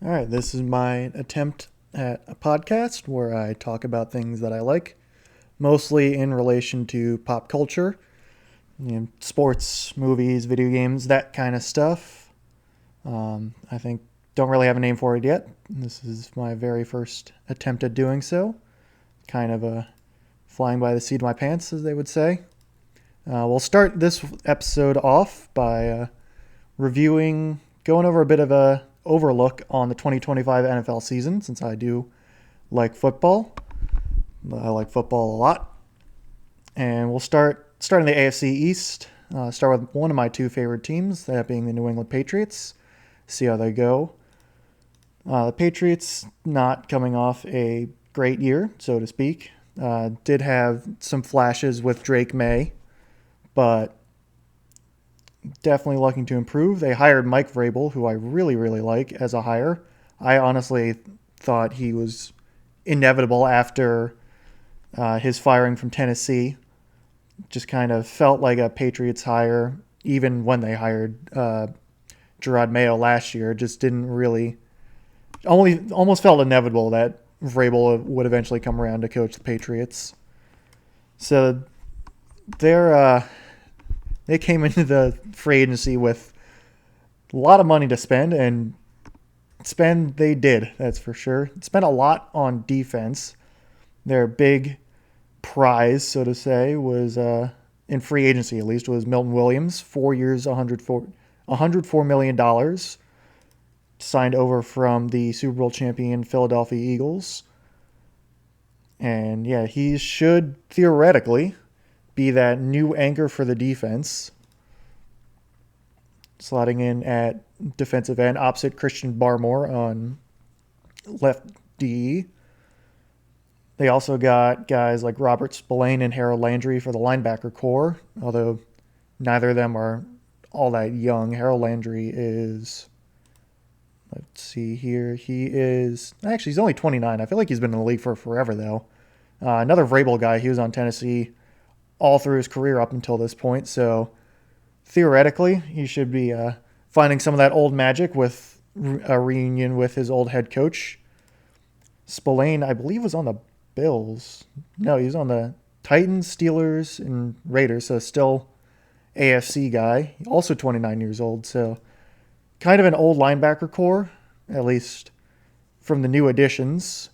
All right, this is my attempt at a podcast where I talk about things that I like, mostly in relation to pop culture, sports, movies, video games, that kind of stuff. I think don't really have a name for it yet. This is my very first attempt at doing so. Kind of flying by the seat of my pants, as they would say. We'll start this episode off by going over a bit of a overlook on the 2025 NFL season, since I do like football. I like football a lot. And we'll start in the AFC East. Start with one of my two favorite teams, that being the New England Patriots. See how they go. The Patriots not coming off a great year, so to speak. Did have some flashes with Drake May, but definitely looking to improve. They hired Mike Vrabel, who I really, really like as a hire. I honestly thought he was inevitable after his firing from Tennessee. Just kind of felt like a Patriots hire, even when they hired Gerard Mayo last year. Just didn't really, almost felt inevitable that Vrabel would eventually come around to coach the Patriots. So they came into the free agency with a lot of money to spend, and spend they did, that's for sure. Spent a lot on defense. Their big prize, so to say, was in free agency at least, was Milton Williams, 4 years, $104 million, signed over from the Super Bowl champion Philadelphia Eagles. And yeah, he should theoretically be that new anchor for the defense, slotting in at defensive end opposite Christian Barmore on left D. They also got guys like Robert Spillane and Harold Landry for the linebacker core, although neither of them are all that young. Harold Landry is, let's see here, he's only 29. I feel like he's been in the league for forever, though. Another Vrabel guy, he was on Tennessee all through his career up until this point, so theoretically he should be finding some of that old magic with a reunion with his old head coach. Spillane, I believe, was on the Bills. No, he was on the Titans, Steelers, and Raiders, so still AFC guy, also 29 years old, so kind of an old linebacker core, at least from the new additions.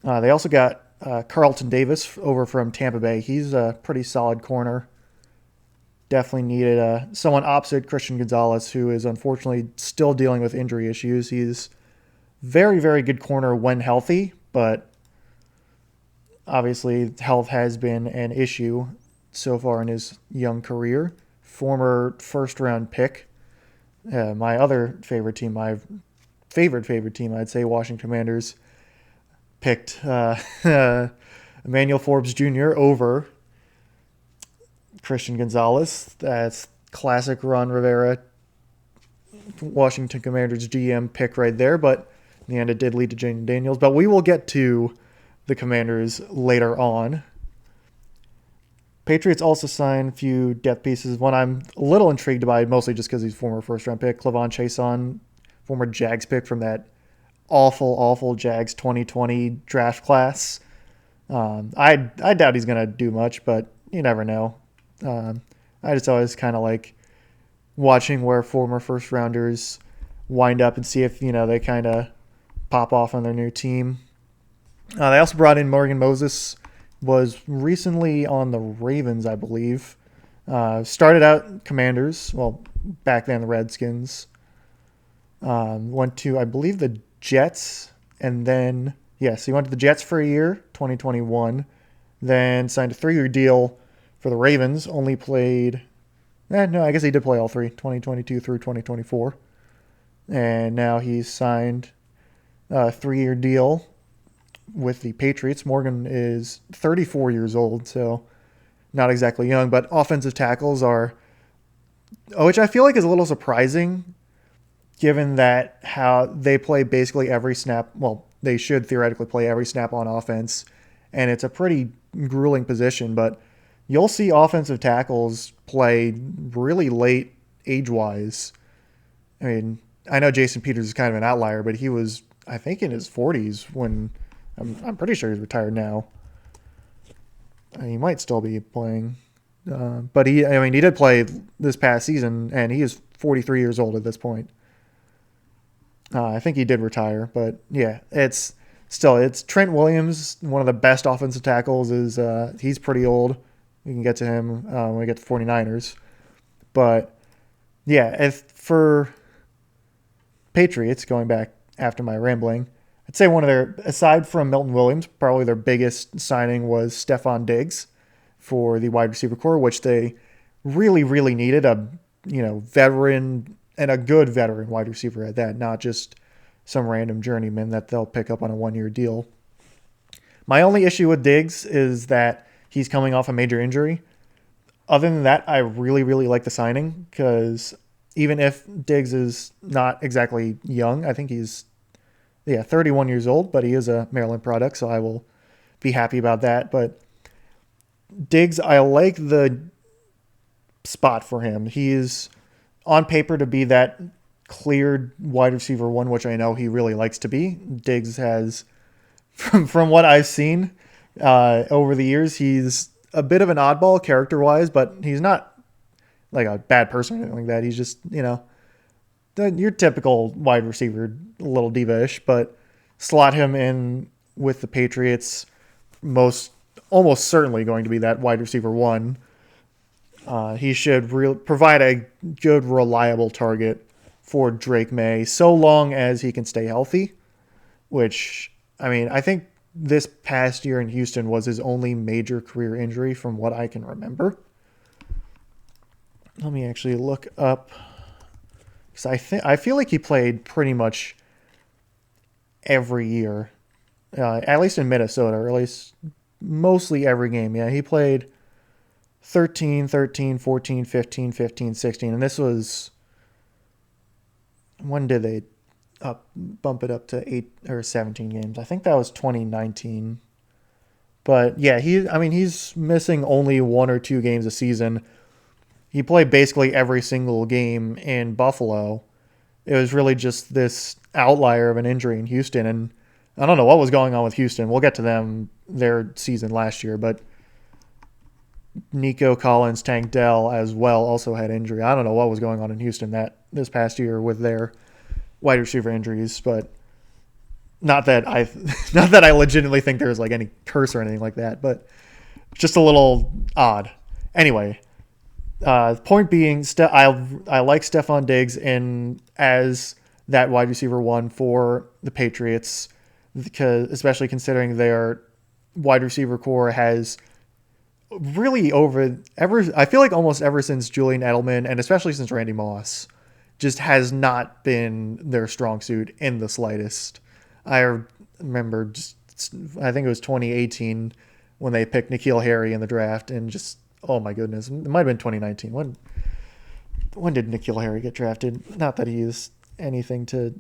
They also got Carlton Davis over from Tampa Bay. He's a pretty solid corner. Definitely needed someone opposite Christian Gonzalez, who is unfortunately still dealing with injury issues. He's very, very good corner when healthy, but obviously health has been an issue so far in his young career. Former first-round pick. My other favorite team, my favorite team, I'd say, Washington Commanders, picked Emmanuel Forbes Jr. over Christian Gonzalez. That's classic Ron Rivera, Washington Commanders GM pick right there, but in the end it did lead to Jane Daniels. But we will get to the Commanders later on. Patriots also signed a few depth pieces. One I'm a little intrigued by, mostly just because he's former first-round pick, Clavon Chason, former Jags pick from that awful Jags 2020 draft class. I doubt he's going to do much, but you never know. I just always kind of like watching where former first rounders wind up and see if, they kind of pop off on their new team. They also brought in Morgan Moses, was recently on the Ravens, I believe. Started out Commanders, well, back then the Redskins. Went to, I believe, the Jets, and then, yes, he went to the Jets for a year, 2021, then signed a 3-year deal for the Ravens, only played, no, I guess he did play all three, 2022 through 2024, and now he's signed a 3-year deal with the Patriots. Morgan is 34 years old, so not exactly young, but offensive tackles are, which I feel like is a little surprising, given that how they play basically every snap. Well, they should theoretically play every snap on offense, and it's a pretty grueling position, but you'll see offensive tackles play really late age-wise. I mean, I know Jason Peters is kind of an outlier, but he was, I think, in his 40s when I'm pretty sure he's retired now. He might still be playing, but he did play this past season, and he is 43 years old at this point. I think he did retire, but yeah, it's Trent Williams, one of the best offensive tackles. Is he's pretty old. We can get to him when we get to 49ers, but yeah, if for Patriots, going back after my rambling, I'd say one of their, aside from Milton Williams, probably their biggest signing was Stephon Diggs for the wide receiver core, which they really, really needed a veteran and a good veteran wide receiver at that, not just some random journeyman that they'll pick up on a 1 year deal. My only issue with Diggs is that he's coming off a major injury. Other than that, I really, really like the signing because even if Diggs is not exactly young, I think he's 31 years old, but he is a Maryland product, so I will be happy about that. But Diggs, I like the spot for him. He's on paper to be that cleared wide receiver one, which I know he really likes to be. Diggs has, from what I've seen over the years, he's a bit of an oddball character-wise, but he's not like a bad person or anything like that. He's just, your typical wide receiver, a little diva-ish, but slot him in with the Patriots, almost certainly going to be that wide receiver one. He should provide a good, reliable target for Drake May, so long as he can stay healthy, which, I think this past year in Houston was his only major career injury from what I can remember. Let me actually look up, because I feel like he played pretty much every year, at least in Minnesota, or at least mostly every game. Yeah, he played 13, 13, 14, 15, 15, 16, and this was, when did they bump it up to 8 or 17 games? I think that was 2019. But yeah, he's missing only 1 or 2 games a season. He played basically every single game in Buffalo. It was really just this outlier of an injury in Houston, and I don't know what was going on with Houston. We'll get to their season last year, but Nico Collins, Tank Dell as well also had injury. I don't know what was going on in Houston this past year with their wide receiver injuries, but not that I legitimately think there's like any curse or anything like that, but just a little odd. Anyway, point being, I like Stephon Diggs as that wide receiver one for the Patriots, because especially considering their wide receiver core has really I feel like almost ever since Julian Edelman, and especially since Randy Moss, just has not been their strong suit in the slightest. I remember I think it was 2018 when they picked N'Keal Harry in the draft, and just, oh my goodness, it might have been 2019. When did N'Keal Harry get drafted? Not that he is anything to,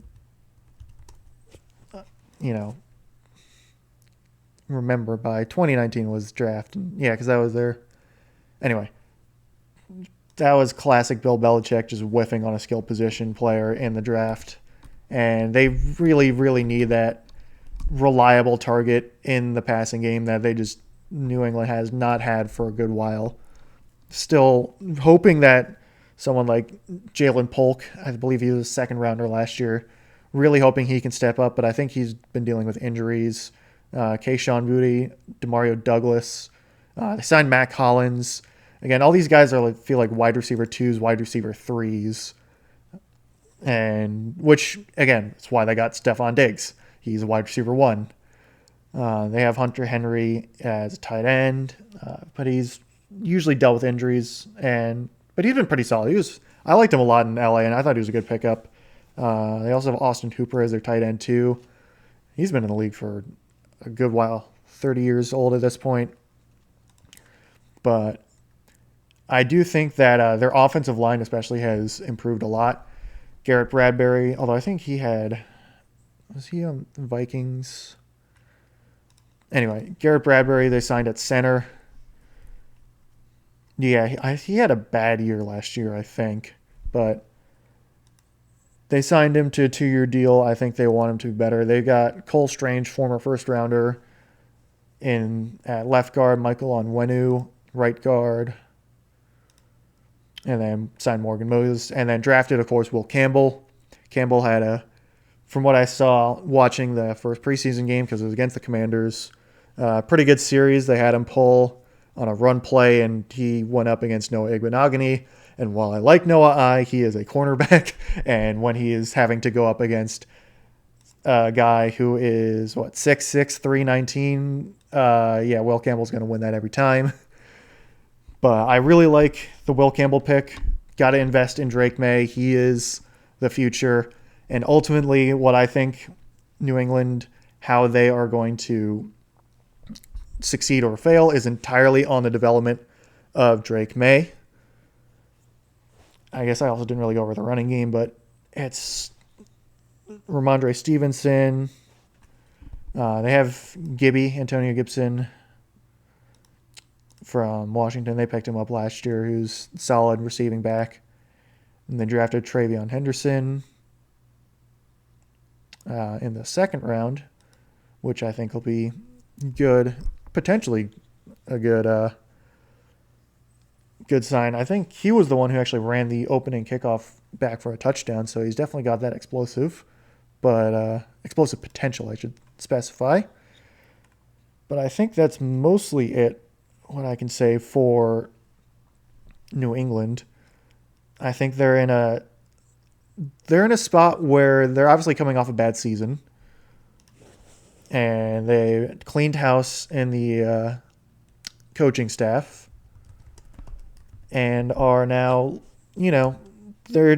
remember by. 2019 was draft. Yeah, because I was there. Anyway, that was classic Bill Belichick, just whiffing on a skill position player in the draft. And they really, really need that reliable target in the passing game that New England has not had for a good while. Still hoping that someone like Jalen Polk, I believe he was a second rounder last year, really hoping he can step up, but I think he's been dealing with injuries. Kayshon Boutte, Demario Douglas. They signed Matt Collins. Again, all these guys feel like wide receiver 2s, wide receiver 3s. And which, again, that's why they got Stephon Diggs. He's a wide receiver 1. They have Hunter Henry as a tight end, but he's usually dealt with injuries. But he's been pretty solid. I liked him a lot in LA, and I thought he was a good pickup. They also have Austin Hooper as their tight end too. He's been in the league for a good while, 30 years old at this point. But I do think that their offensive line especially has improved a lot. Garrett Bradbury, although I think was he on the Vikings? Anyway, Garrett Bradbury, they signed at center. Yeah, he had a bad year last year, I think. But They signed him to a 2-year deal. I think they want him to be better. They got Cole Strange, former first rounder, in at left guard, Michael Onwenu, right guard, and then signed Morgan Moses, and then drafted, of course, Will Campbell. Campbell had from what I saw watching the first preseason game, because it was against the Commanders, pretty good series. They had him pull on a run play, and he went up against Noah Igbenogany. And while I like Noah he is a cornerback, and when he is having to go up against a guy who is, 6'6", 319, Will Campbell's going to win that every time. But I really like the Will Campbell pick. Got to invest in Drake May. He is the future. And ultimately, what I think New England, how they are going to succeed or fail is entirely on the development of Drake May. I guess I also didn't really go over the running game, but it's Ramondre Stevenson. They have Antonio Gibson from Washington. They picked him up last year, who's solid receiving back. And they drafted Travion Henderson in the second round, which I think will be good, potentially a good sign. I think he was the one who actually ran the opening kickoff back for a touchdown, so he's definitely got that explosive potential, I should specify. But I think that's mostly it, what I can say for New England. I think they're in a spot where they're obviously coming off a bad season, and they cleaned house in the coaching staff, and are now, they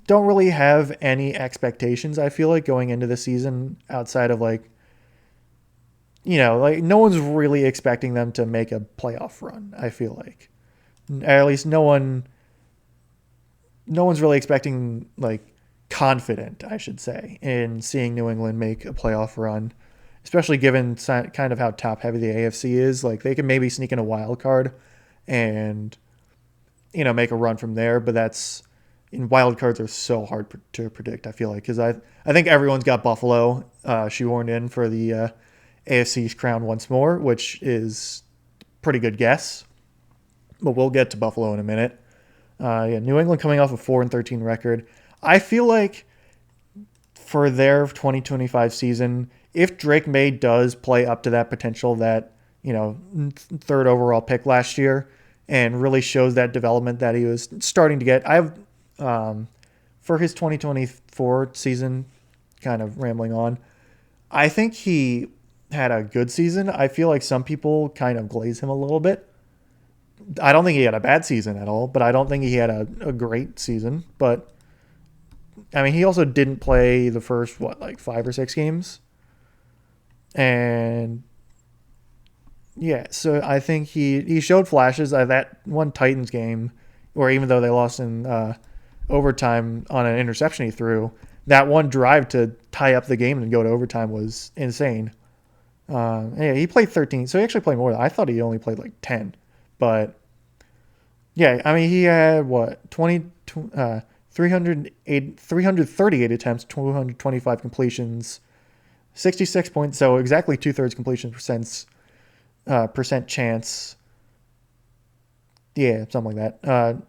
don't really have any expectations, I feel like, going into the season outside of no one's really expecting them to make a playoff run, I feel like. At least no one's really expecting, confident, I should say, in seeing New England make a playoff run, especially given kind of how top-heavy the AFC is. They can maybe sneak in a wild card and, make a run from there, but wild cards are so hard to predict, I feel like, because I think everyone's got Buffalo shoehorned in for the AFC's crown once more, which is a pretty good guess, but we'll get to Buffalo in a minute. New England coming off a 4-13 record. I feel like for their 2025 season, if Drake May does play up to that potential that, third overall pick last year, and really shows that development that he was starting to get, for his 2024 season, kind of rambling on, I think he had a good season. I feel like some people kind of glaze him a little bit. I don't think he had a bad season at all, but I don't think he had a great season. But, he also didn't play the first, 5 or 6 games. And, so I think he showed flashes of that one Titans game, where even though they lost in overtime on an interception he threw, that one drive to tie up the game and go to overtime was insane. He played 13, so he actually played more. I thought he only played 10. But, he had, 338 attempts, 225 completions, 66 points, so exactly 2/3 completion percent chance. Yeah, something like that.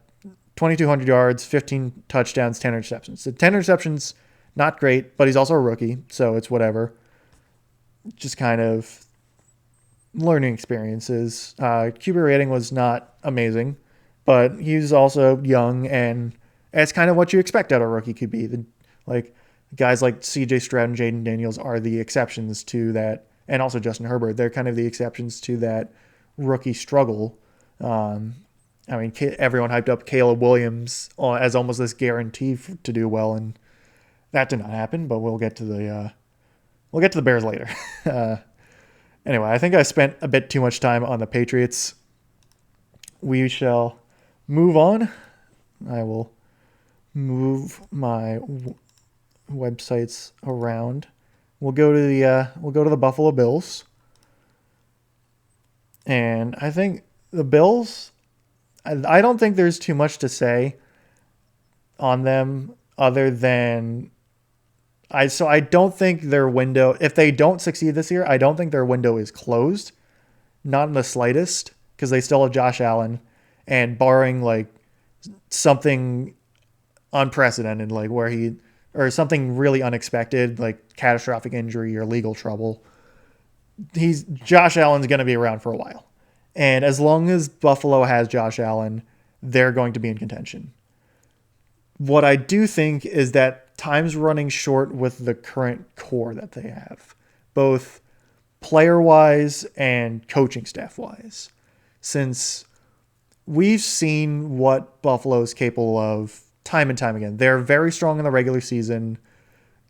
2,200 yards, 15 touchdowns, 10 interceptions. So 10 interceptions, not great, but he's also a rookie, so it's whatever. Just kind of learning experiences. QB rating was not amazing, but he's also young, and it's kind of what you expect out of a rookie QB. Guys like C.J. Stroud and Jaden Daniels are the exceptions to that, and also Justin Herbert. They're kind of the exceptions to that rookie struggle. Everyone hyped up Caleb Williams as almost this guarantee to do well, and that did not happen. But we'll get to the Bears later. Anyway, I think I spent a bit too much time on the Patriots. We shall move on. I will move my websites around. We'll go to the Buffalo Bills, and I think the Bills. I don't think there's too much to say on them other than I don't think their window, if they don't succeed this year, I don't think their window is closed, not in the slightest, because they still have Josh Allen, and barring like something unprecedented, like where he or something really unexpected, like catastrophic injury or legal trouble, he's Josh Allen's going to be around for a while. And as long as Buffalo has Josh Allen, they're going to be in contention. What I do think is that time's running short with the current core that they have, both player-wise and coaching staff-wise, since we've seen what Buffalo is capable of time and time again. They're very strong in the regular season.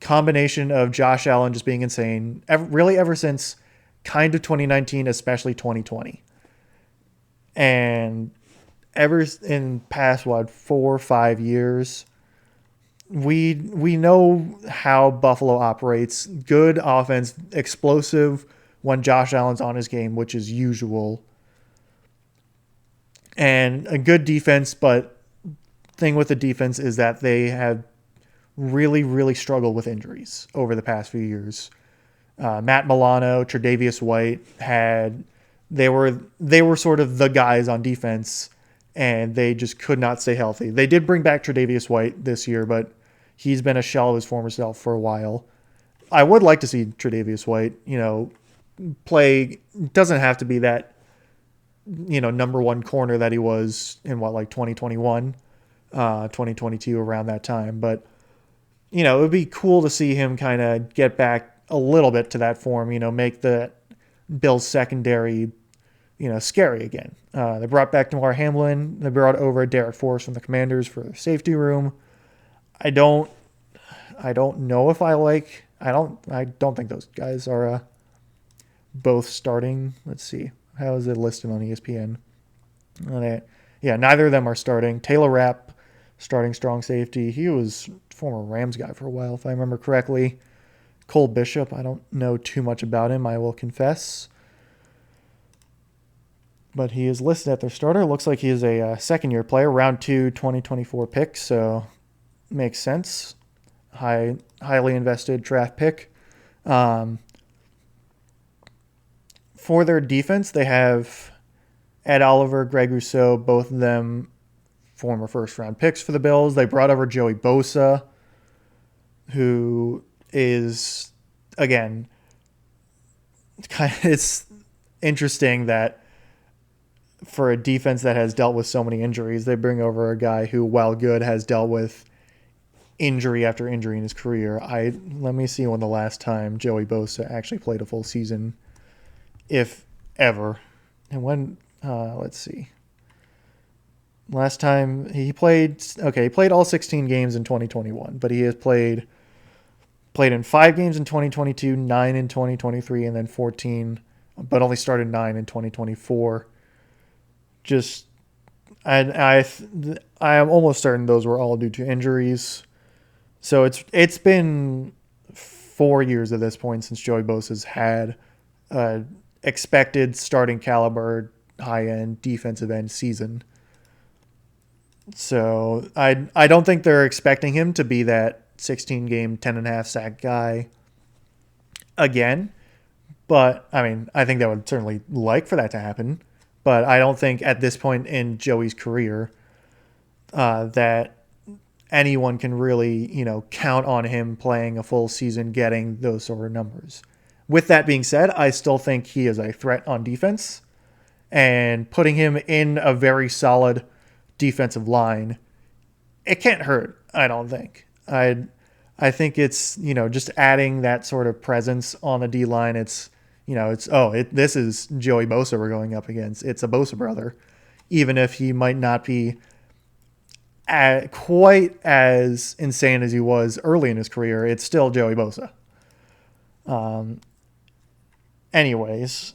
Combination of Josh Allen just being insane, really ever since kind of 2019, especially 2020. And ever in past, 4 or 5 years, we know how Buffalo operates. Good offense, explosive when Josh Allen's on his game, which is usual. And a good defense, but thing with the defense is that they have really, really struggled with injuries over the past few years. Matt Milano, Tre'Davious White they were sort of the guys on defense, and they just could not stay healthy. They did bring back Tre'Davious White this year, but he's been a shell of his former self for a while. I would like to see Tre'Davious White, play. Doesn't have to be that, number one corner that he was in 2021, 2022, around that time. But, it would be cool to see him kind of get back a little bit to that form, make the Bills secondary, scary again. They brought back Damar Hamlin. They brought over Derek Forrest from the Commanders for the safety room. I don't know if I don't think those guys are both starting. Let's see. How is it listed on ESPN? Neither of them are starting. Taylor Rapp, starting strong safety. He was former Rams guy for a while, if I remember correctly. Cole Bishop, I don't know too much about him, I will confess. But he is listed at their starter. Looks like he is a second-year player, round 2, 2024 pick, so makes sense. Highly invested draft pick. For their defense, they have Ed Oliver, Greg Rousseau, both of them former first-round picks for the Bills. They brought over Joey Bosa, who is, again, it's interesting that for a defense that has dealt with so many injuries, they bring over a guy who, while good, has dealt with injury after injury in his career. Let me see when the last time Joey Bosa actually played a full season, if ever. And when, let's see. Last time he played all 16 games in 2021, but he has played in 5 games in 2022, 9 in 2023, and then 14, but only started 9 in 2024. I am almost certain those were all due to injuries. So it's been 4 years at this point since Joey Bosa's had expected starting caliber, high-end defensive end season. So I don't think they're expecting him to be that 16-game, 10.5 sack guy again. But, I think they would certainly like for that to happen. But I don't think at this point in Joey's career that anyone can really, count on him playing a full season getting those sort of numbers. With that being said, I still think he is a threat on defense. And putting him in a very solid defensive line, it can't hurt, I don't think. I think it's, just adding that sort of presence on the D-line. It's, this is Joey Bosa we're going up against. It's a Bosa brother. Even if he might not be quite as insane as he was early in his career, it's still Joey Bosa. Anyways,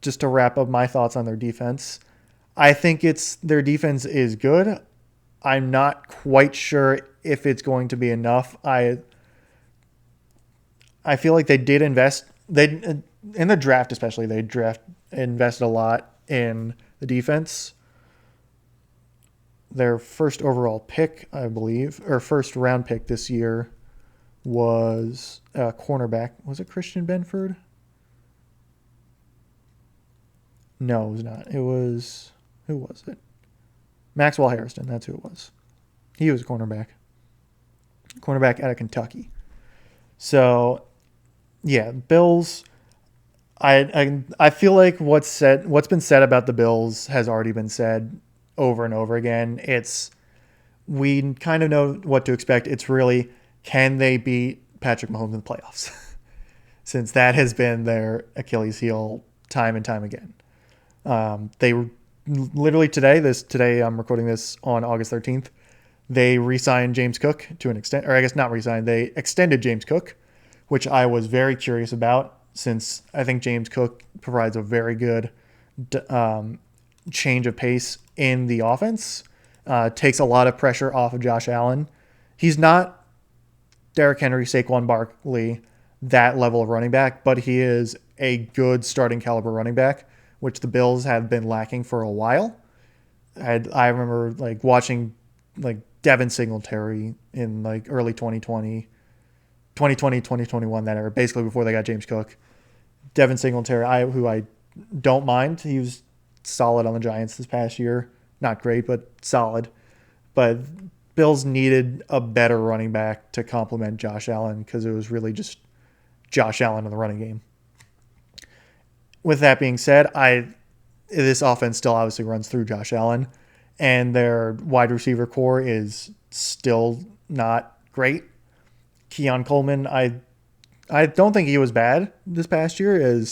just to wrap up my thoughts on their defense, I think their defense is good. I'm not quite sure if it's going to be enough. I feel like they did invest. In the draft especially, invested a lot in the defense. their first overall pick, I believe, or first round pick this year was cornerback. Was it Christian Benford? No, it was not. It was, who was it? Maxwell Harrison. That's who it was. He was a cornerback. Cornerback out of Kentucky. So, yeah, Bills. I feel like what's been said about the Bills has already been said over and over again. We kind of know what to expect. It's really, can they beat Patrick Mahomes in the playoffs? Since that has been their Achilles heel time and time again. They literally today I'm recording this on August 13th. They re-signed James Cook to an extent, or I guess not re-signed. They extended James Cook, which I was very curious about, since I think James Cook provides a very good change of pace in the offense. Takes a lot of pressure off of Josh Allen. He's not Derrick Henry, Saquon Barkley, that level of running back, but he is a good starting caliber running back, which the Bills have been lacking for a while. I remember like watching like Devin Singletary in like early 2020, 2021, that era, basically before they got James Cook. Devin Singletary, who I don't mind. He was solid on the Giants this past year. Not great, but solid. But Bills needed a better running back to complement Josh Allen, because it was really just Josh Allen in the running game. With that being said, this offense still obviously runs through Josh Allen, and their wide receiver core is still not great. Keon Coleman, I don't think he was bad this past year.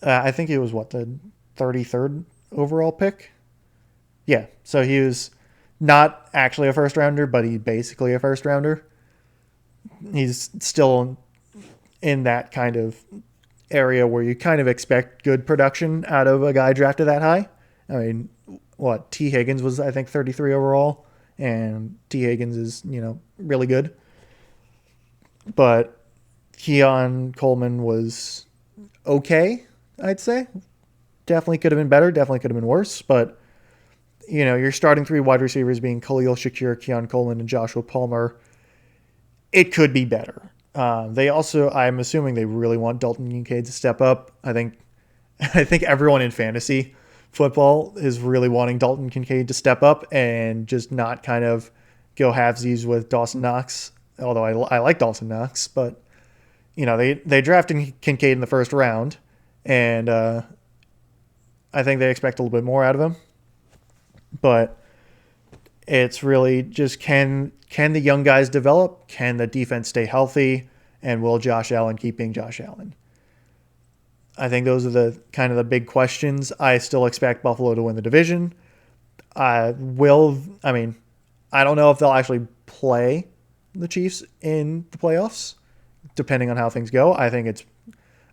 I think he was the 33rd overall pick. Yeah, so he was not actually a first rounder, but he's basically a first rounder. He's still in that kind of area where you kind of expect good production out of a guy drafted that high. I mean, T. Higgins was, I think, 33 overall, and T. Higgins is, really good. But Keon Coleman was okay, I'd say. Definitely could have been better, definitely could have been worse, but your starting three wide receivers being Khalil Shakir, Keon Coleman, and Joshua Palmer, it could be better. I'm assuming they really want Dalton Kincaid to step up. I think everyone in fantasy football is really wanting Dalton Kincaid to step up and just not kind of go halvesies with Dawson Knox. Although I like Dawson Knox, but they drafted Kincaid in the first round, and I think they expect a little bit more out of him. But it's really just can the young guys develop? Can the defense stay healthy? And will Josh Allen keep being Josh Allen? I think those are the kind of the big questions. I still expect Buffalo to win the division. I don't know if they'll actually play the Chiefs in the playoffs, depending on how things go. I think it's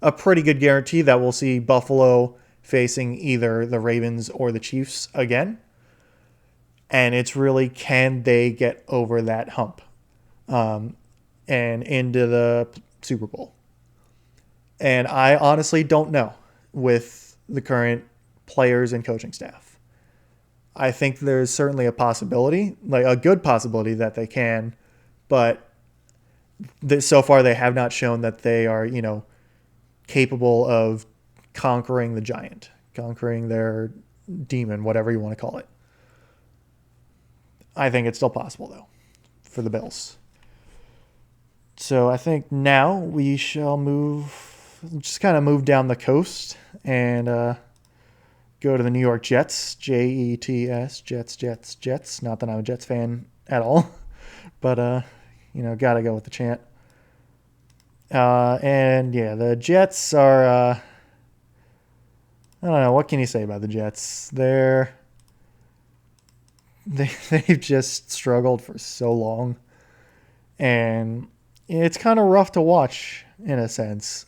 a pretty good guarantee that we'll see Buffalo facing either the Ravens or the Chiefs again. And it's really, can they get over that hump and into the Super Bowl? And I honestly don't know with the current players and coaching staff. I think there's certainly a possibility, like a good possibility, that they can, but so far they have not shown that they are, capable of conquering the giant, conquering their demon, whatever you want to call it. I think it's still possible, though, for the Bills. So I think now we shall move down the coast and go to the New York Jets, Jets, Jets. Not that I'm a Jets fan at all, but got to go with the chant. And yeah, the Jets are. I don't know, what can you say about the Jets? They've just struggled for so long, and it's kind of rough to watch in a sense.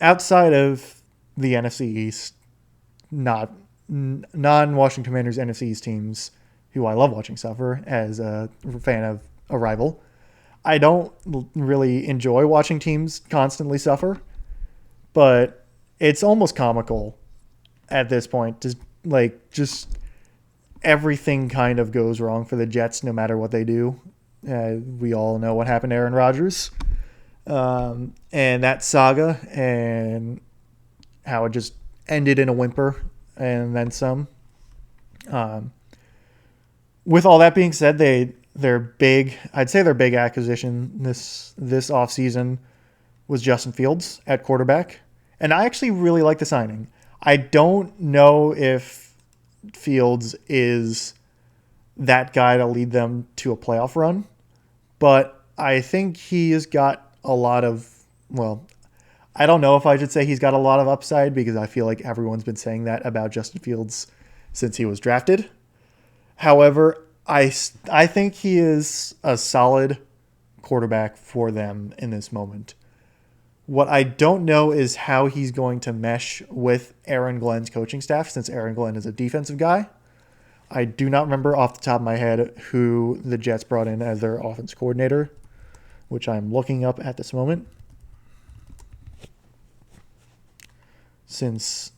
Outside of the NFC East, non-Washington Commanders NFC East teams, who I love watching suffer as a fan of a rival, I don't really enjoy watching teams constantly suffer, but it's almost comical at this point. Just everything kind of goes wrong for the Jets no matter what they do. We all know what happened to Aaron Rodgers. And that saga and how it just ended in a whimper and then some. With all that being said, their big acquisition this offseason was Justin Fields at quarterback. And I actually really like the signing. I don't know if Fields is that guy to lead them to a playoff run, but I think he has got a lot of, well, I don't know if I should say he's got a lot of upside because I feel like everyone's been saying that about Justin Fields since he was drafted. However, I think he is a solid quarterback for them in this moment. What I don't know is how he's going to mesh with Aaron Glenn's coaching staff since Aaron Glenn is a defensive guy. I do not remember off the top of my head who the Jets brought in as their offense coordinator, which I'm looking up at this moment. Since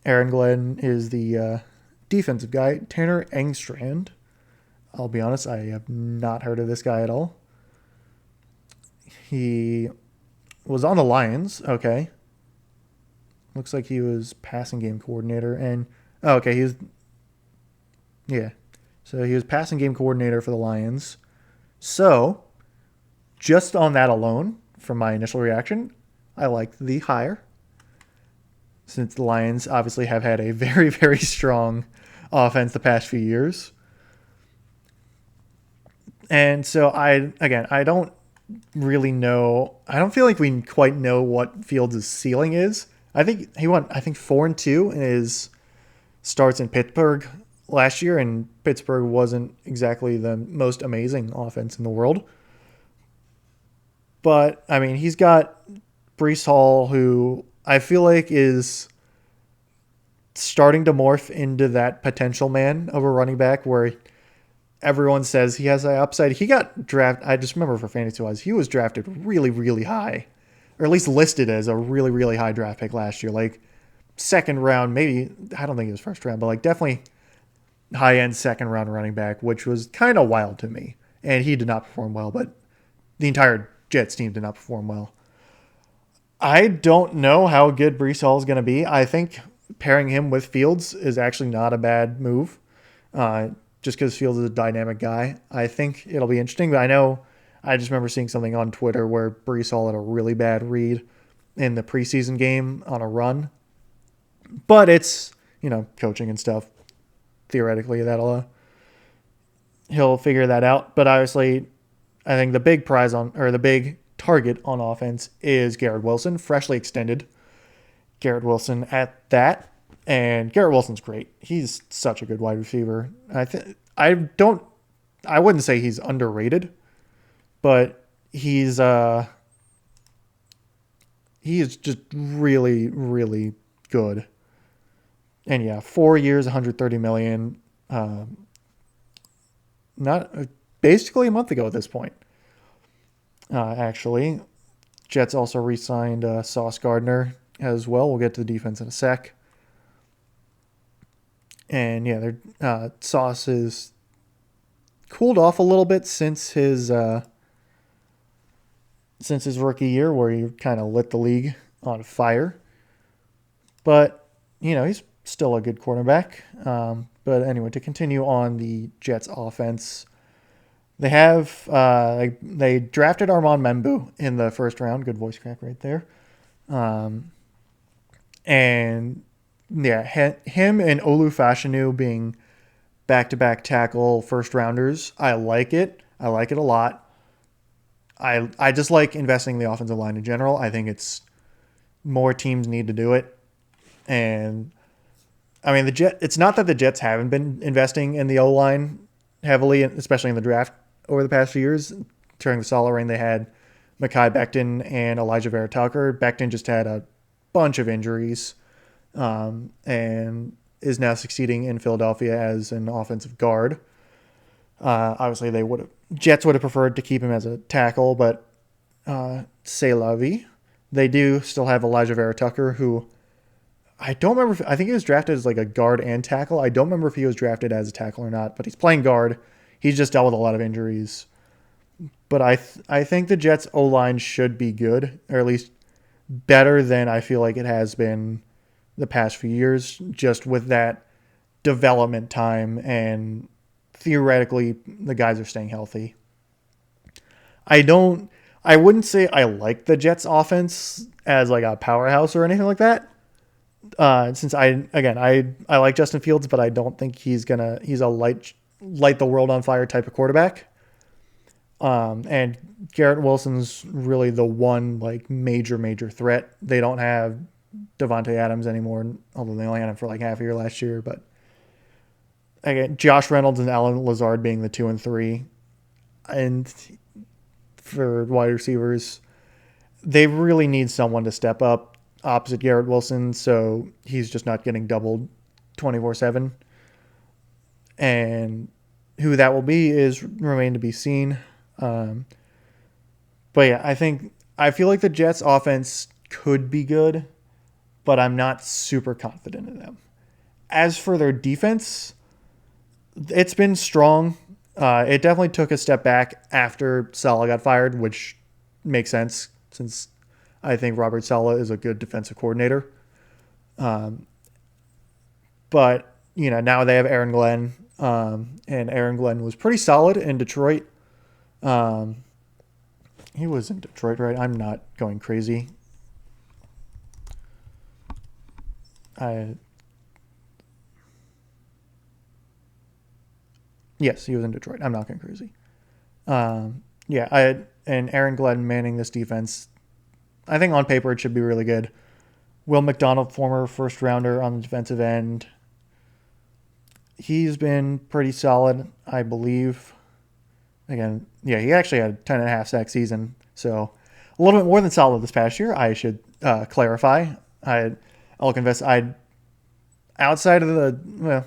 Aaron Glenn is the defensive guy, Tanner Engstrand. I'll be honest, I have not heard of this guy at all. He was on the Lions. Okay. Looks like he was passing game coordinator. And, okay, So he was passing game coordinator for the Lions. So, just on that alone, from my initial reaction, I liked the hire. Since the Lions obviously have had a very, very strong offense the past few years. And so I don't really know. I don't feel like we quite know what Fields' ceiling is. I think he went 4-2 in his starts in Pittsburgh last year, and Pittsburgh wasn't exactly the most amazing offense in the world. But I mean, he's got Breece Hall, who I feel like is starting to morph into that potential man of a running back where everyone says he has an upside. He got drafted. I just remember for fantasy-wise, he was drafted really, really high, or at least listed as a really, really high draft pick last year. Like second round, maybe, I don't think it was first round, but like definitely high-end second round running back, which was kind of wild to me. And he did not perform well, but the entire Jets team did not perform well. I don't know how good Breece Hall is going to be. I think pairing him with Fields is actually not a bad move. Just because Fields is a dynamic guy. I think it'll be interesting. But I just remember seeing something on Twitter where Breece Hall had a really bad read in the preseason game on a run. But it's, coaching and stuff. Theoretically, he'll figure that out. But obviously, I think the big target on offense is Garrett Wilson, freshly extended Garrett Wilson at that. And Garrett Wilson's great. He's such a good wide receiver. I wouldn't say he's underrated, but he is just really, really good. And yeah, 4 years, $130 million. Not basically a month ago at this point. Actually, Jets also re-signed Sauce Gardner as well. We'll get to the defense in a sec. And yeah, their Sauce is cooled off a little bit since his rookie year, where he kind of lit the league on fire. But he's still a good quarterback. But anyway, to continue on the Jets offense, they have they drafted Armand Membu in the first round. Good voice crack right there. And yeah, him and Olu Fashanu being back-to-back tackle first rounders. I like it. I like it a lot. I just like investing in the offensive line in general. I think it's more teams need to do it. And I mean, it's not that the Jets haven't been investing in the O-line heavily, especially in the draft over the past few years. During the solid reign, they had Mekhi Becton and Elijah Vera Tucker. Becton just had a bunch of injuries. And is now succeeding in Philadelphia as an offensive guard. Obviously, Jets would have preferred to keep him as a tackle, but c'est la vie. They do still have Elijah Vera Tucker, who I don't remember. I think he was drafted as like a guard and tackle. I don't remember if he was drafted as a tackle or not, but he's playing guard. He's just dealt with a lot of injuries. But I think the Jets O line should be good, or at least better than I feel like it has been the past few years, just with that development time and theoretically the guys are staying healthy. I don't I wouldn't say I like the Jets offense as like a powerhouse or anything like that. Since I like Justin Fields, but I don't think he's a light the world on fire type of quarterback. And Garrett Wilson's really the one like major threat. They don't have Devontae Adams anymore, although they only had him for like half a year last year. But again, Josh Reynolds and Alan Lazard being the 2 and 3, and for wide receivers, they really need someone to step up opposite Garrett Wilson, so he's just not getting doubled 24/7. And who that will be is remain to be seen. Um, but yeah, I feel like the Jets offense could be good, but I'm not super confident in them. As for their defense, it's been strong. It definitely took a step back after Saleh got fired, which makes sense since I think Robert Saleh is a good defensive coordinator. Um, but now they have Aaron Glenn, and Aaron Glenn was pretty solid in Detroit. Um, he was in Detroit, right? I'm not going crazy. I Yes, he was in Detroit. I'm not going crazy. Yeah, and Aaron Glenn manning this defense. I think on paper it should be really good. Will McDonald, former first rounder on the defensive end, he's been pretty solid, I believe. Again, yeah, he actually had a 10 and a half sack season, so a little bit more than solid this past year. I should clarify. I'll confess, outside of the well,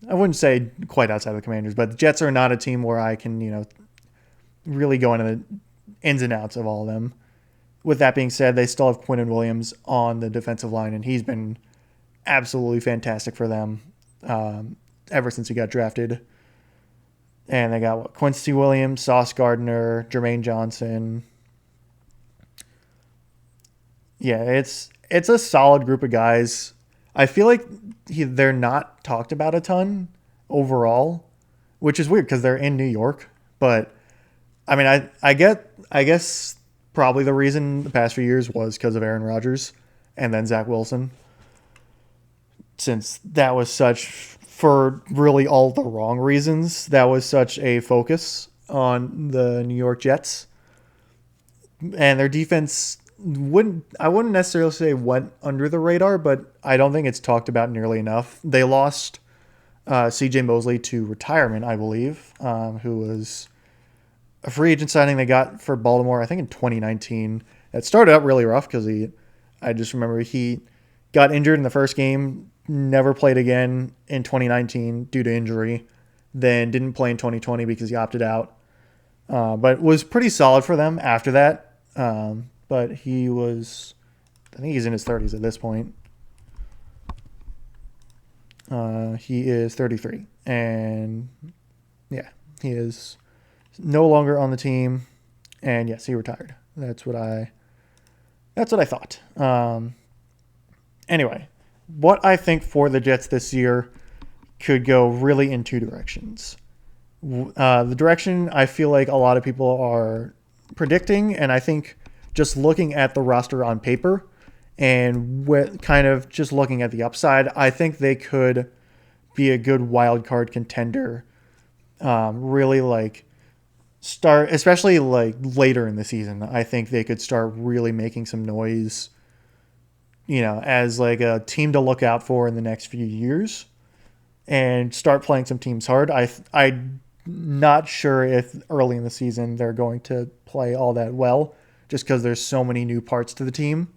I wouldn't say quite outside of the Commanders, but the Jets are not a team where I can really go into the ins and outs of all of them. With that being said, they still have Quinnen Williams on the defensive line, and he's been absolutely fantastic for them ever since he got drafted. And they got Quincy Williams, Sauce Gardner, Jermaine Johnson. Yeah, it's a solid group of guys. I feel like they're not talked about a ton overall, which is weird because they're in New York. But I mean, I guess probably the reason the past few years was because of Aaron Rodgers and then Zach Wilson, since that was such, for really all the wrong reasons, that was such a focus on the New York Jets. And their defense I wouldn't necessarily say went under the radar, but I don't think it's talked about nearly enough. They lost C.J. Mosley to retirement, I believe, who was a free agent signing they got for Baltimore, I think in 2019. It started out really rough because I just remember he got injured in the first game, never played again in 2019 due to injury, then didn't play in 2020 because he opted out, but was pretty solid for them after that. But I think he's in his 30s at this point. He is 33, and yeah, he is no longer on the team, and yes, he retired. That's what I thought. Anyway, what I think for the Jets this year could go really in two directions. The direction I feel like a lot of people are predicting, and I think just looking at the roster on paper and kind of just looking at the upside, I think they could be a good wild card contender. Really like start, especially like later in the season. I think they could start really making some noise, as like a team to look out for in the next few years and start playing some teams hard. I'm not sure if early in the season they're going to play all that well, just because there's so many new parts to the team.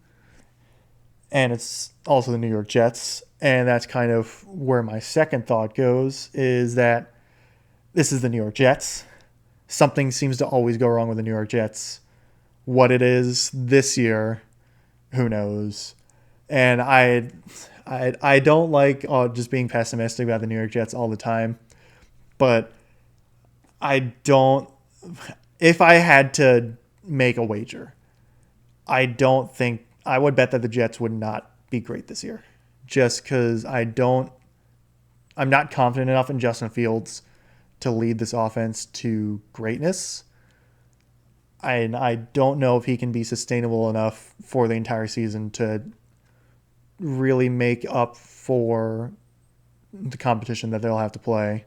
And it's also the New York Jets. And that's kind of where my second thought goes, is that this is the New York Jets. Something seems to always go wrong with the New York Jets. What it is this year, who knows? And I don't like just being pessimistic about the New York Jets all the time, but I don't. If I had to make a wager, I don't think I would bet that the Jets would not be great this year, just because I'm not confident enough in Justin Fields to lead this offense to greatness. I don't know if he can be sustainable enough for the entire season to really make up for the competition that they'll have to play.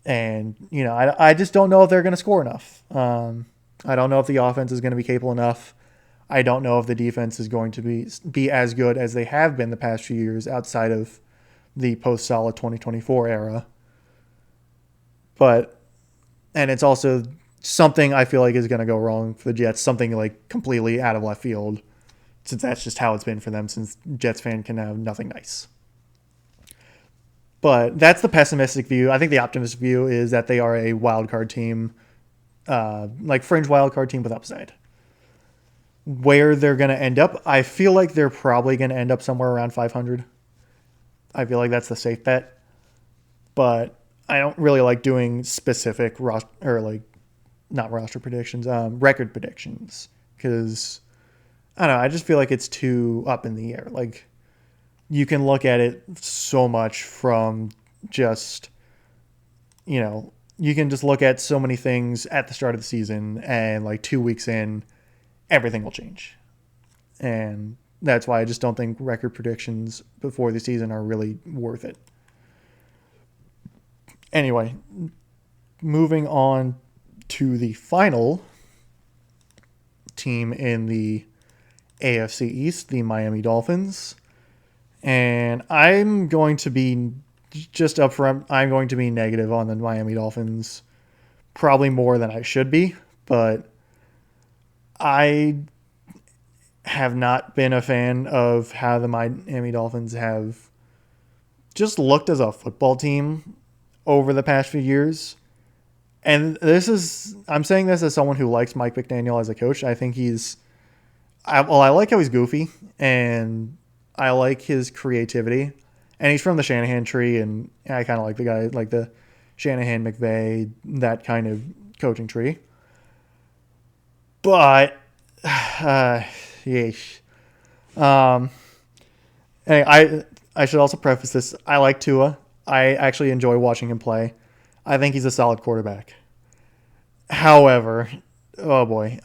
And, I just don't know if they're going to score enough. I don't know if the offense is going to be capable enough. I don't know if the defense is going to be as good as they have been the past few years outside of the post-solid 2024 era. And it's also something I feel like is going to go wrong for the Jets, something like completely out of left field, since that's just how it's been for them since Jets fan can have nothing nice. But that's the pessimistic view. I think the optimistic view is that they are a wild card team, like fringe wild card team with upside. Where they're going to end up, I feel like they're probably going to end up somewhere around 500. I feel like that's the safe bet. But I don't really like doing specific not roster predictions, record predictions, because I don't know. I just feel like it's too up in the air. Like, you can look at it so much from just, you can just look at so many things at the start of the season, and like 2 weeks in, everything will change. And that's why I just don't think record predictions before the season are really worth it. Anyway, moving on to the final team in the AFC East, the Miami Dolphins. And I'm going to be just up front, I'm going to be negative on the Miami Dolphins, probably more than I should be, but I have not been a fan of how the Miami Dolphins have just looked as a football team over the past few years. And I'm saying this as someone who likes Mike McDaniel as a coach. I think I like how he's goofy, and I like his creativity. And he's from the Shanahan tree, and I kind of like the guy, like the Shanahan, McVay, that kind of coaching tree. But, yeesh. Anyway, I should also preface this. I like Tua. I actually enjoy watching him play. I think he's a solid quarterback. However, oh boy.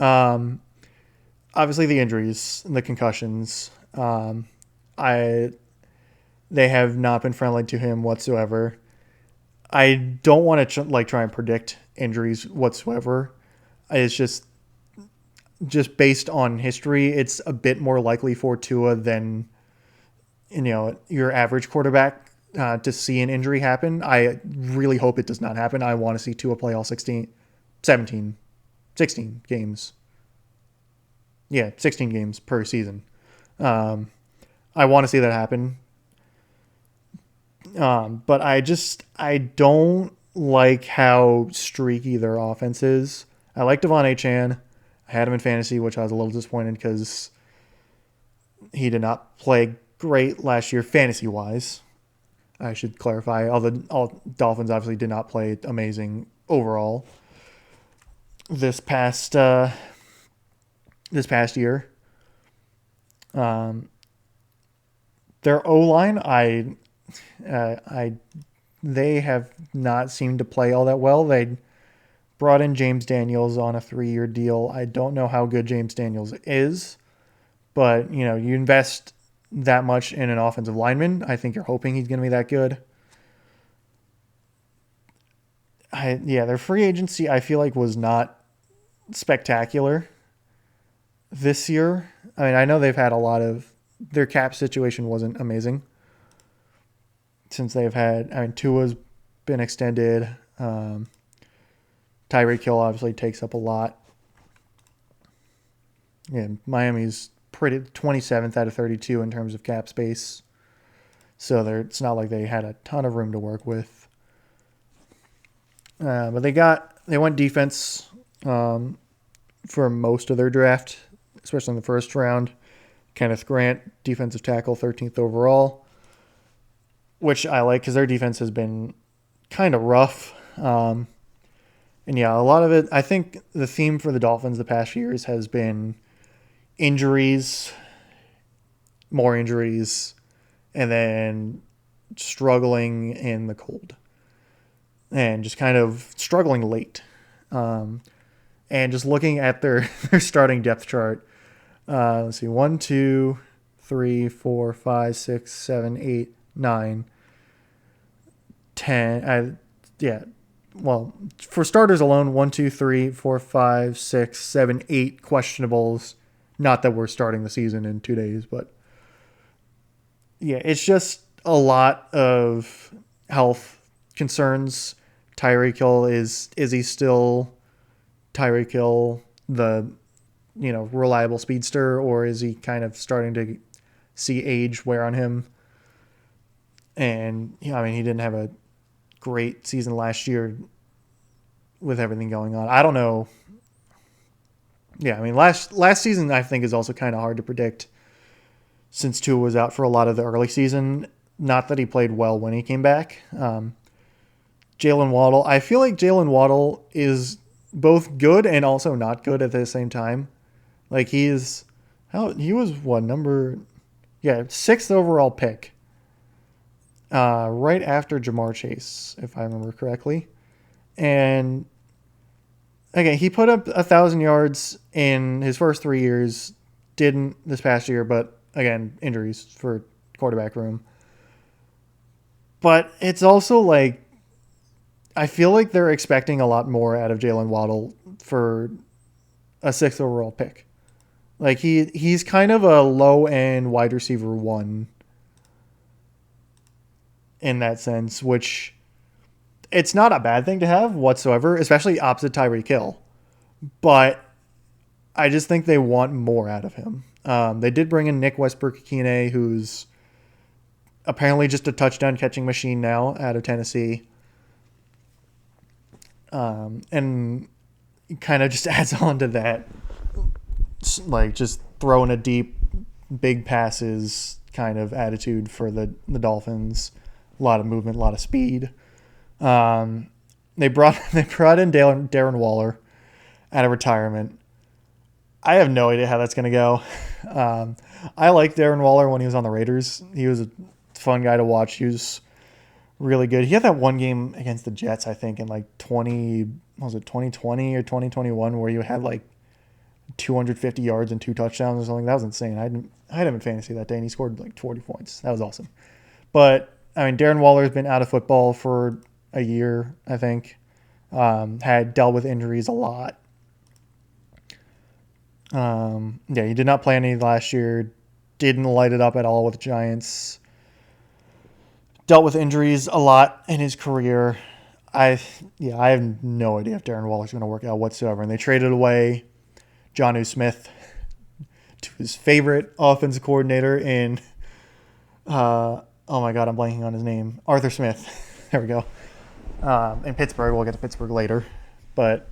Obviously the injuries and the concussions. They have not been friendly to him whatsoever. I don't want to try and predict injuries whatsoever. It's just based on history, it's a bit more likely for Tua than your average quarterback to see an injury happen. I really hope it does not happen. I want to see Tua play all 16 games. Yeah, 16 games per season. I want to see that happen. But I don't like how streaky their offense is. I like Devon Achane. I had him in fantasy, which I was a little disappointed because he did not play great last year fantasy-wise. I should clarify. All Dolphins obviously did not play amazing overall this past year. Their O-line, they have not seemed to play all that well. They brought in James Daniels on a 3-year deal. I don't know how good James Daniels is, but you invest that much in an offensive lineman. I think you're hoping he's going to be that good. Their free agency I feel like was not spectacular this year. I mean, I know they've had their cap situation wasn't amazing since Tua's been extended. Tyreek Hill obviously takes up a lot. Yeah, Miami's pretty 27th out of 32 in terms of cap space. So it's not like they had a ton of room to work with. But they went defense for most of their draft, especially in the first round. Kenneth Grant, defensive tackle, 13th overall, which I like because their defense has been kind of rough. And yeah, a lot of it, I think the theme for the Dolphins the past years has been injuries, more injuries, and then struggling in the cold and just kind of struggling late. And just looking at their starting depth chart, let's see, 1, 2, 3, 4, 5, 6, 7, 8, 9, 10. Yeah. Well, for starters alone, 1, 2, 3, 4, 5, 6, 7, 8 questionables. Not that we're starting the season in 2 days, but yeah, it's just a lot of health concerns. Tyreek Hill is he still Tyreek Hill, the reliable speedster, or is he kind of starting to see age wear on him? And I mean, he didn't have a great season last year with everything going on. I don't know. Yeah, I mean, last season I think is also kind of hard to predict since Tua was out for a lot of the early season. Not that he played well when he came back. Jalen Waddle, I feel like Jalen Waddle is both good and also not good at the same time. Like he was what, number 6th overall pick. Right after Jamar Chase, if I remember correctly. And again, he put up 1,000 yards in his first 3 years. Didn't this past year, but again, injuries for quarterback room. But it's also like, I feel like they're expecting a lot more out of Jalen Waddle for a 6th overall pick. Like he's kind of a low end wide receiver 1 in that sense, which it's not a bad thing to have whatsoever, especially opposite Tyreek Hill. But I just think they want more out of him. They did bring in Nick Westbrook-Ikine, who's apparently just a touchdown catching machine now out of Tennessee. And kind of just adds on to that, like just throwing a deep, big passes kind of attitude for the Dolphins. A lot of movement, a lot of speed. They brought in Darren Waller out of retirement. I have no idea how that's going to go. I liked Darren Waller when he was on the Raiders. He was a fun guy to watch. He was really good. He had that one game against the Jets, I think, in like 2020 or 2021, where you had like 250 yards and 2 touchdowns or something. That was insane. I had him in fantasy that day, and he scored like 40 points. That was awesome. But I mean, Darren Waller has been out of football for a year, I think. Had dealt with injuries a lot. He did not play any last year. Didn't light it up at all with the Giants. Dealt with injuries a lot in his career. I have no idea if Darren Waller's going to work out whatsoever. And they traded away Jonnu Smith to his favorite offensive coordinator in, oh my God, I'm blanking on his name. Arthur Smith. There we go. In Pittsburgh. We'll get to Pittsburgh later. But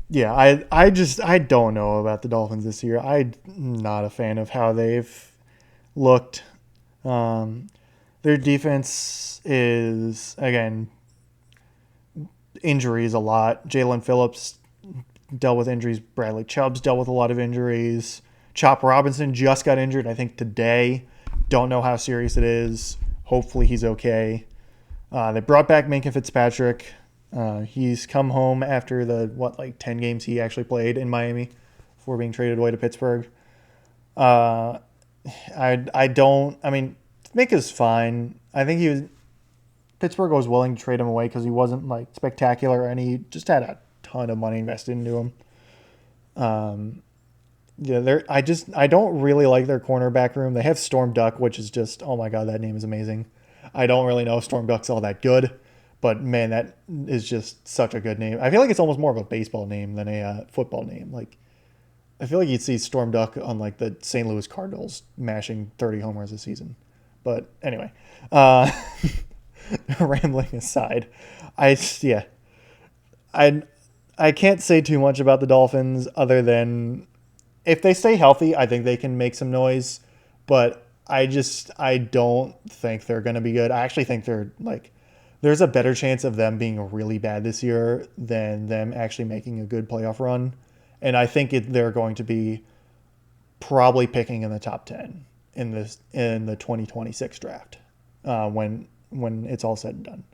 yeah, I don't know about the Dolphins this year. I'm not a fan of how they've looked. Their defense is, again, injuries a lot. Jalen Phillips dealt with injuries. Bradley Chubb's dealt with a lot of injuries. Chop Robinson just got injured, I think, today. Don't know how serious it is. Hopefully he's okay. They brought back Minkah Fitzpatrick. He's come home after the 10 games he actually played in Miami before being traded away to Pittsburgh. Minkah's fine. I think Pittsburgh was willing to trade him away because he wasn't like spectacular, and he just had a ton of money invested into him. I don't really like their cornerback room. They have Storm Duck, which is just, oh my God, that name is amazing. I don't really know if Storm Duck's all that good, but man, that is just such a good name. I feel like it's almost more of a baseball name than a football name. Like, I feel like you'd see Storm Duck on like the St. Louis Cardinals mashing 30 homers a season. But anyway, rambling aside, I can't say too much about the Dolphins other than if they stay healthy, I think they can make some noise, but I don't think they're going to be good. I actually think there's a better chance of them being really bad this year than them actually making a good playoff run. And I think they're going to be probably picking in the top 10 in the 2026 draft when it's all said and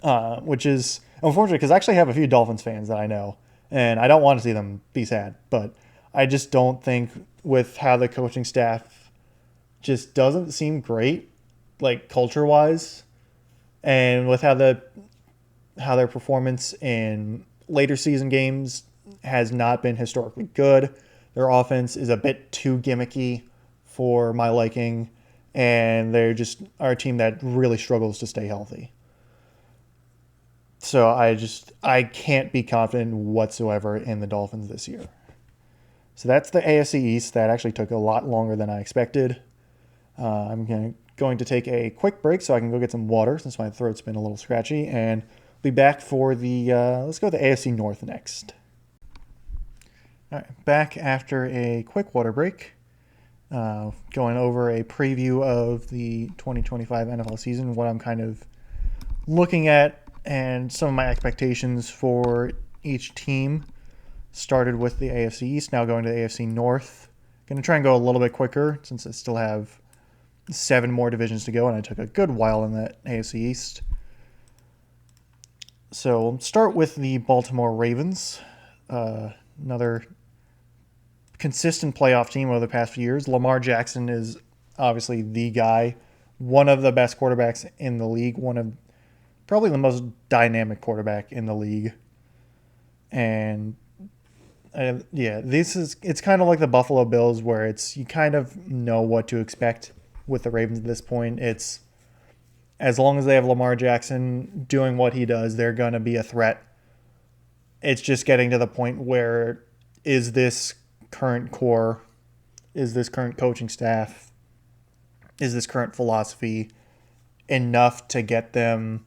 done. Which is unfortunate because I actually have a few Dolphins fans that I know, and I don't want to see them be sad, but I just don't think with how the coaching staff just doesn't seem great, like culture wise, and with how their performance in later season games has not been historically good. Their offense is a bit too gimmicky for my liking, and they're just are a team that really struggles to stay healthy. So I can't be confident whatsoever in the Dolphins this year. So that's the AFC East. That actually took a lot longer than I expected. I'm going to take a quick break so I can go get some water since my throat's been a little scratchy, and be back for let's go to the AFC North next. All right, back after a quick water break. Going over a preview of the 2025 NFL season, what I'm kind of looking at, and some of my expectations for each team. Started with the AFC East, now going to the AFC North. Going to try and go a little bit quicker since I still have 7 more divisions to go, and I took a good while in that AFC East. So we'll start with the Baltimore Ravens, another consistent playoff team over the past few years. Lamar Jackson is obviously the guy, one of the best quarterbacks in the league, one of probably the most dynamic quarterback in the league. And it's kind of like the Buffalo Bills where you kind of know what to expect with the Ravens at this point. It's as long as they have Lamar Jackson doing what he does, they're going to be a threat. It's just getting to the point where is this current core, is this current coaching staff, is this current philosophy enough to get them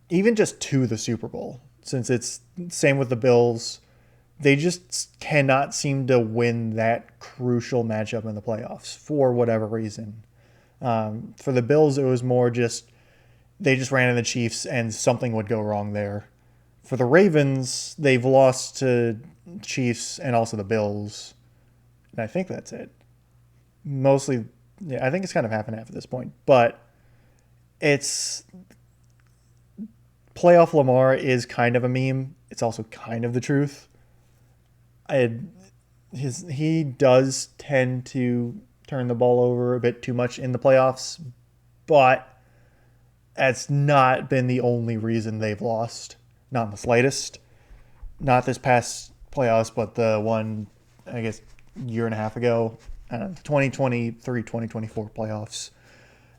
even just to the Super Bowl? Since it's same with the Bills, they just cannot seem to win that crucial matchup in the playoffs for whatever reason. For the Bills, it was more just they just ran into the Chiefs and something would go wrong there. For the Ravens, they've lost to Chiefs and also the Bills. And I think that's it. Mostly, yeah, I think it's kind of half and half at this point. But it's playoff Lamar is kind of a meme. It's also kind of the truth. He does tend to turn the ball over a bit too much in the playoffs, but that's not been the only reason they've lost. Not in the slightest. Not this past playoffs, but the one, I guess, year and a half ago, 2023-2024 playoffs.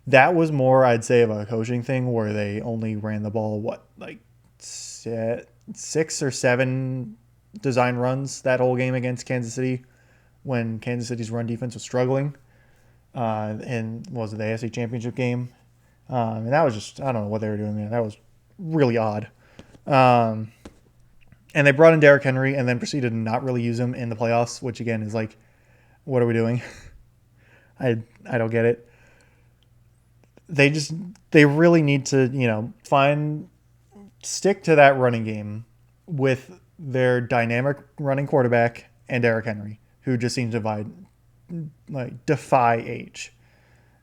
That was more, I'd say, of a coaching thing where they only ran the ball, 6 or 7 design runs that whole game against Kansas City when Kansas City's run defense was struggling. And was it the AFC Championship game? And that was just, I don't know what they were doing there. That was really odd. And they brought in Derrick Henry and then proceeded to not really use him in the playoffs, which again is like, what are we doing? I don't get it. They really need to, stick to that running game with their dynamic running quarterback and Derrick Henry, who just seems to defy age.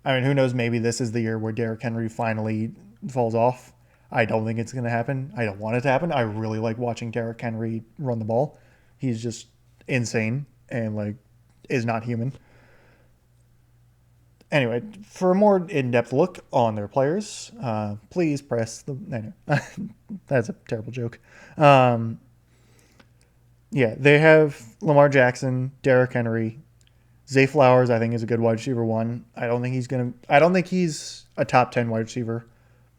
I mean, who knows? Maybe this is the year where Derrick Henry finally falls off. I don't think it's going to happen. I don't want it to happen. I really like watching Derrick Henry run the ball. He's just insane and is not human. Anyway, for a more in-depth look on their players, please press the... No. That's a terrible joke. They have Lamar Jackson, Derrick Henry, Zay Flowers. I think is a good wide receiver 1. I don't think he's a top 10 wide receiver,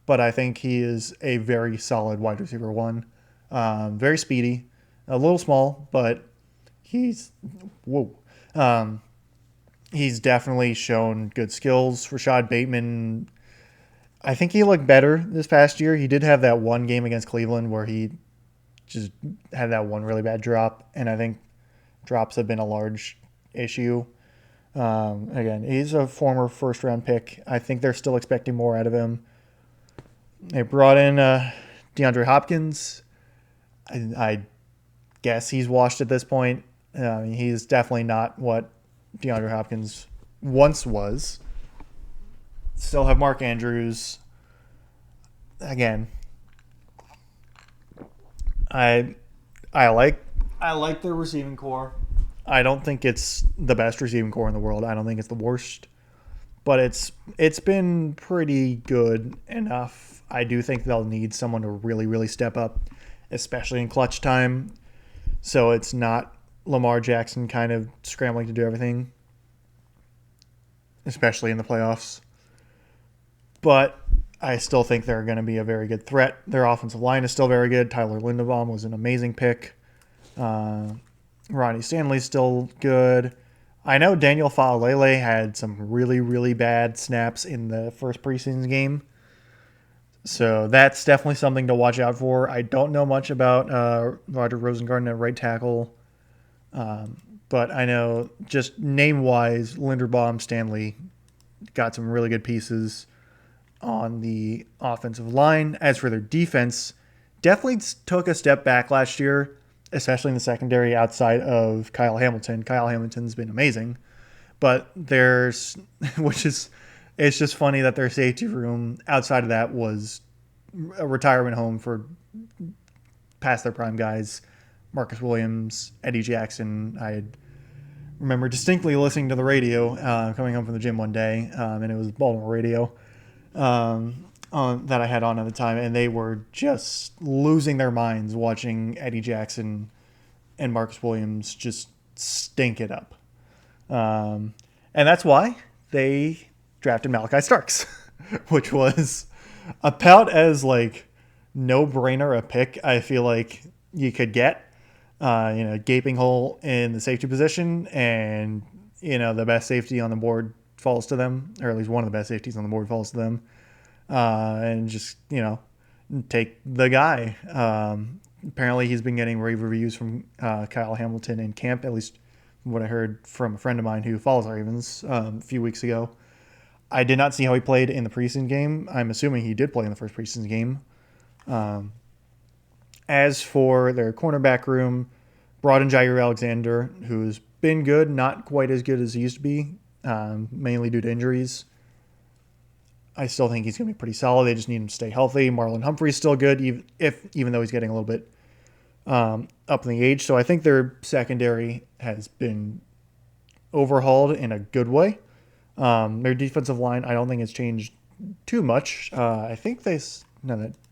but I think he is a very solid wide receiver 1. Very speedy, a little small, but he's definitely shown good skills. Rashad Bateman, I think he looked better this past year. He did have that one game against Cleveland where he just had that one really bad drop, and I think drops have been a large issue. Again, he's a former first round pick. I think they're still expecting more out of him. They brought in DeAndre Hopkins. I guess he's washed at this point. He's definitely not what DeAndre Hopkins once was. Still have Mark Andrews. Again, I like their receiving core. I don't think it's the best receiving core in the world. I don't think it's the worst, but it's been pretty good enough. I do think they'll need someone to really step up, especially in clutch time. So it's not Lamar Jackson kind of scrambling to do everything, especially in the playoffs. But I still think they're going to be a very good threat. Their offensive line is still very good. Tyler Linderbaum was an amazing pick. Ronnie Stanley's still good. I know Daniel Faalele had some really bad snaps in the first preseason game. So that's definitely something to watch out for. I don't know much about Roger Rosengarten at right tackle. But I know just name-wise, Linderbaum, Stanley got some really good pieces on the offensive line. As for their defense, definitely took a step back last year, especially in the secondary outside of Kyle Hamilton. Kyle Hamilton's been amazing, but it's just funny that their safety room outside of that was a retirement home for past their prime guys. Marcus Williams, Eddie Jackson. I remember distinctly listening to the radio coming home from the gym one day, and it was Baltimore radio that I had on at the time, and they were just losing their minds watching Eddie Jackson and Marcus Williams just stink it up. And that's why they drafted Malachi Starks, which was about as no-brainer a pick I feel like you could get. Gaping hole in the safety position, and the best safety on the board falls to them, or at least one of the best safeties on the board falls to them, and just take the guy. Apparently, he's been getting rave reviews from Kyle Hamilton in camp, at least from what I heard from a friend of mine who follows the Ravens a few weeks ago. I did not see how he played in the preseason game. I'm assuming he did play in the first preseason game. As for their cornerback room, brought in Jair Alexander, who's been good, not quite as good as he used to be, mainly due to injuries. I still think he's going to be pretty solid. They just need him to stay healthy. Marlon Humphrey's still good, even though he's getting a little bit up in the age. So I think their secondary has been overhauled in a good way. Their defensive line, I don't think it's changed too much. I think they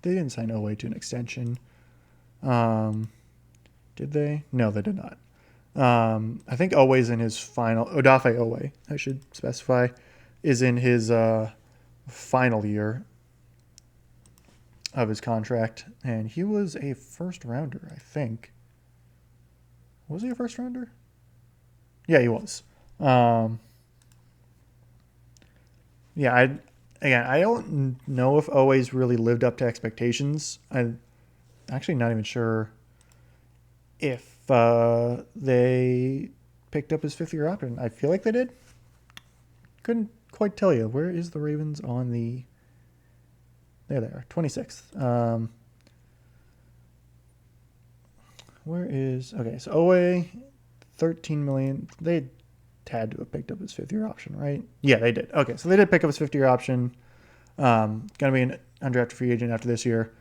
didn't sign Owe to an extension. Did they? No, they did not. I think Owe's in his final. Odafe Owe, I should specify, is in his final year of his contract, and he was a first rounder, I think. Was he a first rounder? Yeah, he was. I don't know if Owe's really lived up to expectations. I'm actually not even sure if they picked up his fifth-year option. I feel like they did. Couldn't quite tell you. Where is the Ravens on the... There they are, 26th. Where is... Okay, so Owe, $13 million. They had to have picked up his fifth-year option, right? Yeah, they did. Okay, so they did pick up his fifth-year option. Going to be an undrafted free agent after this year,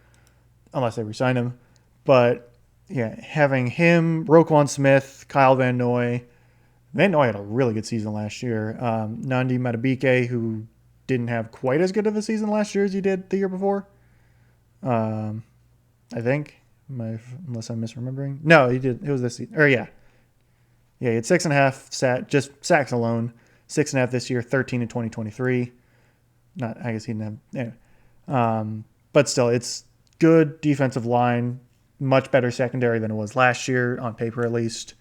unless they re-sign him. But, yeah, having him, Roquan Smith, Kyle Van Noy. Van Noy had a really good season last year. Nandi Matabike, who didn't have quite as good of a season last year as he did the year before. I think. Unless I'm misremembering. No, he did. It was this season. Yeah, he had 6.5 just sacks alone. 6.5 this year, 13 in 2023. I guess he didn't have. Anyway. But still, it's good defensive line, much better secondary than it was last year, on paper at least.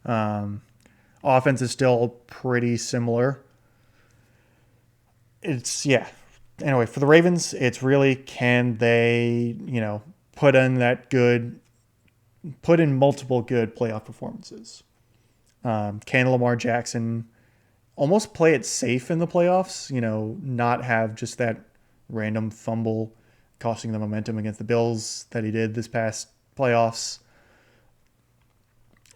Offense is still pretty similar. Anyway, for the Ravens, it's really, can they, put in multiple good playoff performances. Can Lamar Jackson almost play it safe in the playoffs? Not have just that random fumble costing the momentum against the Bills that he did this past playoffs.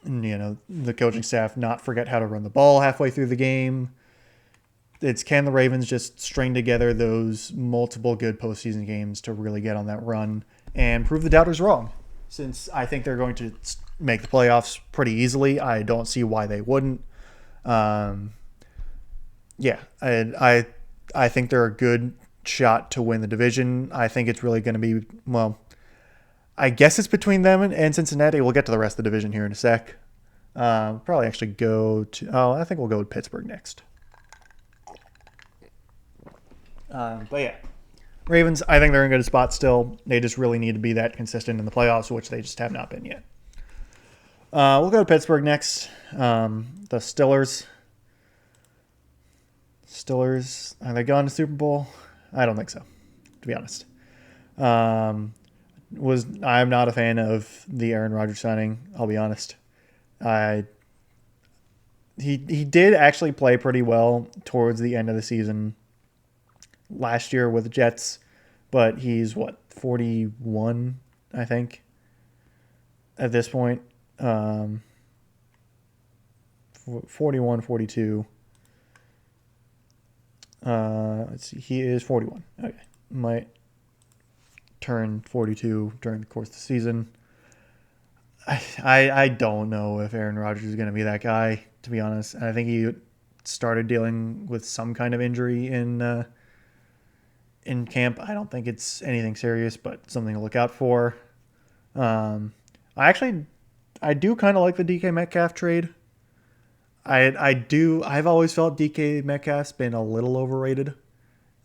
And, the coaching staff not forget how to run the ball halfway through the game. Can the Ravens just string together those multiple good postseason games to really get on that run and prove the doubters wrong? Since I think they're going to make the playoffs pretty easily, I don't see why they wouldn't. Yeah, I think they're a good shot to win the division. I think it's really going to be, well, I guess it's between them and Cincinnati. We'll get to the rest of the division here in a sec. Probably actually I think we'll go with Pittsburgh next. But yeah, Ravens, I think they're in a good spot still. They just really need to be that consistent in the playoffs, which they just have not been yet. We'll go to Pittsburgh next. The Steelers. Are they going to Super Bowl? I don't think so, to be honest. I'm not a fan of the Aaron Rodgers signing. I'll be honest. He did actually play pretty well towards the end of the season last year with the Jets, but he's 41, I think, at this point. 41, 42. Let's see. He is 41. Okay. Might turn 42 during the course of the season. I don't know if Aaron Rodgers is going to be that guy, to be honest. I think he started dealing with some kind of injury in camp. I don't think it's anything serious, but something to look out for. I do kind of like the DK Metcalf trade. I've always felt DK Metcalf's been a little overrated.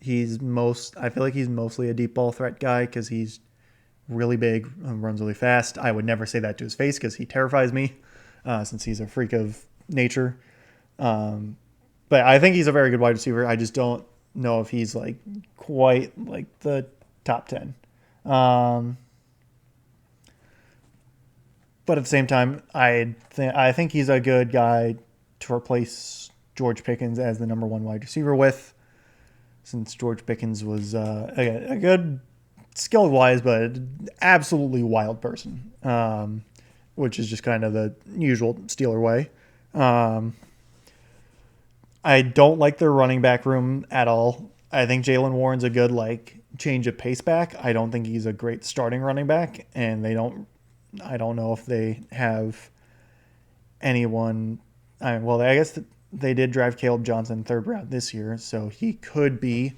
I feel like he's mostly a deep ball threat guy because he's really big and runs really fast. I would never say that to his face because he terrifies me since he's a freak of nature. But I think he's a very good wide receiver. I just don't know if he's quite the top 10. But at the same time, I think he's a good guy to replace George Pickens as the number one wide receiver with, since George Pickens was a good skill-wise, but absolutely wild person, which is just kind of the usual Steeler way. I don't like their running back room at all. I think Jaylen Warren's a good change of pace back. I don't think he's a great starting running back, and I don't know if they have anyone. I guess they did drive Caleb Johnson third round this year, so he could be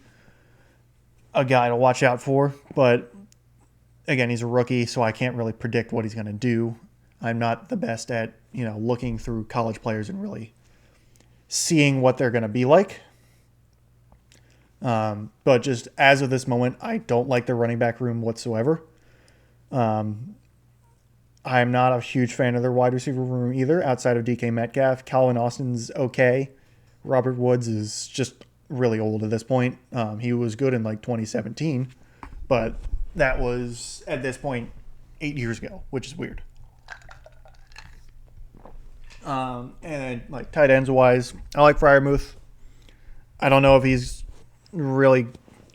a guy to watch out for. But again, he's a rookie, so I can't really predict what he's going to do. I'm not the best at looking through college players and really seeing what they're going to be like. But just as of this moment, I don't like the running back room whatsoever. I'm not a huge fan of their wide receiver room either, outside of DK Metcalf. Calvin Austin's okay. Robert Woods is just really old at this point. He was good in 2017, but that was, at this point, 8 years ago, which is weird. And then, tight ends wise, I like Freiermuth. I don't know if he's really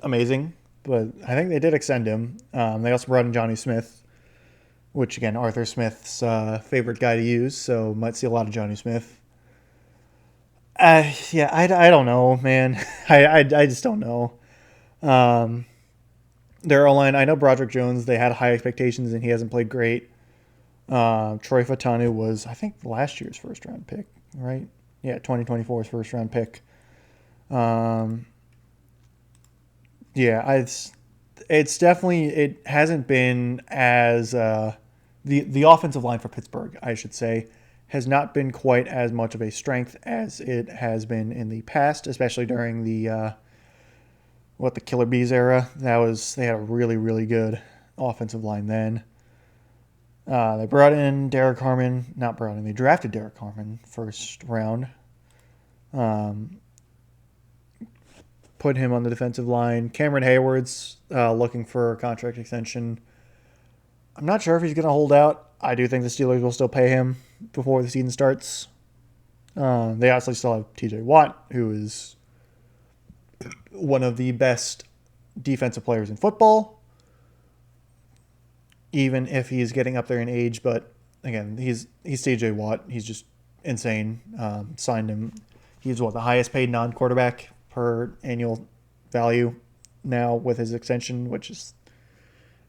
amazing, but I think they did extend him. They also brought in Johnny Smith, which, again, Arthur Smith's favorite guy to use, so might see a lot of Johnny Smith. I don't know, man. I just don't know. Their O-line, I know Broderick Jones, they had high expectations, and he hasn't played great. Troy Fautanu was, I think, last year's first-round pick, right? Yeah, 2024's first-round pick. It's definitely, it hasn't been as, the offensive line for Pittsburgh, I should say, has not been quite as much of a strength as it has been in the past, especially during the Killer Bees era. They had a really, really good offensive line then. They brought in Derek Harmon, they drafted Derek Harmon first round. Put him on the defensive line. Cameron Hayward's looking for a contract extension. I'm not sure if he's going to hold out. I do think the Steelers will still pay him before the season starts. They obviously still have TJ Watt, who is one of the best defensive players in football, even if he's getting up there in age. But again, he's TJ Watt. He's just insane. Signed him. He's the highest paid non-quarterback per annual value now with his extension, which is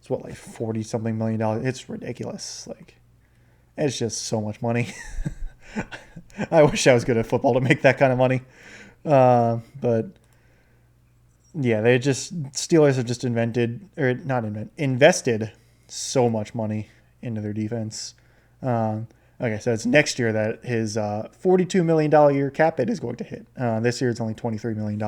it's like $40-something million. It's ridiculous. Like, it's just so much money. I wish I was good at football to make that kind of money. But yeah, Steelers have just invested so much money into their defense. Okay, so it's next year that his $42 million year cap hit is going to hit. This year it's only $23 million.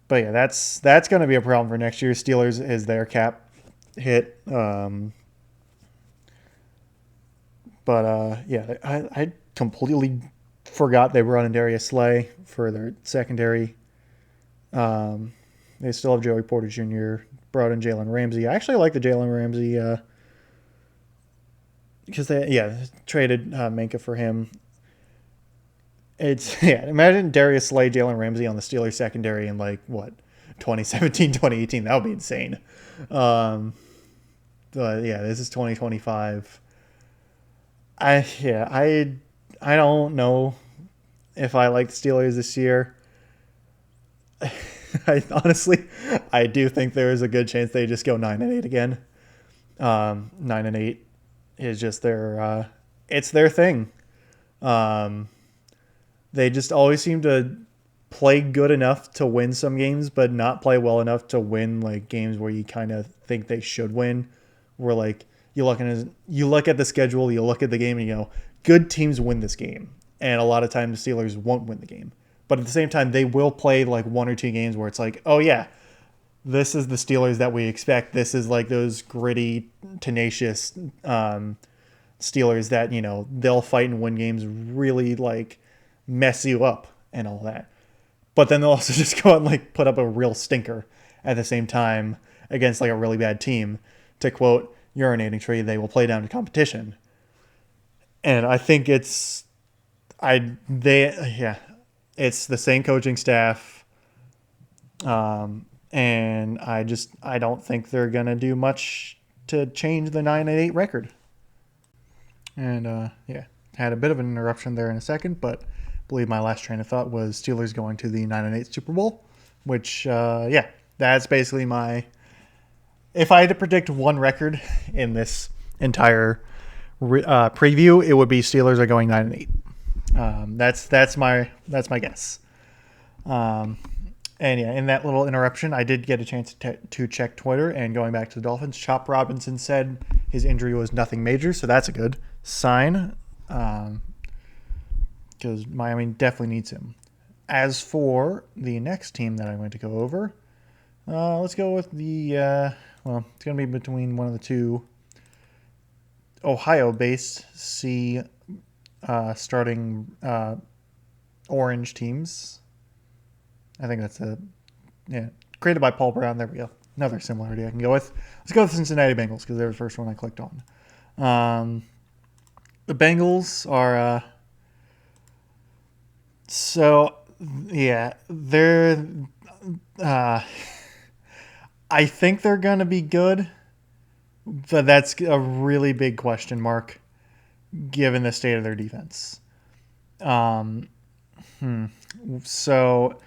But yeah, that's going to be a problem for next year. Steelers is their cap hit. Yeah, I completely forgot they brought in Darius Slay for their secondary. They still have Joey Porter Jr., brought in Jalen Ramsey. I actually like the Jalen Ramsey because they traded Minka for him. Imagine Darius Slay, Jalen Ramsey on the Steelers secondary in 2017, 2018. That would be insane. But yeah, this is 2025. I don't know if I like the Steelers this year. I do think there is a good chance they just go 9-8 again. 9-8 is just it's their thing. They just always seem to play good enough to win some games, but not play well enough to win games where you kind of think they should win. Where you look at the schedule, you look at the game, and you go, good teams win this game, and a lot of times the Steelers won't win the game. But at the same time, they will play one or two games where it's oh yeah, this is the Steelers that we expect. This is those gritty, tenacious Steelers that they'll fight and win games, really mess you up and all that. But then they'll also just go out and put up a real stinker at the same time against a really bad team. To quote Urinating Tree, they will play down to competition. And I think it's the same coaching staff. And I don't think they're going to do much to change the 9-8 record. And had a bit of an interruption there in a second, but I believe my last train of thought was Steelers going to the 9-8 Super Bowl, which, that's basically if I had to predict one record in this entire preview, it would be Steelers are going 9-8. That's my guess. And in that little interruption, I did get a chance to check Twitter, and going back to the Dolphins, Chop Robinson said his injury was nothing major, so that's a good sign. Because Miami definitely needs him. As for the next team that I'm going to go over, let's go with it's going to be between one of the two Ohio-based starting orange teams. I think that's created by Paul Brown. There we go. Another similarity I can go with. Let's go with the Cincinnati Bengals because they're the first one I clicked on. The Bengals are they're I think they're going to be good, but that's a really big question mark given the state of their defense. So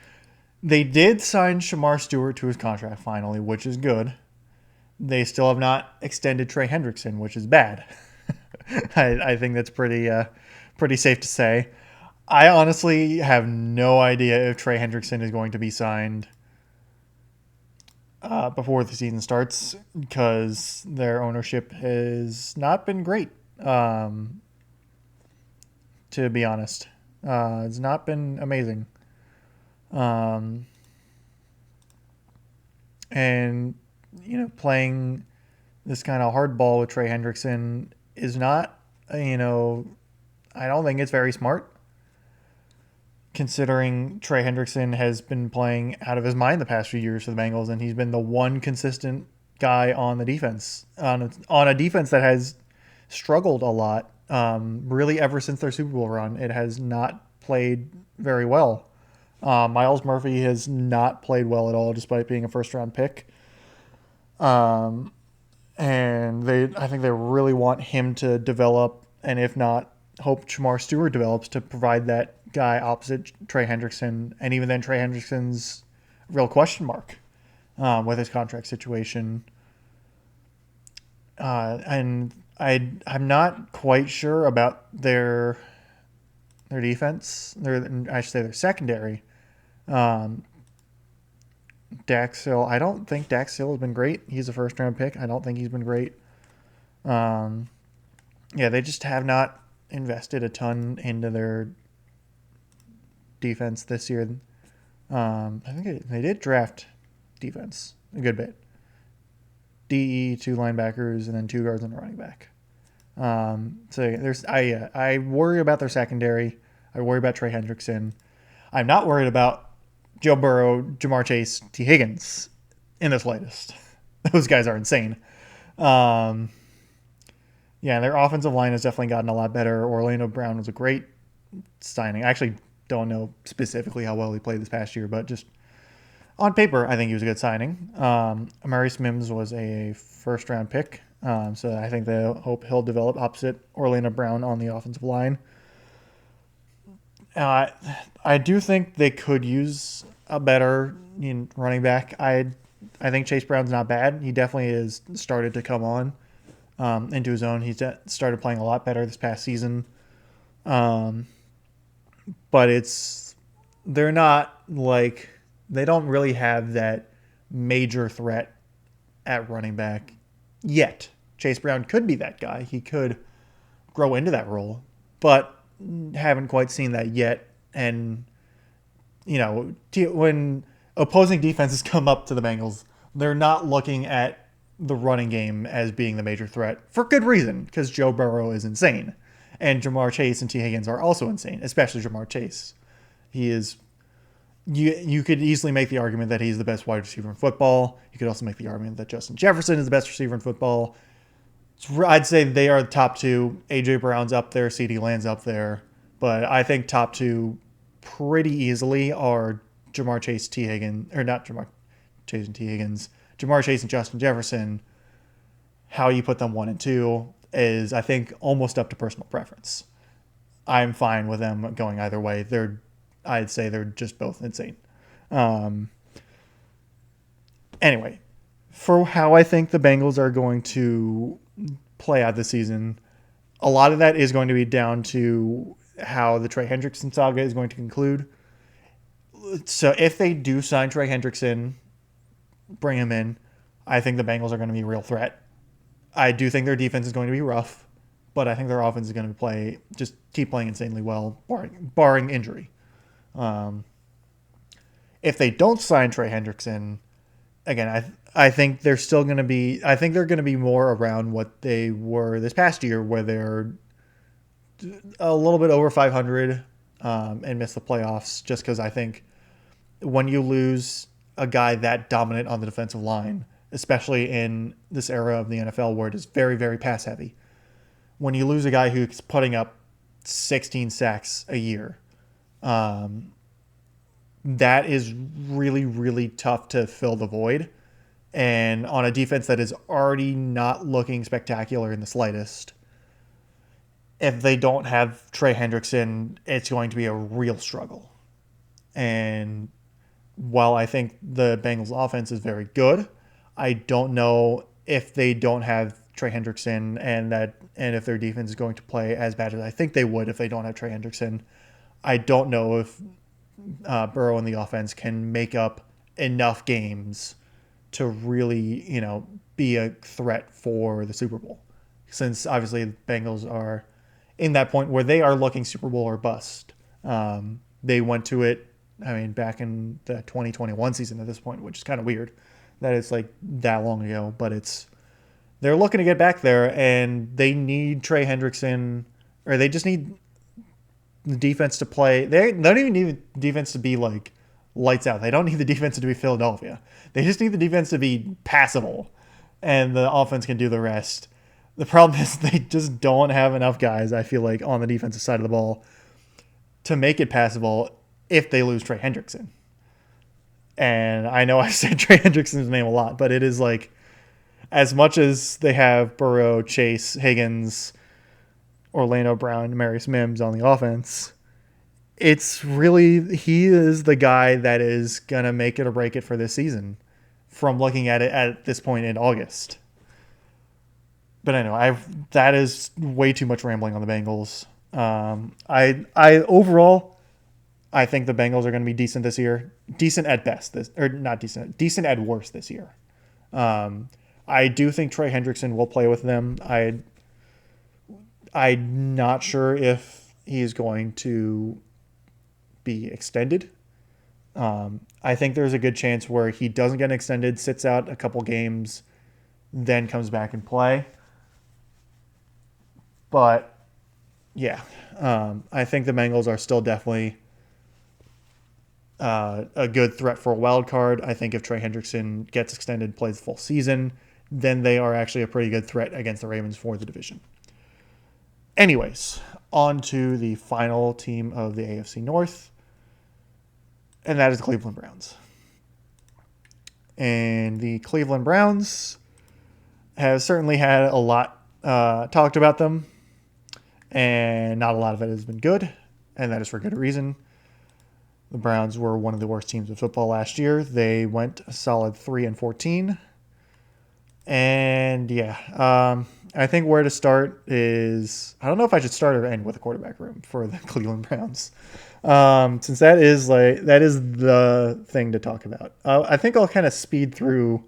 they did sign Shamar Stewart to his contract finally, which is good. They still have not extended Trey Hendrickson, which is bad. I think that's pretty safe to say. I honestly have no idea if Trey Hendrickson is going to be signed before the season starts because their ownership has not been great, to be honest. It's not been amazing. And, playing this kind of hardball with Trey Hendrickson is not, I don't think it's very smart, considering Trey Hendrickson has been playing out of his mind the past few years for the Bengals, and he's been the one consistent guy on the defense, on a defense that has struggled a lot Really, ever since their Super Bowl run, it has not played very well. Miles Murphy has not played well at all, despite being a first round pick. Um, and I think they really want him to develop, and if not, hope Jamar Stewart develops to provide that guy opposite Trey Hendrickson. And even then, Trey Hendrickson's a real question mark with his contract situation. And I'm not quite sure about their defense. I should say their secondary. Um, Dax Hill. I don't think Dax Hill has been great. He's a first round pick. I don't think he's been great. Um, yeah, they just have not invested a ton into their defense this year. I think they did draft defense a good bit. DE, two linebackers, and then two guards and a running back. I worry about their secondary. I worry about Trey Hendrickson. I'm not worried about Joe Burrow, Jamar Chase, T. Higgins in this latest. Those guys are insane. Um, yeah, their offensive line has definitely gotten a lot better. Orlando Brown was a great signing. I actually don't know specifically how well he played this past year, but just on paper, I think he was a good signing. Amarius Mims was a first-round pick, so I think they hope he'll develop opposite Orlando Brown on the offensive line. I do think they could use a better running back. I think Chase Brown's not bad. He definitely has started to come on into his own. He's started playing a lot better this past season. But they're not like, they don't really have that major threat at running back yet. Chase Brown could be that guy. He could grow into that role, but haven't quite seen that yet. And, when opposing defenses come up to the Bengals, they're not looking at the running game as being the major threat for good reason, because Joe Burrow is insane. And Jamar Chase and T. Higgins are also insane, especially Jamar Chase. He is. You could easily make the argument that he's the best wide receiver in football. You could also make the argument that Justin Jefferson is the best receiver in football. I'd say they are the top two. A.J. Brown's up there. CeeDee Lamb's up there. But I think top two pretty easily are Jamar Chase, T. Higgins, or not Jamar Chase and T. Higgins. Jamar Chase and Justin Jefferson. How you put them 1 and 2 is, I think, almost up to personal preference. I'm fine with them going either way. I'd say they're just both insane. Anyway, for how I think the Bengals are going to play out this season, a lot of that is going to be down to how the Trey Hendrickson saga is going to conclude. So if they do sign Trey Hendrickson, bring him in, I think the Bengals are going to be a real threat. I do think their defense is going to be rough, but I think their offense is going to keep playing insanely well, barring injury. If they don't sign Trey Hendrickson, again, I think they're still going to be. I think they're going to be more around what they were this past year, where they're a little bit over 500 and miss the playoffs. Just because I think when you lose a guy that dominant on the defensive line, especially in this era of the NFL where it is very, very pass heavy, when you lose a guy who's putting up 16 sacks a year. That is really, really tough to fill the void. And on a defense that is already not looking spectacular in the slightest, if they don't have Trey Hendrickson, it's going to be a real struggle. And while I think the Bengals offense is very good, I don't know if they don't have Trey Hendrickson and if their defense is going to play as bad as I think they would if they don't have Trey Hendrickson. I don't know if Burrow and the offense can make up enough games to really, be a threat for the Super Bowl. Since obviously the Bengals are in that point where they are looking Super Bowl or bust. They went to it, back in the 2021 season at this point, which is kind of weird that it's like that long ago, but they're looking to get back there, and they need Trey Hendrickson, or they just need the defense to play. They don't even need the defense to be like lights out. They don't need the defense to be Philadelphia. They just need the defense to be passable, and the offense can do the rest. The problem is they just don't have enough guys, I feel like, on the defensive side of the ball to make it passable if they lose Trey Hendrickson. And I know I said Trey Hendrickson's name a lot, but it is like as much as they have Burrow, Chase, Higgins, Orlando Brown, Marius Mims on the offense, it's really he is the guy that is gonna make it or break it for this season. From looking at it at this point in August, but anyway, that is way too much rambling on the Bengals. I overall, I think the Bengals are going to be decent this year. Decent at best, or not decent. Decent at worst this year. I do think Trey Hendrickson will play with them. I'm not sure if he's going to be extended. I think there's a good chance where he doesn't get extended, sits out a couple games, then comes back and play. But yeah, I think the Bengals are still definitely a good threat for a wild card. I think if Trey Hendrickson gets extended, plays the full season, then they are actually a pretty good threat against the Ravens for the division. Anyways, on to the final team of the AFC North, and that is the Cleveland Browns. And the Cleveland Browns have certainly had a lot talked about them, and not a lot of it has been good, and that is for good reason. The Browns were one of the worst teams of football last year. They went a solid 3-14. And yeah, I think where to start is, I don't know if I should start or end with a quarterback room for the Cleveland Browns. Since that is the thing to talk about. I think I'll kind of speed through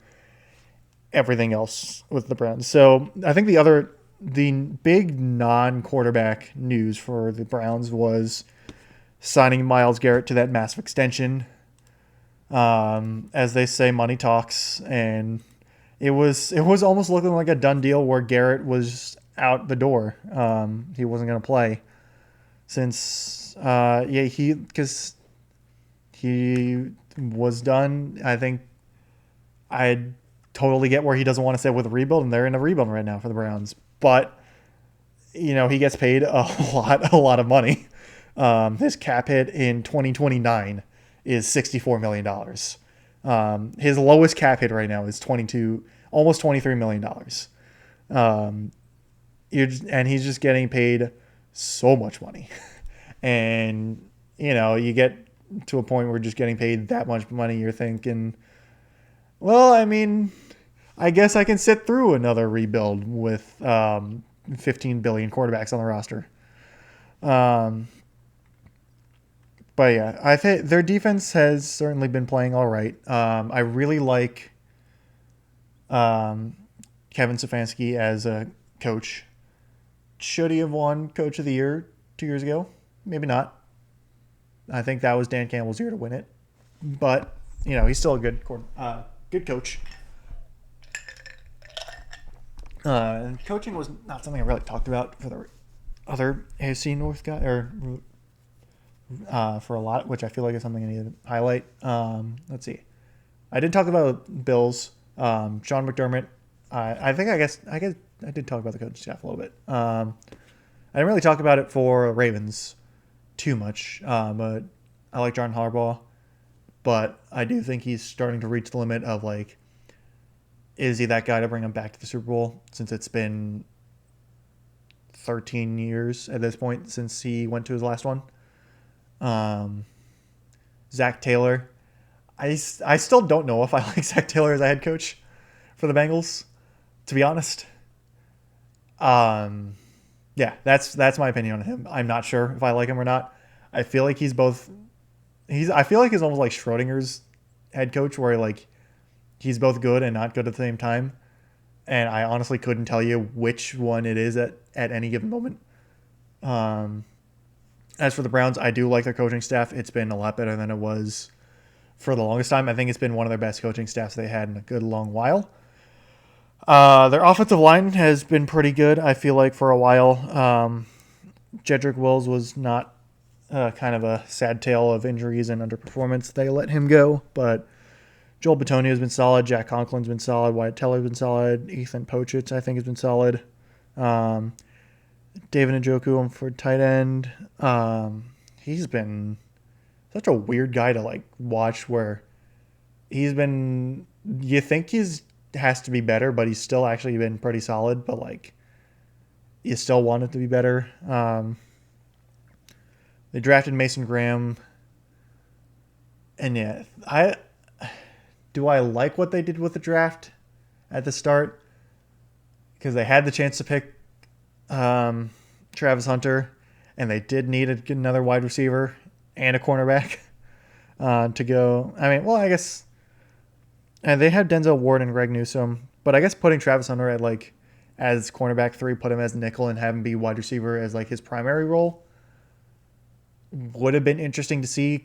everything else with the Browns. So I think the big non-quarterback news for the Browns was signing Myles Garrett to that massive extension. As they say, money talks, and it was almost looking like a done deal where Garrett was out the door. He wasn't going to play since because he was done. I think I totally get where he doesn't want to stay with a rebuild, and they're in a rebuild right now for the Browns. But he gets paid a lot of money. His cap hit in 2029 is $64 million. His lowest cap hit right now is almost $23 million. And he's just getting paid so much money. And, you get to a point where you're just getting paid that much money, you're thinking, well, I mean, I guess I can sit through another rebuild with 15 billion quarterbacks on the roster. But yeah, I think their defense has certainly been playing all right. I really like Kevin Stefanski as a coach. Should he have won Coach of the Year 2 years ago? Maybe not. I think that was Dan Campbell's year to win it. But, he's still a good coach. Coaching was not something I really talked about for the other AFC North guy, or for a lot, which I feel like is something I need to highlight. Let's see. I did talk about Bills. Sean McDermott. I did talk about the coaching staff a little bit. I didn't really talk about it for Ravens too much, but I like John Harbaugh. But I do think he's starting to reach the limit of, is he that guy to bring him back to the Super Bowl, since it's been 13 years at this point since he went to his last one. Zach Taylor. I still don't know if I like Zach Taylor as a head coach for the Bengals, to be honest. Yeah, that's my opinion on him. I'm not sure if I like him or not. I feel like he's almost like Schrodinger's head coach, where he's both good and not good at the same time. And I honestly couldn't tell you which one it is at any given moment. As for the Browns, I do like their coaching staff. It's been a lot better than it was for the longest time. I think it's been one of their best coaching staffs they had in a good long while. Their offensive line has been pretty good, I feel like, for a while. Jedrick Wills was not kind of a sad tale of injuries and underperformance. They let him go, but Joel Bitonio has been solid. Jack Conklin's been solid. Wyatt Teller's been solid. Ethan Pochitz, I think, has been solid. Um, David Njoku for tight end. He's been such a weird guy to like watch. Where he's been, you think he's has to be better, but he's still actually been pretty solid. But like, you still want it to be better. They drafted Mason Graham, and yeah, I like what they did with the draft at the start because they had the chance to pick Travis Hunter, and they did need another wide receiver and a cornerback to go. I mean, well, I guess, and they had Denzel Ward and Greg Newsome, but I guess putting Travis Hunter at like as cornerback 3, put him as nickel, and have him be wide receiver as like his primary role would have been interesting to see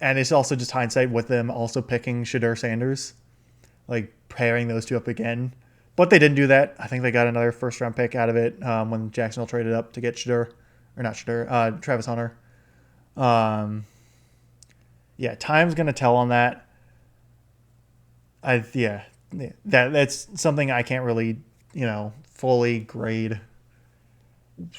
and it's also just hindsight with them also picking Shadur Sanders, like pairing those two up again. But they didn't do that. I think they got another first round pick out of it when Jacksonville traded up to get Travis Hunter. Yeah, time's gonna tell on that. That's something I can't really fully grade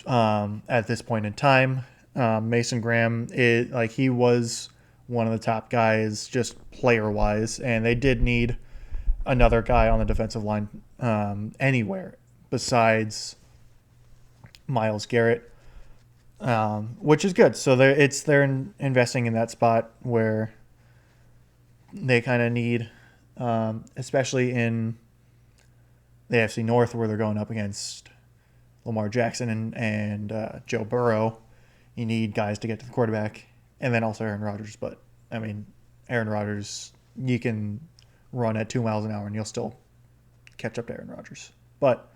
at this point in time. Mason Graham, he was one of the top guys just player wise, and they did need another guy on the defensive line anywhere besides Myles Garrett, which is good. So they're investing in that spot where they kind of need, especially in the AFC North where they're going up against Lamar Jackson and Joe Burrow. You need guys to get to the quarterback, and then also Aaron Rodgers. But I mean, Aaron Rodgers, you can run at 2 miles an hour and you'll still catch up to Aaron Rodgers. But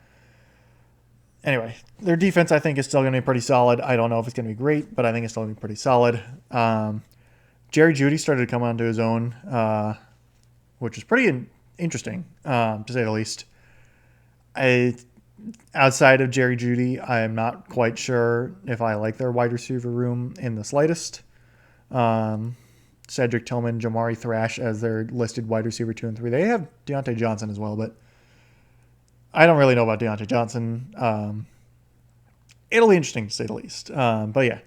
anyway, their defense I think is still going to be pretty solid. I don't know if it's going to be great, but I think it's still going to be pretty solid. Jerry Jeudy started to come onto his own, which is pretty interesting to say the least. Outside of Jerry Jeudy, I am not quite sure if I like their wide receiver room in the slightest. Cedric Tillman, Jamari Thrash as their listed wide receiver 2 and 3. They have Deontay Johnson as well, but I don't really know about Deontay Johnson. It'll be interesting to say the least. But yeah,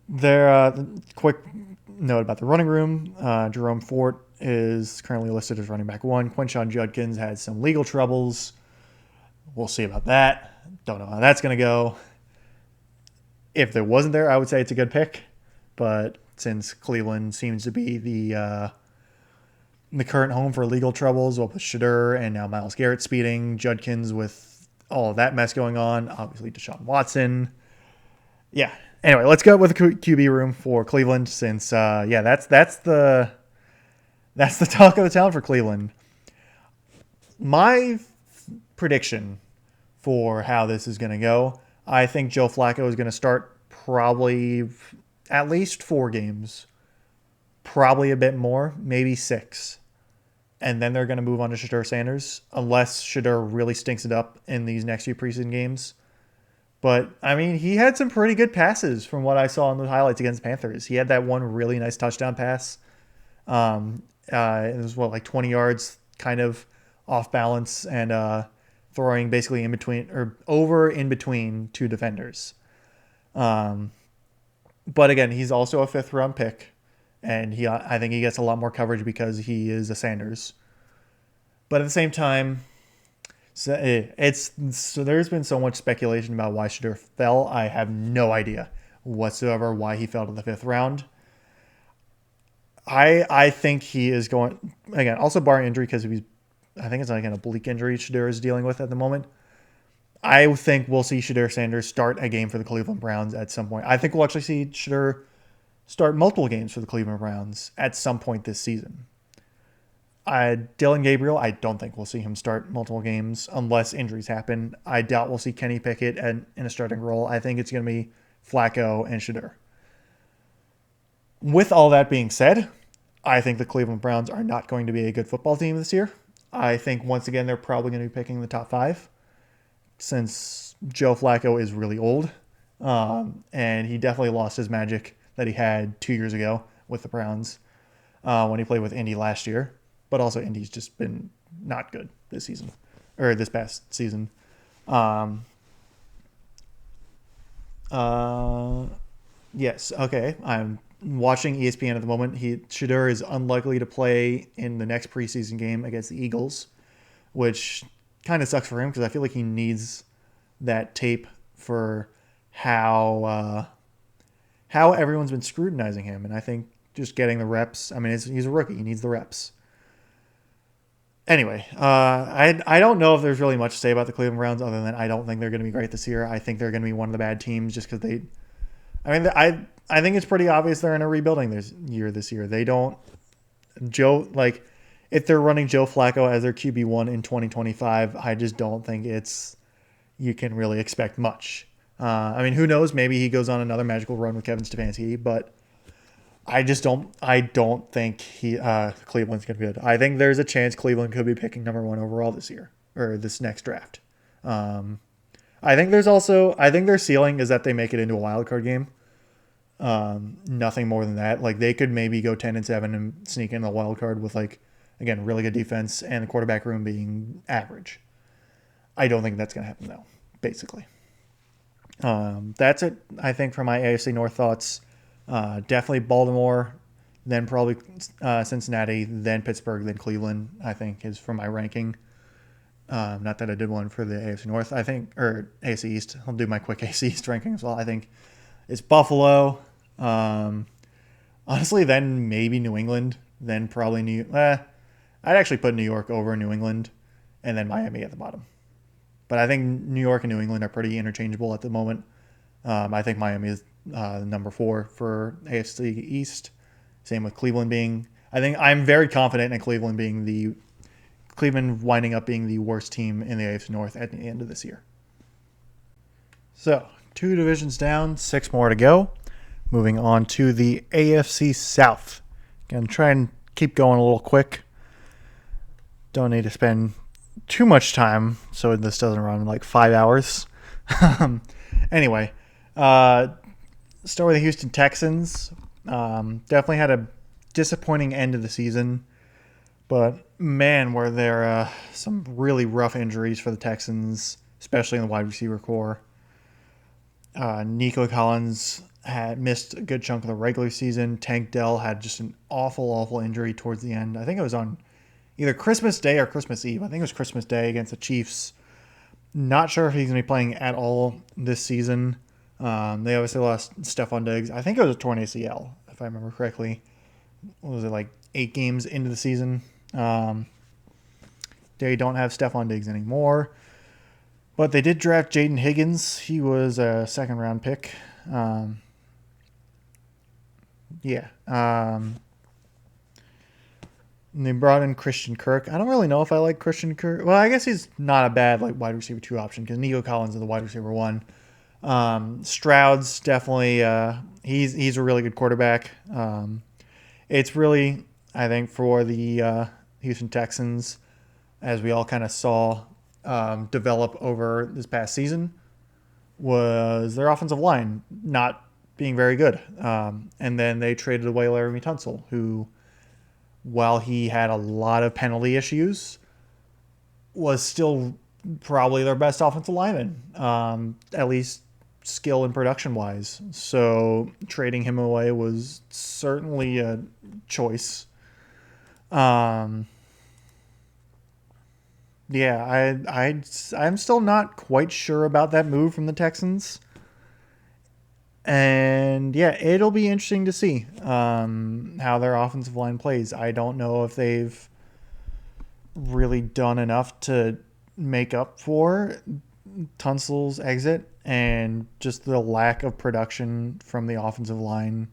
their quick note about the running room. Jerome Fort is currently listed as running back 1. Quinshon Judkins had some legal troubles. We'll see about that. Don't know how that's going to go. If there wasn't there, I would say it's a good pick. But since Cleveland seems to be the current home for legal troubles, with Shadur and now Myles Garrett speeding, Judkins with all of that mess going on, obviously Deshaun Watson. Yeah. Anyway, let's go with the QB room for Cleveland since, that's the talk of the town for Cleveland. My prediction for how this is going to go, I think Joe Flacco is going to start probably at least 4 games, probably a bit more, maybe 6. And then they're going to move on to Shadur Sanders, unless Shadur really stinks it up in these next few preseason games. But, I mean, he had some pretty good passes from what I saw in the highlights against Panthers. He had that one really nice touchdown pass. It was, like 20 yards, kind of off balance, and throwing basically in between 2 defenders. But again, he's also a 5th-round pick, and I think he gets a lot more coverage because he is a Sanders. But at the same time, there's been so much speculation about why Shadur fell. I have no idea whatsoever why he fell to the 5th round. I think he is going, again, also barring injury, because I think it's like an oblique injury Shadur is dealing with at the moment. I think we'll see Shadur Sanders start a game for the Cleveland Browns at some point. I think we'll actually see Shadur start multiple games for the Cleveland Browns at some point this season. Dylan Gabriel, I don't think we'll see him start multiple games unless injuries happen. I doubt we'll see Kenny Pickett in a starting role. I think it's going to be Flacco and Shadur. With all that being said, I think the Cleveland Browns are not going to be a good football team this year. I think, once again, they're probably going to be picking the top 5 since Joe Flacco is really old. And he definitely lost his magic that he had 2 years ago with the Browns when he played with Indy last year. But also Indy's just been not good this season, or this past season. Um, uh, yes. Okay. I'm watching ESPN at the moment. Shador is unlikely to play in the next preseason game against the Eagles, which kind of sucks for him because I feel like he needs that tape for how how everyone's been scrutinizing him, and I think just getting the reps. I mean, he's a rookie; he needs the reps. Anyway, I don't know if there's really much to say about the Cleveland Browns other than I don't think they're going to be great this year. I think they're going to be one of the bad teams just because they. I mean, I think it's pretty obvious they're in a rebuilding this year. They don't if they're running Joe Flacco as their QB1 in 2025. I just don't think you can really expect much. I mean, who knows? Maybe he goes on another magical run with Kevin Stefanski, but I just don't. I don't think Cleveland's gonna be good. I think there's a chance Cleveland could be picking number 1 overall this year or this next draft. I think their ceiling is that they make it into a wild card game. Nothing more than that. Like they could maybe go 10-7 and sneak in the wild card with again really good defense and the quarterback room being average. I don't think that's gonna happen though. Basically, that's it. I think for my AFC North thoughts. Definitely Baltimore, then probably Cincinnati, then Pittsburgh, then Cleveland, I think is for my ranking. Not that I did one for the AFC North, I think, or AFC East. I'll do my quick AFC East ranking as well. I think it's Buffalo. Honestly, then maybe New England, then probably I'd actually put New York over New England, and then Miami at the bottom. But I think New York and New England are pretty interchangeable at the moment. I think Miami is number 4 for AFC East. Same with Cleveland being. I think I'm very confident in Cleveland winding up being the worst team in the AFC North at the end of this year. So 2 divisions down, 6 more to go. Moving on to the AFC South. Gonna try and keep going a little quick. Don't need to spend too much time so this doesn't run like 5 hours. Anyway. Start with the Houston Texans. Definitely had a disappointing end of the season, but man, were there some really rough injuries for the Texans, especially in the wide receiver core. Nico Collins had missed a good chunk of the regular season. Tank Dell had just an awful injury towards the end. I think it was on either Christmas Day or Christmas Eve. I think it was Christmas Day against the Chiefs. Not sure if he's going to be playing at all this season. They obviously lost Stephon Diggs. I think it was a torn ACL, if I remember correctly. What was it, like 8 games into the season? They don't have Stephon Diggs anymore. But they did draft Jaden Higgins. He was a second-round pick. And they brought in Christian Kirk. I don't really know if I like Christian Kirk. Well, I guess he's not a bad wide receiver 2 option because Nico Collins is the wide receiver 1. Stroud's definitely he's a really good quarterback. It's really, I think, for the Houston Texans, as we all kind of saw develop over this past season, was their offensive line not being very good. And then they traded away Laramie Tunsil, who, while he had a lot of penalty issues, was still probably their best offensive lineman, at least skill and production wise. So trading him away was certainly a choice. I'm still not quite sure about that move from the Texans. And yeah, it'll be interesting to see how their offensive line plays. I don't know if they've really done enough to make up for Tunsil's exit and just the lack of production from the offensive line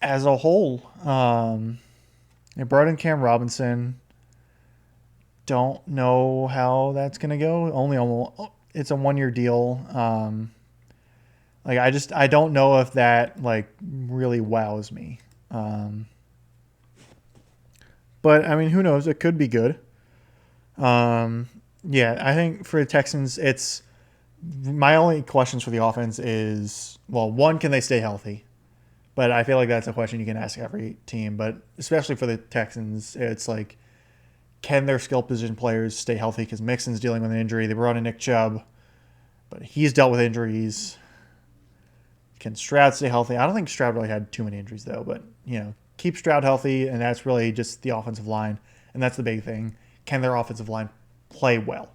as a whole. They brought in Cam Robinson. Don't know how that's going to go. It's a 1-year deal. I don't know if that really wows me. But I mean, who knows? It could be good. I think for the Texans, it's my only questions for the offense is, well, one, can they stay healthy? But I feel like that's a question you can ask every team. But especially for the Texans, it's like, can their skill position players stay healthy? Because Mixon's dealing with an injury. They brought in Nick Chubb, but he's dealt with injuries. Can Stroud stay healthy? I don't think Stroud really had too many injuries, though, but, keep Stroud healthy, and that's really just the offensive line, and that's the big thing. Can their offensive line play well?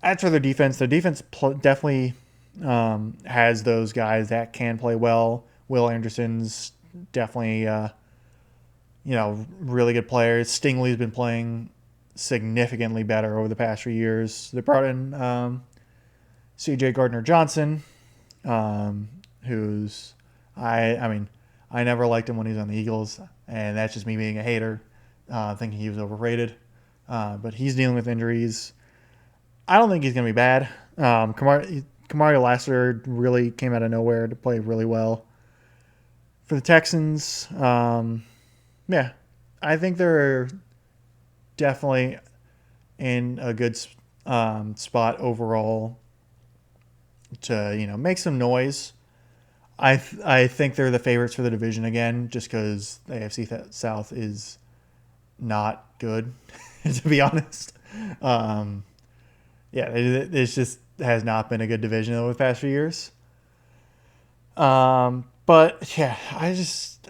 As for their defense definitely has those guys that can play well. Will Anderson's definitely, really good player. Stingley's been playing significantly better over the past few years. They brought in C.J. Gardner-Johnson, who's I never liked him when he was on the Eagles, and that's just me being a hater, thinking he was overrated. But he's dealing with injuries. I don't think he's going to be bad. Kamari Lassiter really came out of nowhere to play really well. For the Texans, I think they're definitely in a good spot overall to make some noise. I think they're the favorites for the division again, just because the AFC South is not good, to be honest. It just has not been a good division over the past few years. But yeah, I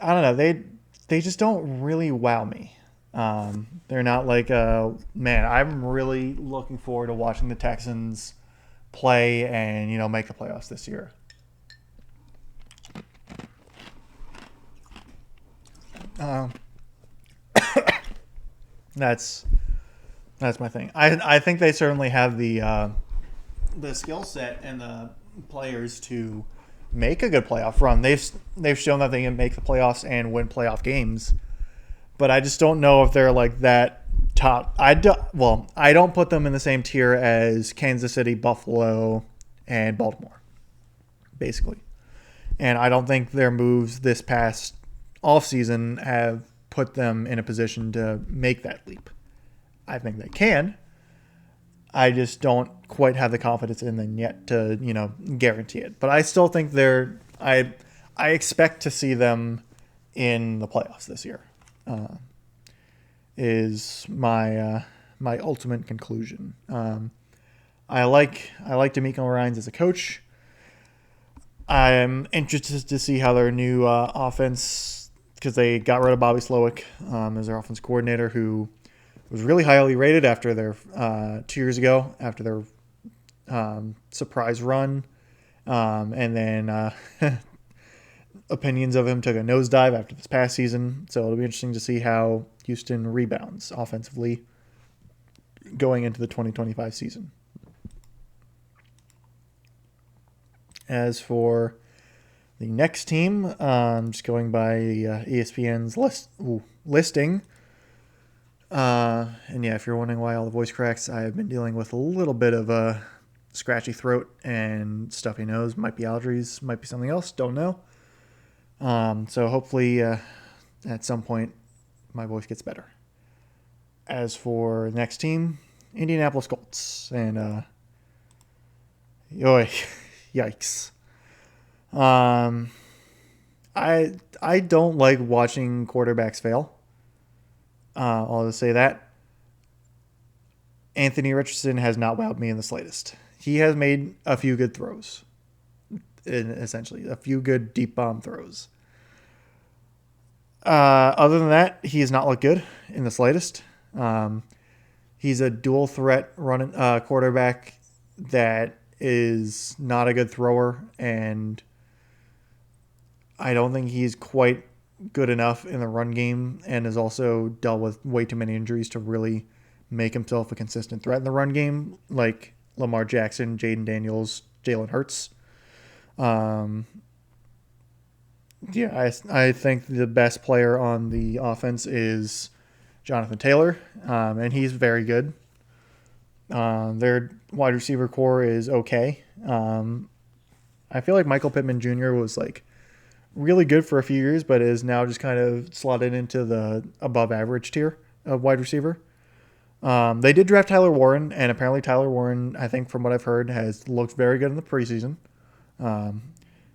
don't know. They just don't really wow me. They're not like man. I'm really looking forward to watching the Texans play and make the playoffs this year. That's my thing. I think they certainly have the skill set and the players to make a good playoff run. They've shown that they can make the playoffs and win playoff games, but I just don't know if they're like that top. I don't put them in the same tier as Kansas City, Buffalo, and Baltimore, basically. And I don't think their moves this past offseason have put them in a position to make that leap. I think they can. I just don't quite have the confidence in them yet to, guarantee it. But I still think I expect to see them in the playoffs this year. Is my ultimate conclusion. I like DeMeco Ryans as a coach. I'm interested to see how their new offense, because they got rid of Bobby Slowick as their offense coordinator, who was really highly rated after their 2 years ago, after their surprise run. And then opinions of him took a nosedive after this past season. So it'll be interesting to see how Houston rebounds offensively going into the 2025 season. As for the next team, just going by ESPN's listing. And yeah, if you're wondering why all the voice cracks, I've been dealing with a little bit of a scratchy throat and stuffy nose. Might be allergies, might be something else, don't know. So hopefully at some point my voice gets better. As for the next team, Indianapolis Colts. And yikes. I don't like watching quarterbacks fail. I'll just say that. Anthony Richardson has not wowed me in the slightest. He has made a few good throws, essentially a few good deep bomb throws. Other than that, he has not looked good in the slightest. He's a dual threat running quarterback that is not a good thrower, and I don't think he's quite good enough in the run game, and has also dealt with way too many injuries to really make himself a consistent threat in the run game, like Lamar Jackson, Jaden Daniels, Jalen Hurts. I think the best player on the offense is Jonathan Taylor, and he's very good. Their wide receiver core is okay. I feel like Michael Pittman Jr. was like really good for a few years, but is now just kind of slotted into the above average tier of wide receiver. They did draft Tyler Warren, and apparently Tyler Warren, I think from what I've heard, has looked very good in the preseason.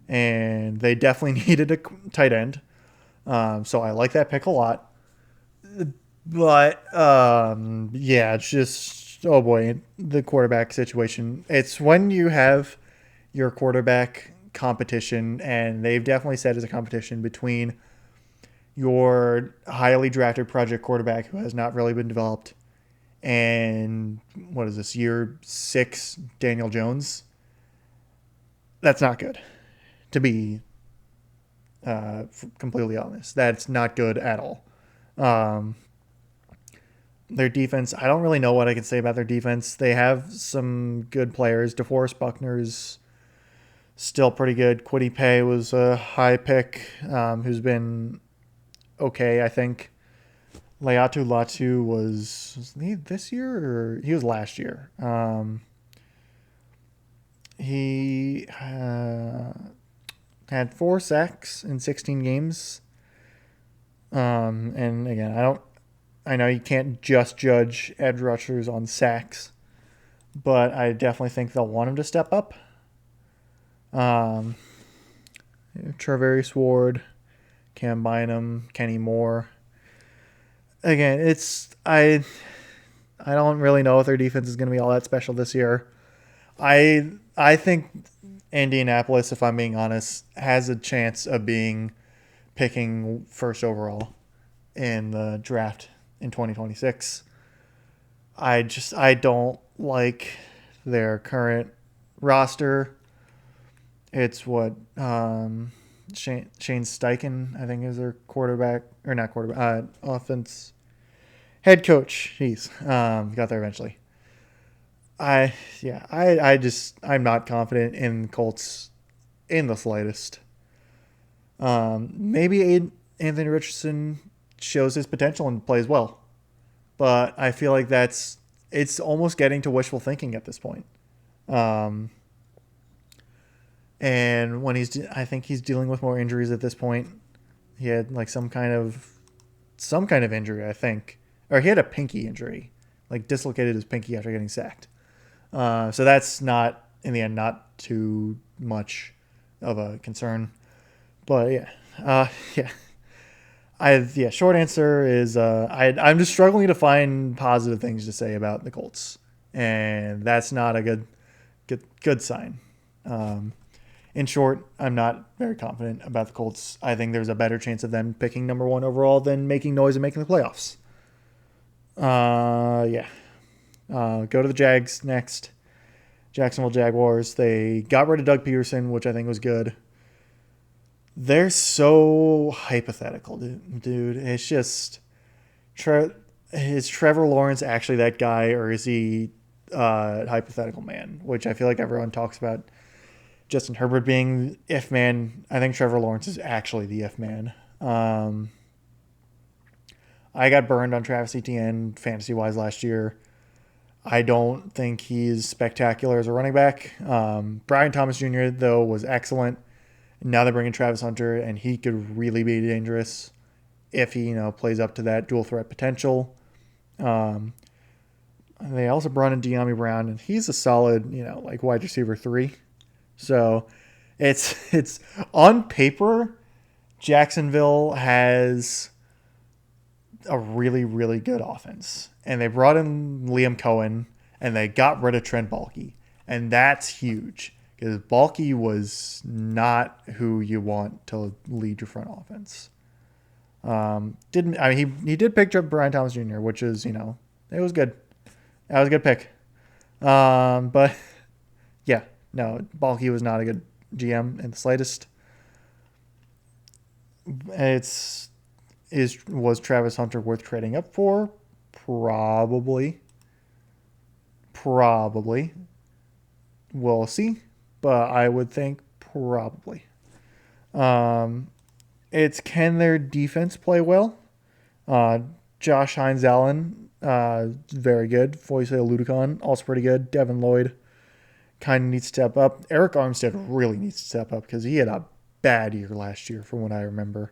And they definitely needed a tight end. So I like that pick a lot. But yeah, it's just oh boy, the quarterback situation. It's when you have your quarterback competition, and they've definitely said it's a competition between your highly drafted project quarterback who has not really been developed and what is this year 6 Daniel Jones. That's not good, to be completely honest. That's not good at all. Um, their defense, I don't really know what I can say about their defense. They have some good players. DeForest Buckner's still pretty good. Kwity Paye was a high pick, who's been okay, I think. Leatu Latu was he this year or he was last year? He had 4 sacks in 16 games. And again, I know you can't just judge edge rushers on sacks, but I definitely think they'll want him to step up. Um, Travarius Ward, Cam Bynum, Kenny Moore. Again, I don't really know if their defense is going to be all that special this year. I think Indianapolis, if I'm being honest, has a chance of being picking first overall in the draft in 2026. I don't like their current roster. It's what Shane Steichen, I think, is their quarterback or not quarterback, offense head coach. He's got there eventually. I'm not confident in Colts in the slightest. Maybe Anthony Richardson shows his potential and plays well, but I feel like it's almost getting to wishful thinking at this point. Um, and I think he's dealing with more injuries at this point. He had like some kind of injury, I think, or he had a pinky injury, like dislocated his pinky after getting sacked. So that's not in the end not too much of a concern. But yeah, yeah. Short answer is I'm just struggling to find positive things to say about the Colts, and that's not a good sign. Um, in short, I'm not very confident about the Colts. I think there's a better chance of them picking number one overall than making noise and making the playoffs. Yeah. Go to the Jags next. Jacksonville Jaguars. They got rid of Doug Peterson, which I think was good. They're so hypothetical, dude. It's just, is Trevor Lawrence actually that guy, or is he hypothetical man? Which I feel like everyone talks about Justin Herbert being if man. I think Trevor Lawrence is actually the if man. I got burned on Travis Etienne fantasy wise last year. I don't think he's spectacular as a running back. Brian Thomas Jr. though was excellent. Now they're bringing Travis Hunter, and he could really be dangerous if he plays up to that dual threat potential. Um, they also brought in De'Ami Brown, and he's a solid like wide receiver 3. So it's on paper, Jacksonville has a really, really good offense. And they brought in Liam Cohen, and they got rid of Trent Baalke. And that's huge because Baalke was not who you want to lead your front offense. He did pick up Brian Thomas Jr., which is, it was good. That was a good pick. But yeah, no, Baalke was not a good GM in the slightest. Was Travis Hunter worth trading up for? Probably. Probably. We'll see. But I would think probably. It's can their defense play well? Uh, Josh Hines Allen, very good. Foyce Ludicon, also pretty good. Devin Lloyd kind of needs to step up. Eric Armstead really needs to step up because he had a bad year last year from what I remember.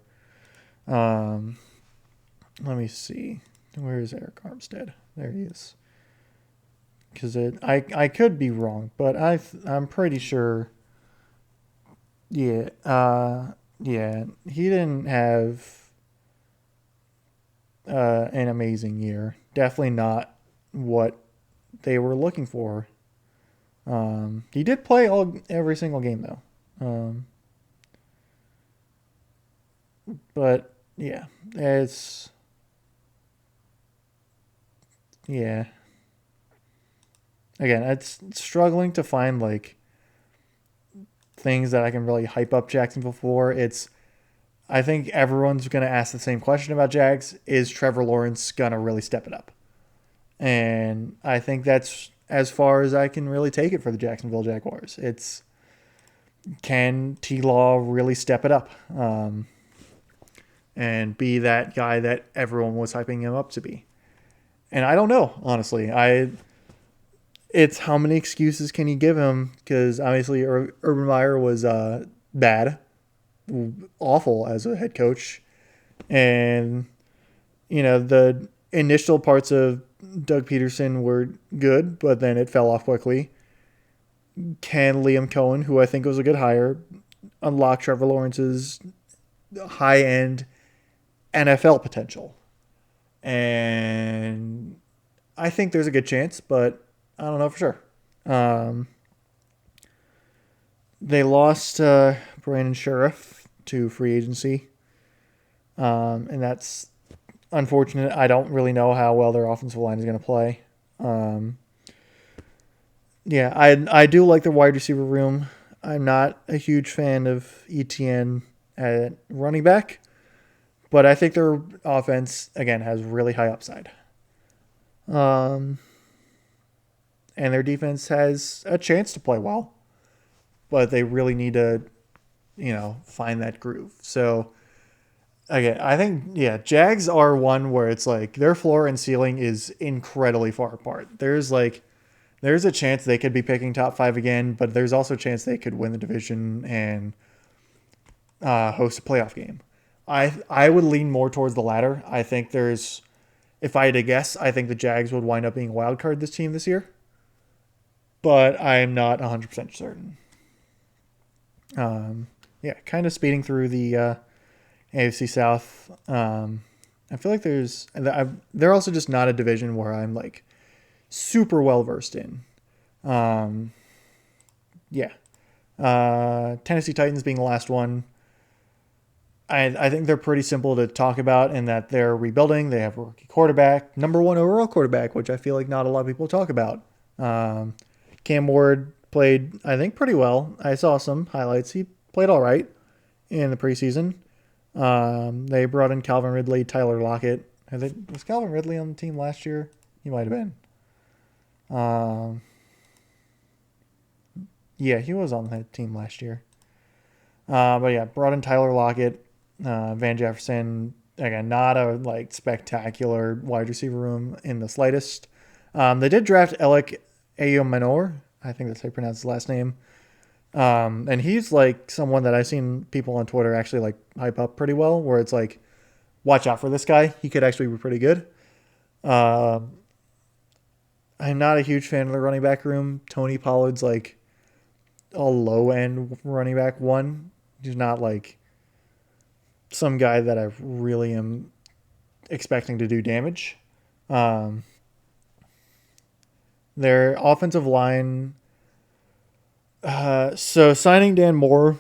Um, Let me see. Where is Eric Armstead? There he is. Because I could be wrong, but I'm pretty sure. Yeah, he didn't have. an amazing year. Definitely not what they were looking for. He did play every single game though. But yeah, it's yeah. Again, it's struggling to find like things that I can really hype up Jacksonville for. It's I think everyone's going to ask the same question about Jags. Is Trevor Lawrence going to really step it up? And I think that's as far as I can really take it for the Jacksonville Jaguars. It's can T Law really step it up and be that guy that everyone was hyping him up to be? And I don't know, honestly. It's how many excuses can you give him? Because obviously Urban Meyer was bad, awful as a head coach, and the initial parts of Doug Peterson were good, but then it fell off quickly. Can Liam Cohen, who I think was a good hire, unlock Trevor Lawrence's high end NFL potential? And I think there's a good chance, but I don't know for sure. Um, they lost Brandon Sheriff to free agency, and that's unfortunate. I don't really know how well their offensive line is going to play. Um, yeah, I do like their wide receiver room. I'm not a huge fan of ETN at running back, but I think their offense again has really high upside. Um, and their defense has a chance to play well, but they really need to, find that groove. So again, I think Jags are one where it's like their floor and ceiling is incredibly far apart. There's a chance they could be picking top five again, but there's also a chance they could win the division and host a playoff game. I would lean more towards the latter. I think if I had to guess, I think the Jags would wind up being a wild card this team this year, but I'm not 100% certain. Yeah, kind of speeding through the AFC South. I feel like they're also just not a division where I'm like super well versed in. Um, yeah. Tennessee Titans being the last one. I think they're pretty simple to talk about in that they're rebuilding. They have a rookie quarterback, number one overall quarterback, which I feel like not a lot of people talk about. Cam Ward played, I think, pretty well. I saw some highlights. He played all right in the preseason. They brought in Calvin Ridley, Tyler Lockett. Was Calvin Ridley on the team last year? He might have been. Yeah, he was on the team last year. But yeah, brought in Tyler Lockett, Van Jefferson. Again, not a like spectacular wide receiver room in the slightest. They did draft Alec Ayomanor. I think that's how you pronounce his last name. And he's like someone that I've seen people on Twitter actually like hype up pretty well, where it's like, watch out for this guy. He could actually be pretty good. I'm not a huge fan of the running back room. Tony Pollard's like a low end running back one. He's not like some guy that I really am expecting to do damage. Their offensive line. So signing Dan Moore,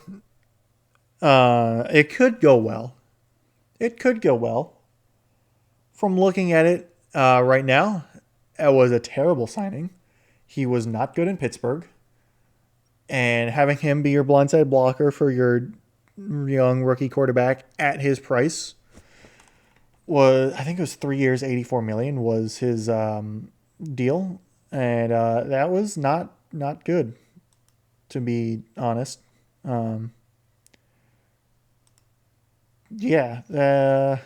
it could go well. It could go well. From looking at it right now, it was a terrible signing. He was not good in Pittsburgh. And having him be your blindside blocker for your young rookie quarterback at his price I think it was 3 years, 84 million was his deal. And that was not good, to be honest. Yeah.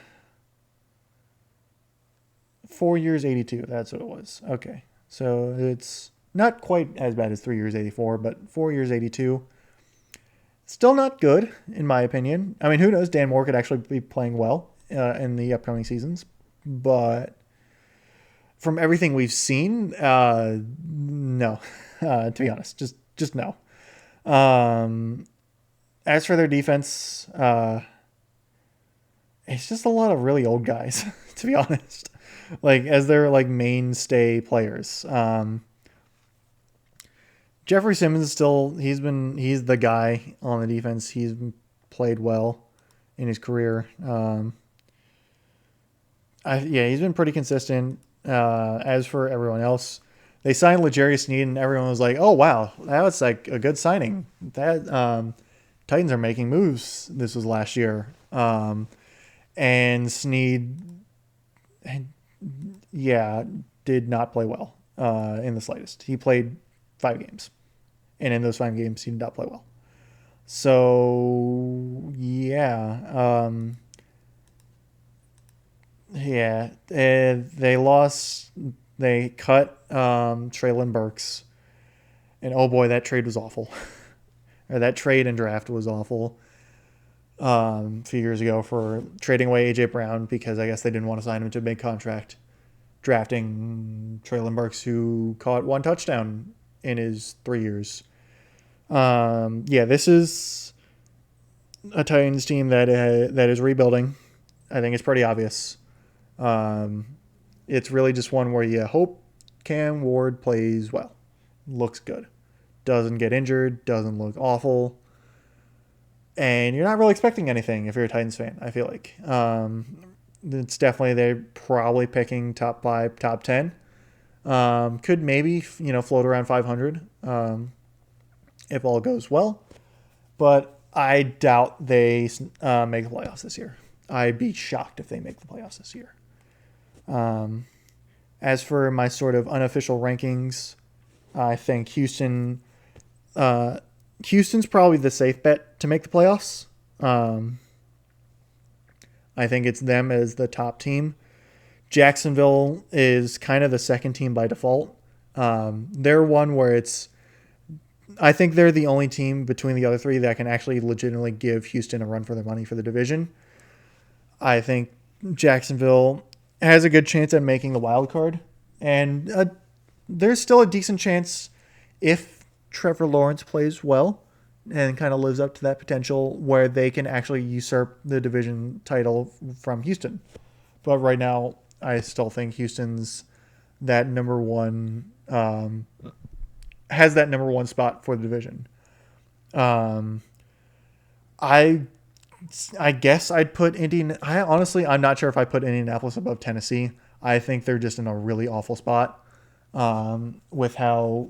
4 years, 82. That's what it was. Okay. So it's not quite as bad as 3 years, 84, but 4 years, 82. Still not good, in my opinion. I mean, who knows? Dan Moore could actually be playing well in the upcoming seasons. But from everything we've seen, no. To be honest, just no. As for their defense, it's just a lot of really old guys, to be honest. Like as their like mainstay players. Jeffrey Simmons is still he's the guy on the defense. He's played well in his career. Yeah, he's been pretty consistent. As for everyone else, they signed L'Jarius Sneed, and everyone was like, "Oh wow, that was like a good signing." That Titans are making moves. This was last year, and Sneed, yeah, did not play well in the slightest. He played 5 games, and in those 5 games, he did not play well. So yeah, yeah, they lost. They cut Traylon Burks, and oh boy, that trade was awful. Or that trade and draft was awful. A few years ago for trading away AJ Brown because I guess they didn't want to sign him to a big contract, drafting Traylon Burks, who caught 1 touchdown in his 3 years. Yeah, this is a Titans team that is rebuilding. I think it's pretty obvious. It's really just one where you hope Cam Ward plays well, looks good, doesn't get injured, doesn't look awful, and you're not really expecting anything if you're a Titans fan. I feel like it's definitely they're probably picking top 5, top 10. Could maybe float around 500 if all goes well, but I doubt they make the playoffs this year. I'd be shocked if they make the playoffs this year. As for my sort of unofficial rankings, I think Houston's probably the safe bet to make the playoffs. I think it's them as the top team. Jacksonville is kind of the second team by default. They're one where I think they're the only team between the other three that can actually legitimately give Houston a run for their money for the division. I think Jacksonville has a good chance at making the wild card, and there's still a decent chance if Trevor Lawrence plays well and kind of lives up to that potential where they can actually usurp the division title from Houston. But right now, I still think Houston's that number one has that number one spot for the division. I guess I'd put I'm not sure if I put Indianapolis above Tennessee. I think they're just in a really awful spot with how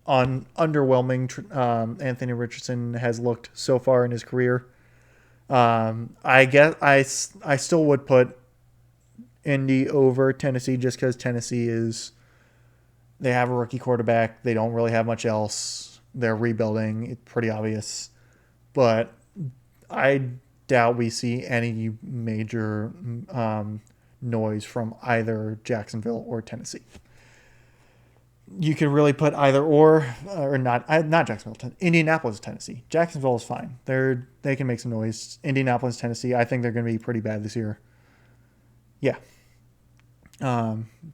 underwhelming Anthony Richardson has looked so far in his career. I guess I still would put Indy over Tennessee just because Tennessee they have a rookie quarterback. They don't really have much else. They're rebuilding. It's pretty obvious. But I doubt we see any major noise from either Jacksonville or Tennessee. You could really put either or not Jacksonville, Indianapolis, Tennessee. Jacksonville is fine. They can make some noise. Indianapolis, Tennessee, I think they're going to be pretty bad this year. Yeah.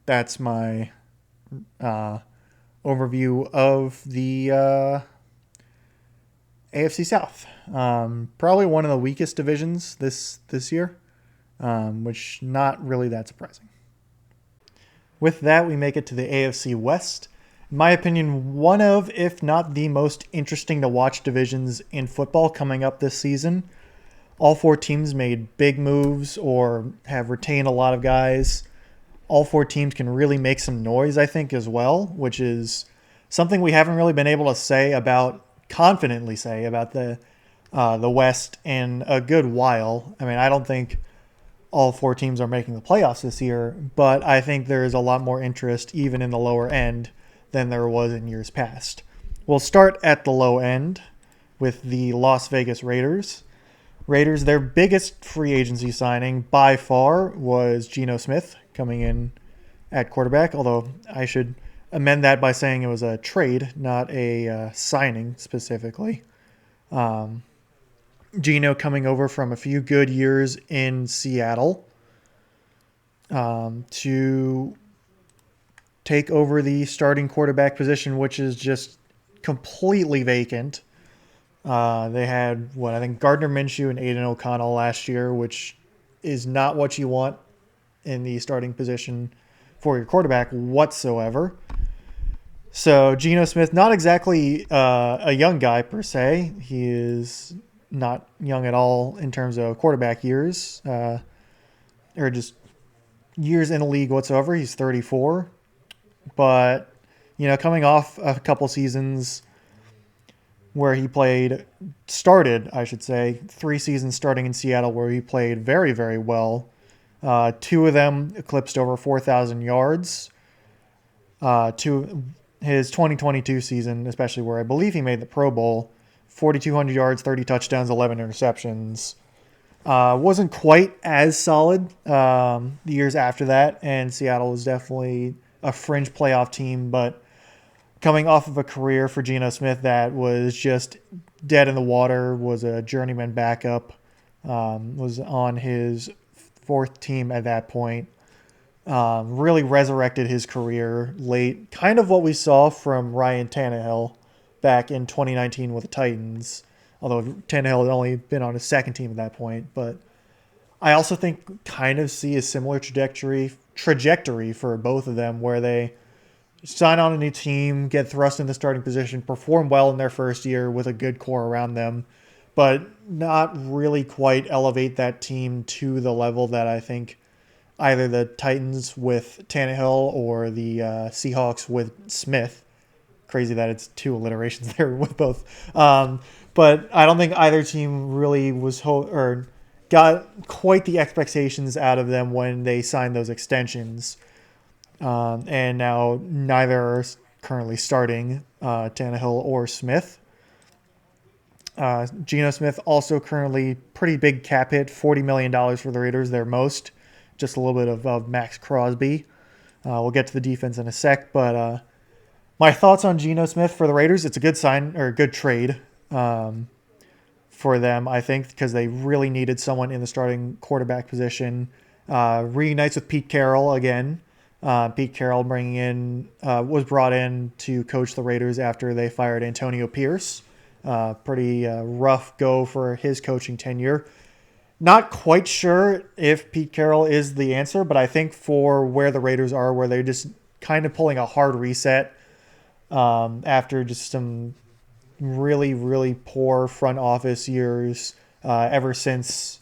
That's my overview of the AFC South. Probably one of the weakest divisions this year, which not really that surprising. With that, we make it to the AFC West. In my opinion, one of, if not the most interesting to watch divisions in football coming up this season. All 4 teams made big moves or have retained a lot of guys. All 4 teams can really make some noise, I think, as well, which is something we haven't really been able to confidently say about the West in a good while. I mean, I don't think all 4 teams are making the playoffs this year, but I think there is a lot more interest even in the lower end than there was in years past. We'll start at the low end with the Las Vegas Raiders. Raiders, their biggest free agency signing by far was Geno Smith coming in at quarterback, although I should amend that by saying it was a trade, not a signing specifically. Geno coming over from a few good years in Seattle to take over the starting quarterback position, which is just completely vacant. They had, I think Gardner Minshew and Aiden O'Connell last year, which is not what you want in the starting position for your quarterback whatsoever. So Geno Smith, not exactly a young guy per se. He is not young at all in terms of quarterback years, or just years in the league whatsoever. He's 34, but coming off a couple seasons where he started, I should say, 3 seasons starting in Seattle where he played very, very well. 2 of them eclipsed over 4,000 yards. To his 2022 season, especially where I believe he made the Pro Bowl, 4,200 yards, 30 touchdowns, 11 interceptions. Wasn't quite as solid the years after that, and Seattle was definitely a fringe playoff team, but coming off of a career for Geno Smith that was just dead in the water, was a journeyman backup, was on his 4th team at that point, really resurrected his career late. Kind of what we saw from Ryan Tannehill back in 2019 with the Titans, although Tannehill had only been on his 2nd team at that point. But I also think kind of see a similar trajectory for both of them where they sign on a new team, get thrust in the starting position, perform well in their first year with a good core around them, but not really quite elevate that team to the level that I think either the Titans with Tannehill or the Seahawks with Smith. Crazy that it's 2 alliterations there with both. But I don't think either team really or got quite the expectations out of them when they signed those extensions. And now neither are currently starting Tannehill or Smith. Geno Smith also currently pretty big cap hit, $40 million for the Raiders, their most. Just a little bit of Max Crosby. We'll get to the defense in a sec, but my thoughts on Geno Smith for the Raiders, it's a good sign or a good trade for them, I think, because they really needed someone in the starting quarterback position. Reunites with Pete Carroll again. Pete Carroll was brought in to coach the Raiders after they fired Antonio Pierce. Pretty rough go for his coaching tenure. Not quite sure if Pete Carroll is the answer, but I think for where the Raiders are, where they're just kind of pulling a hard reset after just some really, really poor front office years ever since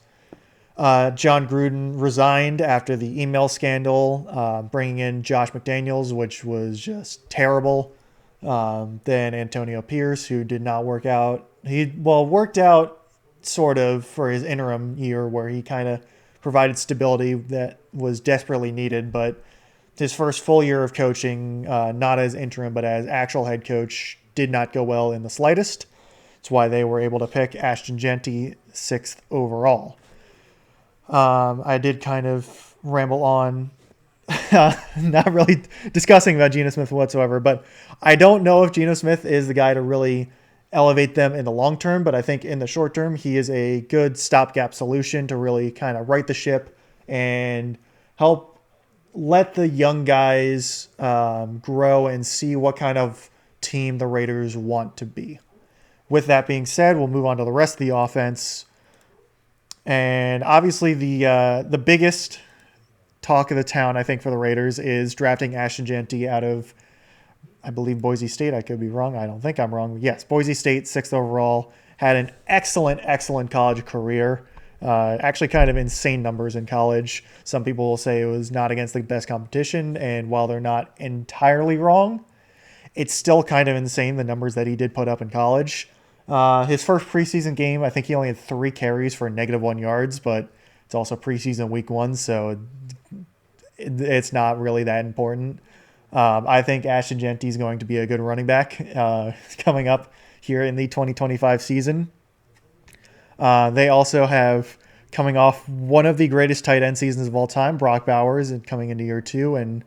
John Gruden resigned after the email scandal, bringing in Josh McDaniels, which was just terrible. Then Antonio Pierce, who did not work out. Worked out sort of for his interim year where he kind of provided stability that was desperately needed, but his first full year of coaching, not as interim but as actual head coach, did not go well in the slightest. That's why they were able to pick Ashton Jeanty 6th overall. I did kind of ramble on, not really discussing about Geno Smith whatsoever, but I don't know if Geno Smith is the guy to really elevate them in the long term, but I think in the short term, he is a good stopgap solution to really kind of right the ship and help let the young guys grow and see what kind of team the Raiders want to be. With that being said, we'll move on to the rest of the offense. And obviously the biggest talk of the town, I think, for the Raiders is drafting Ashton Jeanty out of, I believe, Boise State. I could be wrong. I don't think I'm wrong. Yes, Boise State, 6th overall. Had an excellent college career. Actually kind of insane numbers in college. Some people will say it was not against the best competition, and while they're not entirely wrong, it's still kind of insane, the numbers that he did put up in college. His first preseason game, I think he only had 3 carries for -1 yards, but it's also preseason week 1, so it's not really that important. I think Ashton Jeanty is going to be a good running back coming up here in the 2025 season. They also have, coming off one of the greatest tight end seasons of all time, Brock Bowers, and coming into year 2, and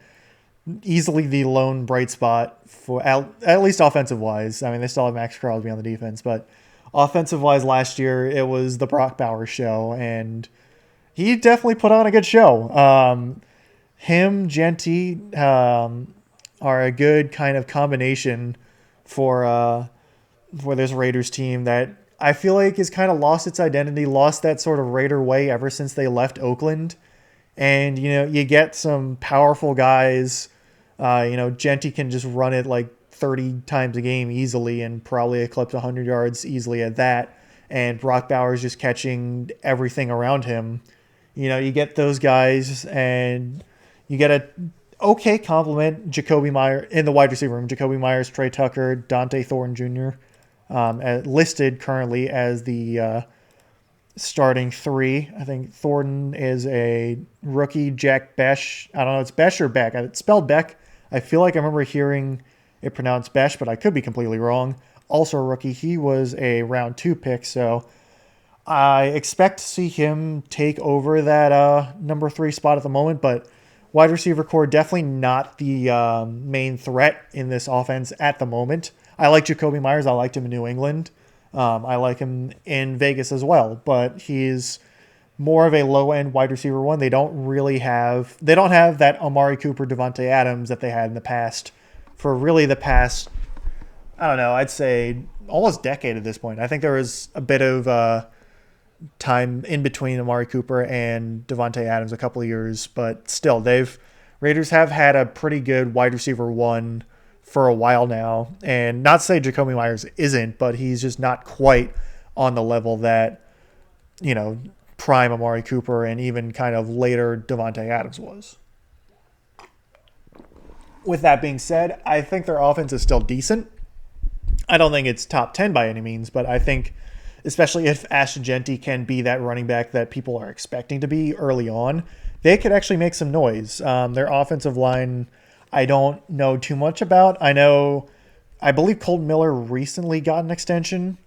easily the lone bright spot for at least offensive wise. I mean, they still have Max Crosby on the defense, but offensive wise last year, it was the Brock Bowers show, and he definitely put on a good show. Him, Jeanty, are a good kind of combination for this Raiders team that I feel like has kind of lost its identity, lost that sort of Raider way ever since they left Oakland. And, you get some powerful guys. Genty can just run it like 30 times a game easily and probably eclipse 100 yards easily at that. And Brock Bowers just catching everything around him. You get those guys and you get a okay compliment. Jacoby Myers in the wide receiver room. Jacoby Myers, Trey Tucker, Dante Thornton Jr. Listed currently as the starting three. I think Thornton is a rookie. Jack Besh. I don't know. It's Besh or Beck. It's spelled Beck. I feel like I remember hearing it pronounced Besh, but I could be completely wrong. Also a rookie. He was a round 2 pick, so I expect to see him take over that number 3 spot at the moment, but wide receiver core definitely not the main threat in this offense at the moment. I like Jacoby Myers. I liked him in New England. I like him in Vegas as well, but he's more of a low-end wide receiver one. They don't have that Amari Cooper, Devontae Adams that they had in the past for really the past, I don't know, I'd say almost decade at this point. I think there was a bit of time in between Amari Cooper and Devontae Adams a couple of years, but still, Raiders have had a pretty good wide receiver one for a while now. And not to say Jacoby Myers isn't, but he's just not quite on the level that, prime Amari Cooper and even kind of later Devontae Adams was. With that being said, I think their offense is still decent. I don't think it's top 10 by any means, but I think, especially if Ashton Genty can be that running back that people are expecting to be early on, they could actually make some noise. Their offensive line, I don't know too much about. I believe Colton Miller recently got an extension.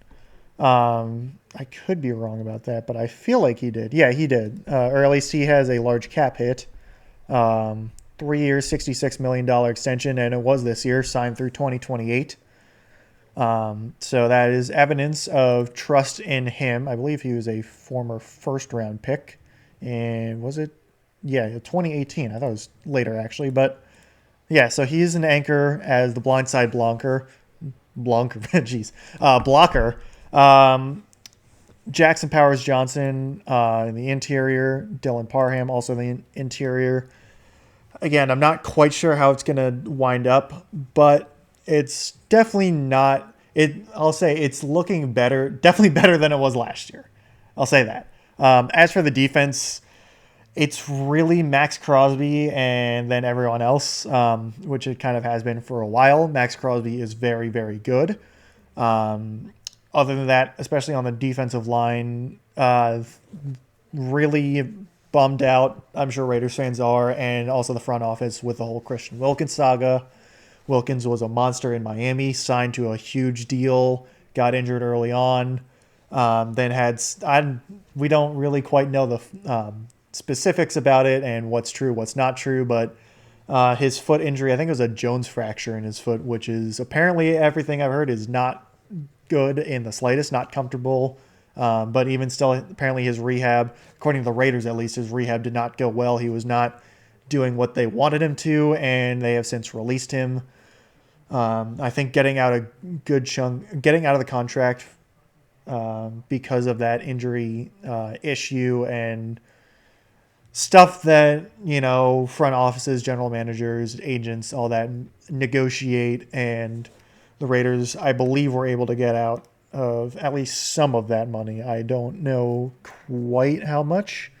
I could be wrong about that, but I feel like he did. Yeah, he did. Or at least he has a large cap hit. 3 years, $66 million extension, and it was this year, signed through 2028. So that is evidence of trust in him. I believe he was a former first-round pick. And was it? Yeah, 2018. I thought it was later, actually. But, yeah, so he's an anchor as the blindside blocker. Jackson Powers Johnson in the interior. Dylan Parham also in the interior. Again, I'm not quite sure how it's going to wind up, but it's definitely not. I'll say it's looking better, definitely better than it was last year. I'll say that. As for the defense, it's really Max Crosby and then everyone else, which it kind of has been for a while. Max Crosby is very, very good. Other than that, especially on the defensive line, really bummed out, I'm sure Raiders fans are, and also the front office with the whole Christian Wilkins saga. Wilkins was a monster in Miami, signed to a huge deal, got injured early on, we don't really quite know the specifics about it and what's true, what's not true, but his foot injury, I think it was a Jones fracture in his foot, which is apparently everything I've heard is not good in the slightest, not comfortable. But even still, apparently his rehab, according to the Raiders at least, his rehab did not go well. He was not doing what they wanted him to, and they have since released him. I think getting out of the contract because of that injury issue and stuff that, front offices, general managers, agents, all that negotiate, and the Raiders, I believe, were able to get out of at least some of that money. I don't know quite how much.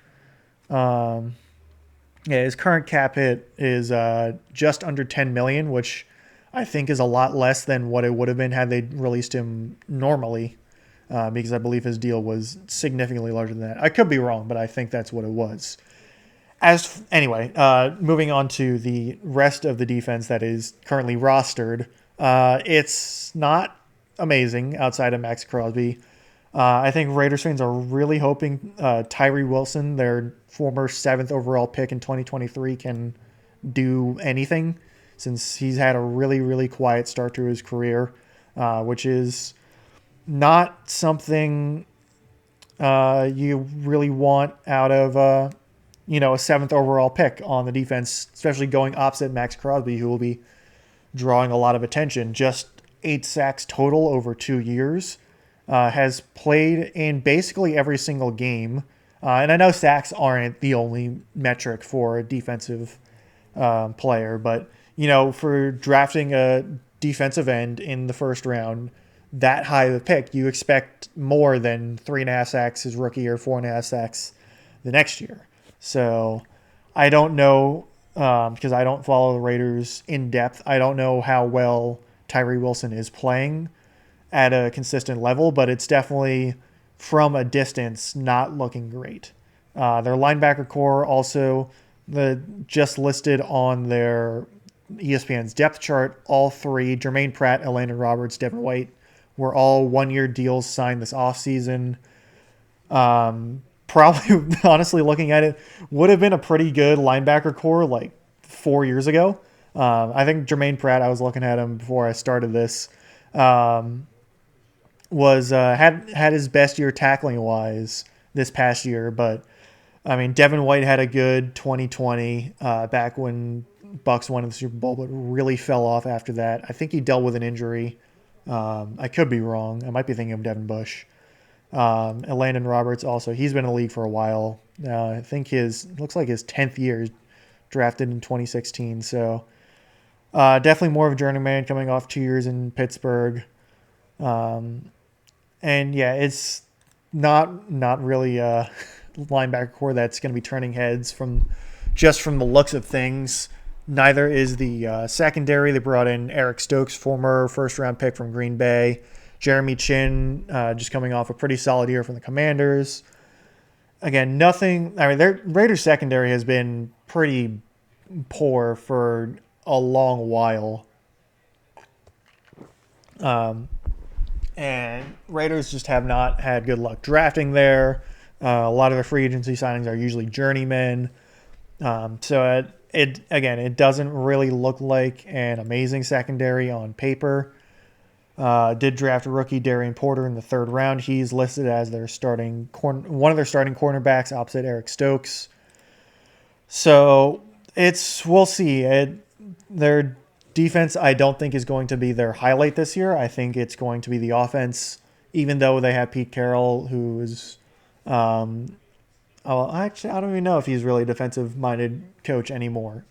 His current cap hit is just under $10 million, which I think is a lot less than what it would have been had they released him normally, because I believe his deal was significantly larger than that. I could be wrong, but I think that's what it was. Moving on to the rest of the defense that is currently rostered, it's not amazing outside of Max Crosby. I think Raiders fans are really hoping Tyree Wilson, their former 7th overall pick in 2023, can do anything, since he's had a really, really quiet start to his career, which is not something you really want out of a 7th overall pick on the defense, especially going opposite Max Crosby, who will be drawing a lot of attention. Just 8 sacks total over 2 years. has played in basically every single game. And I know sacks aren't the only metric for a defensive player, but for drafting a defensive end in the first round, that high of a pick, you expect more than 3.5 sacks his rookie year, 4.5 sacks the next year. So I don't know because I don't follow the Raiders in depth. I don't know how well Tyree Wilson is playing at a consistent level, but it's definitely from a distance not looking great. Their linebacker core also just listed on their ESPN's depth chart. All three, Jermaine Pratt, Elandon Roberts, Devin White, were all one-year deals signed this offseason. Probably, honestly, looking at it, would have been a pretty good linebacker core like 4 years ago. I think Jermaine Pratt, I was looking at him before I started this, was had his best year tackling wise this past year, but I mean Devin White had a good 2020 back when Bucks won the Super Bowl, but really fell off after that. I think he dealt with an injury. I could be wrong. I might be thinking of Devin Bush. Elandon Roberts also, he's been in the league for a while. I think looks like his 10th year, drafted in 2016. So definitely more of a journeyman coming off 2 years in Pittsburgh. And yeah, it's not really a linebacker core that's going to be turning heads from the looks of things. Neither is the secondary. They brought in Eric Stokes, former first-round pick from Green Bay. Jeremy Chin, just coming off a pretty solid year from the Commanders. Again, nothing. I mean, their Raiders secondary has been pretty poor for a long while. And Raiders just have not had good luck drafting there. A lot of their free agency signings are usually journeymen. So it doesn't really look like an amazing secondary on paper. Did draft a rookie, Darian Porter, in the third round. He's listed as one of their starting cornerbacks opposite Eric Stokes. So we'll see. Their defense, I don't think, is going to be their highlight this year. I think it's going to be the offense, even though they have Pete Carroll, who is, actually, I don't even know if he's really a defensive-minded coach anymore.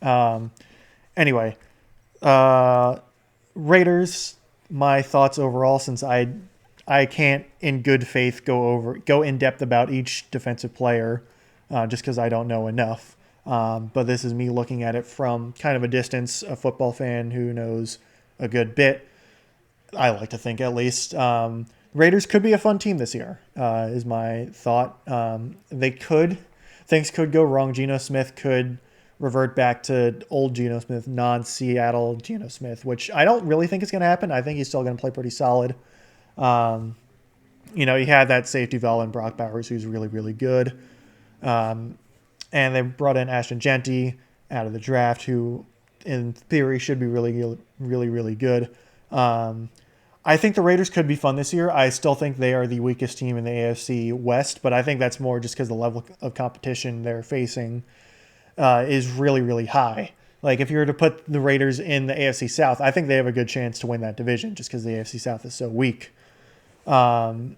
Anyway, Raiders, my thoughts overall, since I can't in good faith go in depth about each defensive player, just because I don't know enough. But this is me looking at it from kind of a distance, a football fan who knows a good bit. I like to think, at least. Raiders could be a fun team this year, is my thought. Things could go wrong. Geno Smith could revert back to old Geno Smith, non-Seattle Geno Smith, which I don't really think is going to happen. I think he's still going to play pretty solid. He had that safety valve in Brock Bowers, who's really, really good. And they brought in Ashton Genty out of the draft, who in theory should be really, really, really good. I think the Raiders could be fun this year. I still think they are the weakest team in the AFC West, but I think that's more just because the level of competition they're facing is really, really high. Like, if you were to put the Raiders in the AFC South, I think they have a good chance to win that division just because the AFC South is so weak. But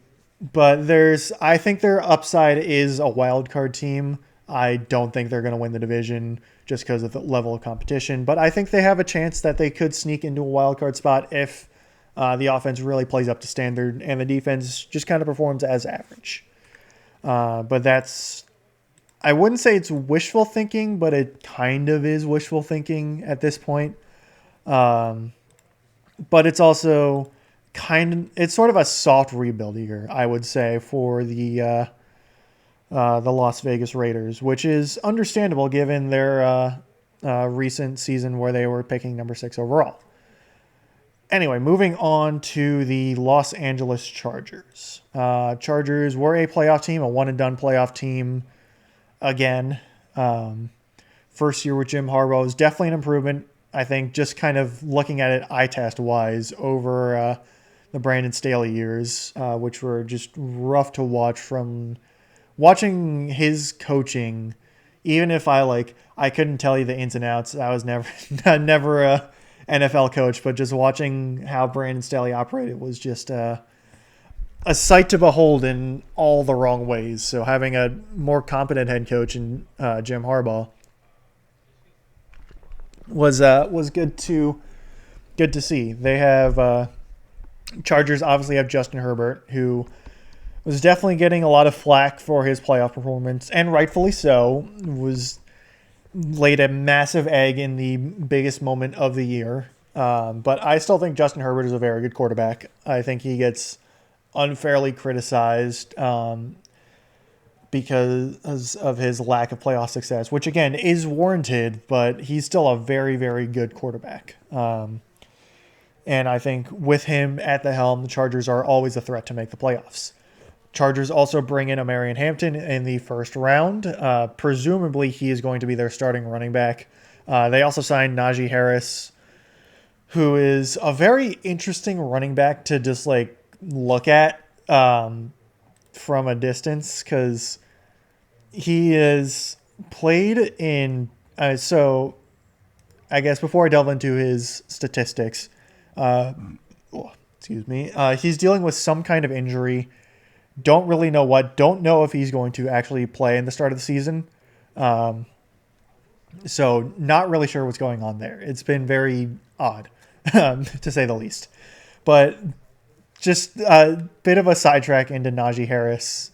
I think their upside is a wild card team. I don't think they're going to win the division just because of the level of competition. But I think they have a chance that they could sneak into a wild card spot if the offense really plays up to standard and the defense just kind of performs as average. But I wouldn't say it's wishful thinking, but it kind of is wishful thinking at this point. But it's also it's sort of a soft rebuild year, I would say, for the Las Vegas Raiders, which is understandable given their recent season where they were picking number 6 overall. Anyway, moving on to the Los Angeles Chargers. Chargers were a playoff team, a one-and-done playoff team again. First year with Jim Harbaugh was definitely an improvement, I think, just kind of looking at it eye test-wise over the Brandon Staley years, which were just rough to watch from watching his coaching. Even if I couldn't tell you the ins and outs, I was never a NFL coach, but just watching how Brandon Staley operated was just a sight to behold in all the wrong ways. So having a more competent head coach in Jim Harbaugh was good to see. They have Chargers obviously have Justin Herbert, who was definitely getting a lot of flack for his playoff performance, and rightfully so. Was laid a massive egg in the biggest moment of the year. But I still think Justin Herbert is a very good quarterback. I think he gets unfairly criticized because of his lack of playoff success, which again is warranted, but he's still a very, very good quarterback. And I think with him at the helm, the Chargers are always a threat to make the playoffs. Chargers also bring in Marion Hampton in the first round. Presumably, he is going to be their starting running back. They also signed Najee Harris, who is a very interesting running back to just like look at from a distance, because he is played in. So, I guess before I delve into his statistics, excuse me, he's dealing with some kind of injury. Don't really know what. Don't know if he's going to actually play in the start of the season. So not really sure what's going on there. It's been very odd, to say the least. But just a bit of a sidetrack into Najee Harris.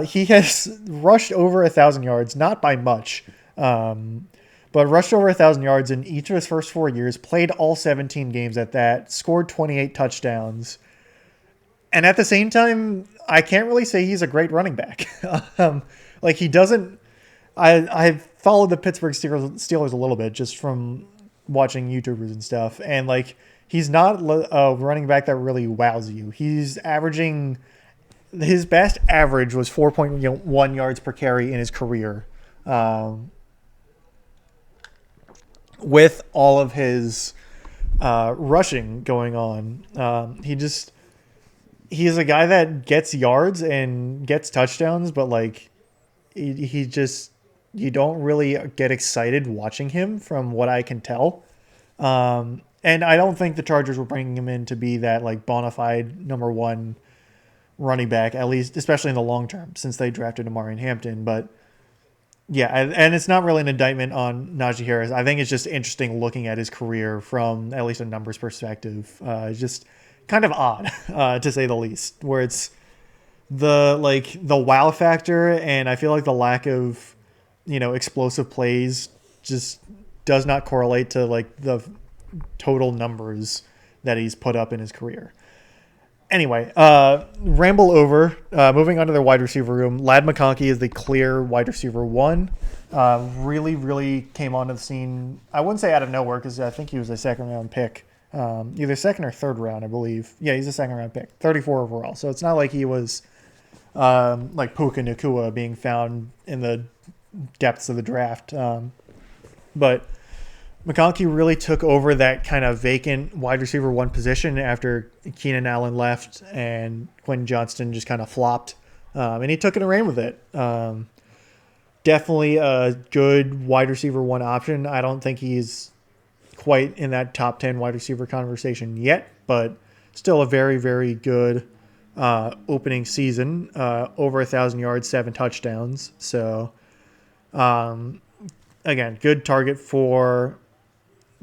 He has rushed over 1,000 yards, not by much, but rushed over 1,000 yards in each of his first 4 years, played all 17 games at that, scored 28 touchdowns. And at the same time, I can't really say he's a great running back. Like he doesn't. I've followed the Pittsburgh Steelers a little bit just from watching YouTubers and stuff, and like he's not a running back that really wows you. He's averaging. His best average was 4.1 yards per carry in his career, with all of his rushing going on. He's a guy that gets yards and gets touchdowns, but like he just, you don't really get excited watching him from what I can tell. And I don't think the Chargers were bringing him in to be that like bona fide number one running back, at least, especially in the long term, since they drafted Amari Hampton. But yeah, and it's not really an indictment on Najee Harris. I think it's just interesting looking at his career from at least a numbers perspective. Just kind of odd, to say the least, where it's the wow factor, and I feel like the lack of, explosive plays just does not correlate to like the total numbers that he's put up in his career. Anyway, ramble over. Moving on to their wide receiver room, Ladd McConkey is the clear wide receiver one. Really, really came onto the scene. I wouldn't say out of nowhere, because I think he was a second round pick. Either second or third round, I believe. Yeah, he's a second round pick, 34 overall. So it's not like he was like Puka Nacua being found in the depths of the draft. But McConkey really took over that kind of vacant wide receiver one position after Keenan Allen left and Quentin Johnston just kind of flopped. And he took it and ran with it. Definitely a good wide receiver one option. I don't think he's quite in that top 10 wide receiver conversation yet, but still a very, very good opening season. Over 1,000 yards, 7 touchdowns. So, again, good target for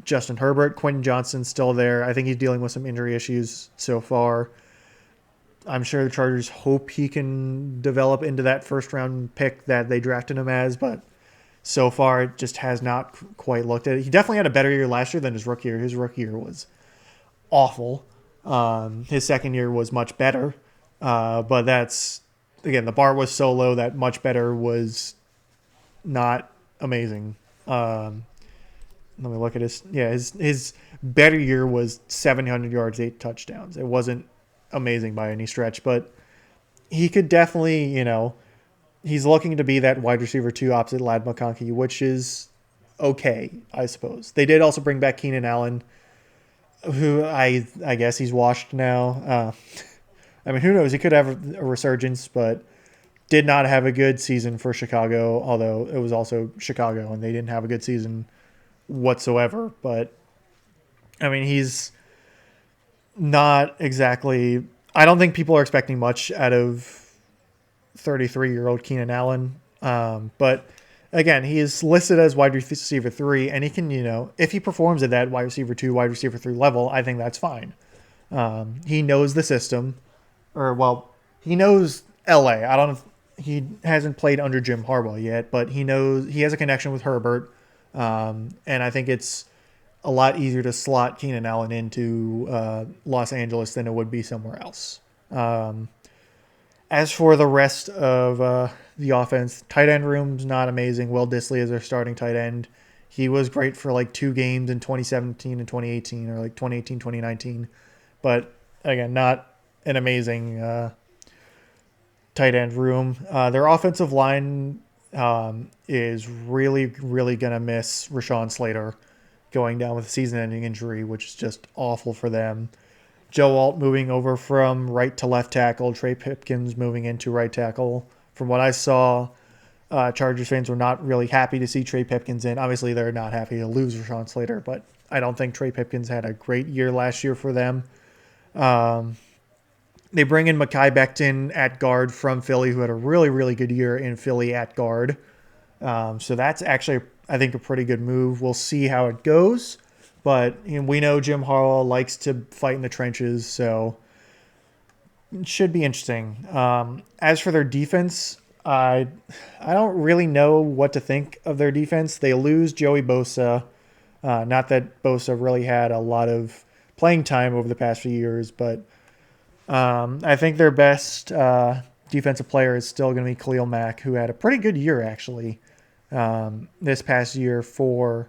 Justin Herbert. Quentin Johnston's still there. I think he's dealing with some injury issues so far. I'm sure the Chargers hope he can develop into that first round pick that they drafted him as, but so far it just has not quite looked at it. He definitely had a better year last year than his rookie year. His rookie year was awful. His second year was much better. But that's, again, the bar was so low that much better was not amazing. Let me look at his better year was 700 yards, 8 touchdowns. It wasn't amazing by any stretch, but he could definitely, he's looking to be that wide receiver 2 opposite Ladd McConkey, which is okay, I suppose. They did also bring back Keenan Allen, who I guess he's washed now. I mean, who knows? He could have a resurgence, but did not have a good season for Chicago, although it was also Chicago and they didn't have a good season whatsoever. But I mean, he's not exactly I don't think people are expecting much out of 33-year-old Keenan Allen. But again, he is listed as wide receiver 3, and he can, if he performs at that wide receiver 2, wide receiver 3 level, I think that's fine. He knows the system, or well, he knows LA. I don't know if he hasn't played under Jim Harbaugh yet, but he has a connection with Herbert. And I think it's a lot easier to slot Keenan Allen into Los Angeles than it would be somewhere else. As for the rest of the offense, tight end room's not amazing. Will Dissly is their starting tight end. He was great for like 2 games in 2017 and 2018, or like 2018, 2019. But again, not an amazing tight end room. Their offensive line is really, really going to miss Rashawn Slater going down with a season-ending injury, which is just awful for them. Joe Alt moving over from right to left tackle. Trey Pipkins moving into right tackle. From what I saw, Chargers fans were not really happy to see Trey Pipkins in. Obviously, they're not happy to lose Rashawn Slater, but I don't think Trey Pipkins had a great year last year for them. They bring in Mekhi Becton at guard from Philly, who had a really, really good year in Philly at guard. So that's actually, I think, a pretty good move. We'll see how it goes. But we know Jim Harbaugh likes to fight in the trenches, so it should be interesting. As for their defense, I don't really know what to think of their defense. They lose Joey Bosa. Not that Bosa really had a lot of playing time over the past few years, but I think their best defensive player is still going to be Khalil Mack, who had a pretty good year, actually, this past year for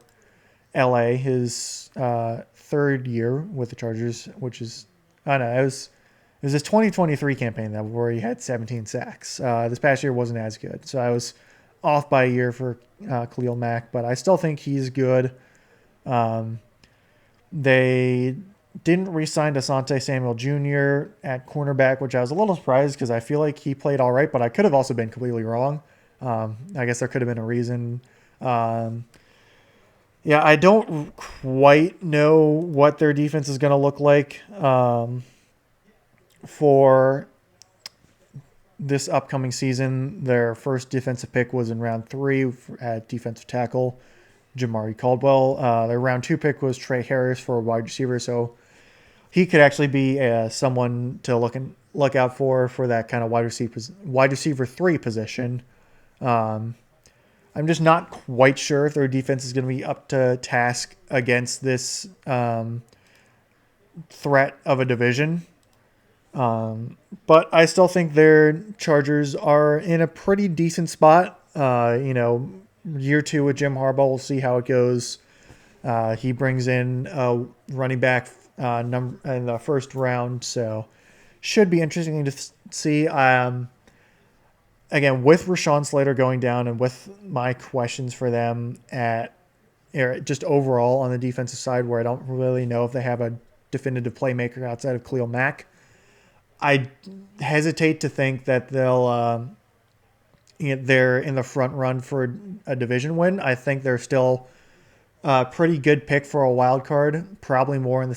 LA, his third year with the Chargers, which is, I don't know, it was his 2023 campaign where he had 17 sacks. This past year wasn't as good, so I was off by a year for Khalil Mack, but I still think he's good. They didn't re-sign Asante Samuel Jr. at cornerback, which I was a little surprised because I feel like he played all right, but I could have also been completely wrong. I guess there could have been a reason. Yeah, I don't quite know what their defense is going to look like for this upcoming season. Their first defensive pick was in round 3 at defensive tackle, Jamari Caldwell. Their round 2 pick was Trey Harris for a wide receiver, so he could actually be someone to look out for that kind of wide receiver 3 position. I'm just not quite sure if their defense is going to be up to task against this threat of a division. But I still think their Chargers are in a pretty decent spot. Year 2 with Jim Harbaugh, we'll see how it goes. He brings in a running back in the first round, so should be interesting to see. Again, with Rashawn Slater going down and with my questions for them just overall on the defensive side, where I don't really know if they have a definitive playmaker outside of Khalil Mack, I hesitate to think that they're in the front run for a division win. I think they're still a pretty good pick for a wild card, probably more in the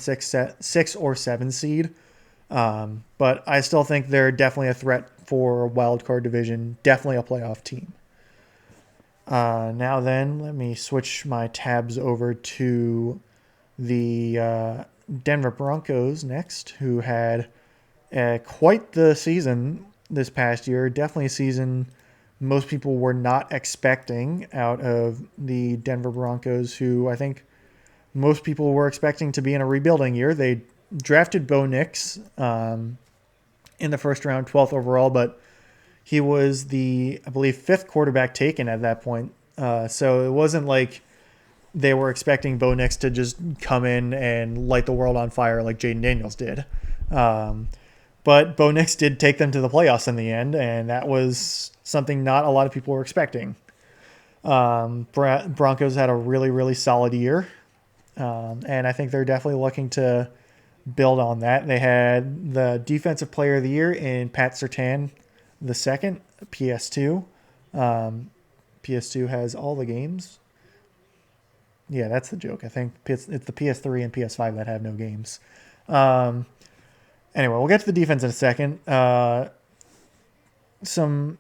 6 or 7 seed. But I still think they're definitely a threat for a wild card division, definitely a playoff team. Now then, let me switch my tabs over to the Denver Broncos next, who had quite the season this past year. Definitely a season most people were not expecting out of the Denver Broncos, who I think most people were expecting to be in a rebuilding year. They drafted Bo Nix in the first round, 12th overall, but he was the, I believe, 5th quarterback taken at that point. So it wasn't like they were expecting Bo Nix to just come in and light the world on fire like Jaden Daniels did. But Bo Nix did take them to the playoffs in the end, and that was something not a lot of people were expecting. Broncos had a really, really solid year, and I think they're definitely looking to build on that. They had the Defensive Player of the Year in Pat Surtain the second, PS2. PS2 has all the games. Yeah, that's the joke. I think it's the PS3 and PS5 that have no games. Anyway, we'll get to the defense in a second. Some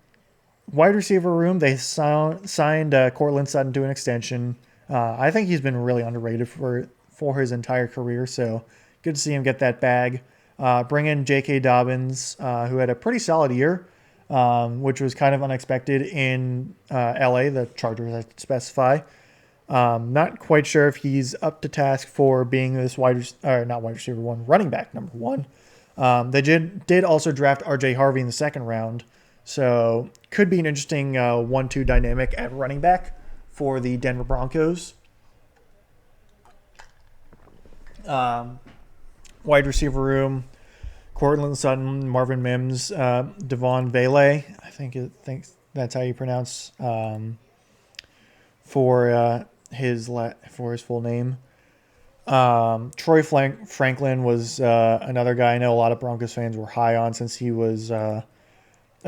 wide receiver room. They signed Cortland Sutton to an extension. I think he's been really underrated for his entire career. So good to see him get that bag. Bring in J.K. Dobbins, who had a pretty solid year, which was kind of unexpected in L.A. The Chargers, I specify. Not quite sure if he's up to task for being this not wide receiver one, running back number one. They did also draft R.J. Harvey in the second round, so could be an interesting 1-2 dynamic at running back for the Denver Broncos. Wide receiver room, Cortland Sutton, Marvin Mims, Devon Vele, I think that's how you pronounce for his full name. Troy Franklin was another guy I know a lot of Broncos fans were high on since he was a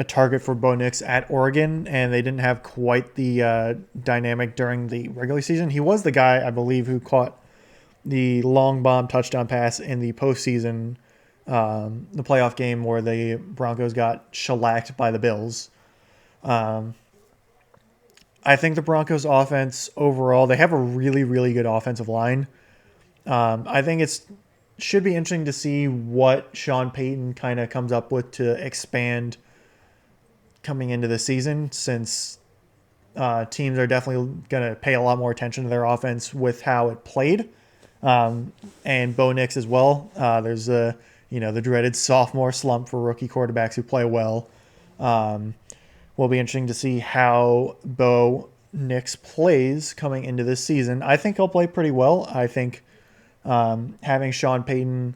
target for Bo Nix at Oregon, and they didn't have quite the dynamic during the regular season. He was the guy, I believe, who caught the long bomb touchdown pass in the postseason, the playoff game where the Broncos got shellacked by the Bills. I think the Broncos offense overall, they have a really, really good offensive line. I think should be interesting to see what Sean Payton kind of comes up with to expand coming into the season, since teams are definitely going to pay a lot more attention to their offense with how it played. And Bo Nix as well. There's the dreaded sophomore slump for rookie quarterbacks who play well. Will be interesting to see how Bo Nix plays coming into this season. I think he'll play pretty well. I think having Sean Payton,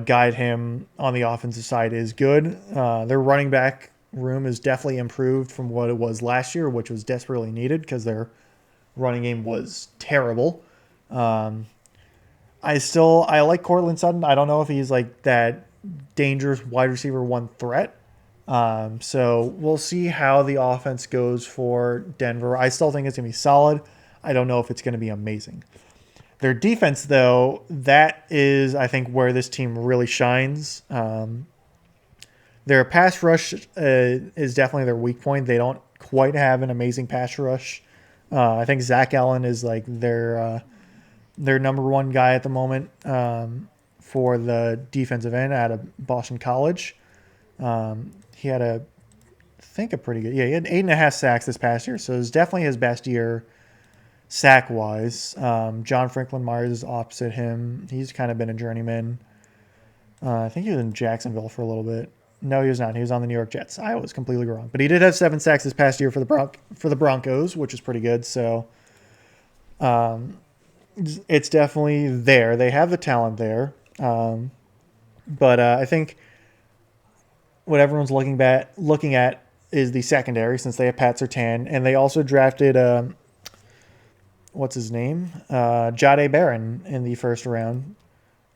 guide him on the offensive side is good. Their running back room is definitely improved from what it was last year, which was desperately needed because their running game was terrible. I like Cortland Sutton. I don't know if he's like that dangerous wide receiver one threat. So we'll see how the offense goes for Denver. I still think it's going to be solid. I don't know if it's going to be amazing. Their defense, though, that is, I think, where this team really shines. Their pass rush is definitely their weak point. They don't quite have an amazing pass rush. I think Zach Allen is like their number one guy at the moment for the defensive end out of Boston College. He had a pretty good, he had 8.5 sacks this past year, so it's definitely his best year sack-wise. John Franklin Myers is opposite him. He's kind of been a journeyman. I think he was in Jacksonville for a little bit. No, he was not. He was on the New York Jets. I was completely wrong. But he did have 7 sacks this past year for the Broncos, which is pretty good. So it's definitely there. They have the talent there. But I think what everyone's looking at is the secondary, since they have Pat Surtain. And they also drafted, what's his name? Jahdae Barron in the first round.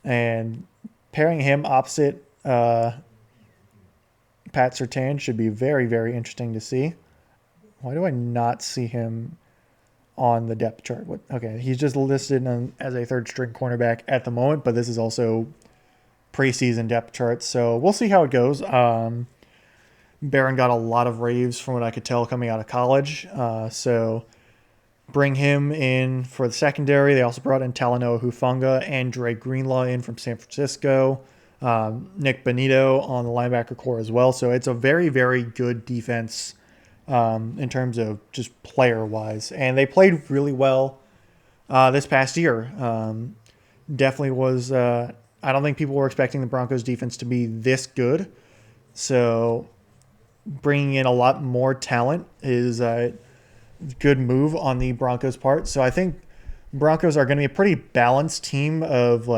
And pairing him opposite Pat Surtain should be very, very interesting to see. Why do I not see him on the depth chart? Okay, he's just listed as a third-string cornerback at the moment, but this is also preseason depth chart, so we'll see how it goes. Barron got a lot of raves from what I could tell coming out of college, so bring him in for the secondary. They also brought in Talanoa Hufanga and Dre Greenlaw in from San Francisco. Nick Benito on the linebacker core as well. So it's a very, very good defense in terms of just player-wise. And they played really well this past year. Definitely was I don't think people were expecting the Broncos defense to be this good. So bringing in a lot more talent is a good move on the Broncos' part. So I think Broncos are going to be a pretty balanced team of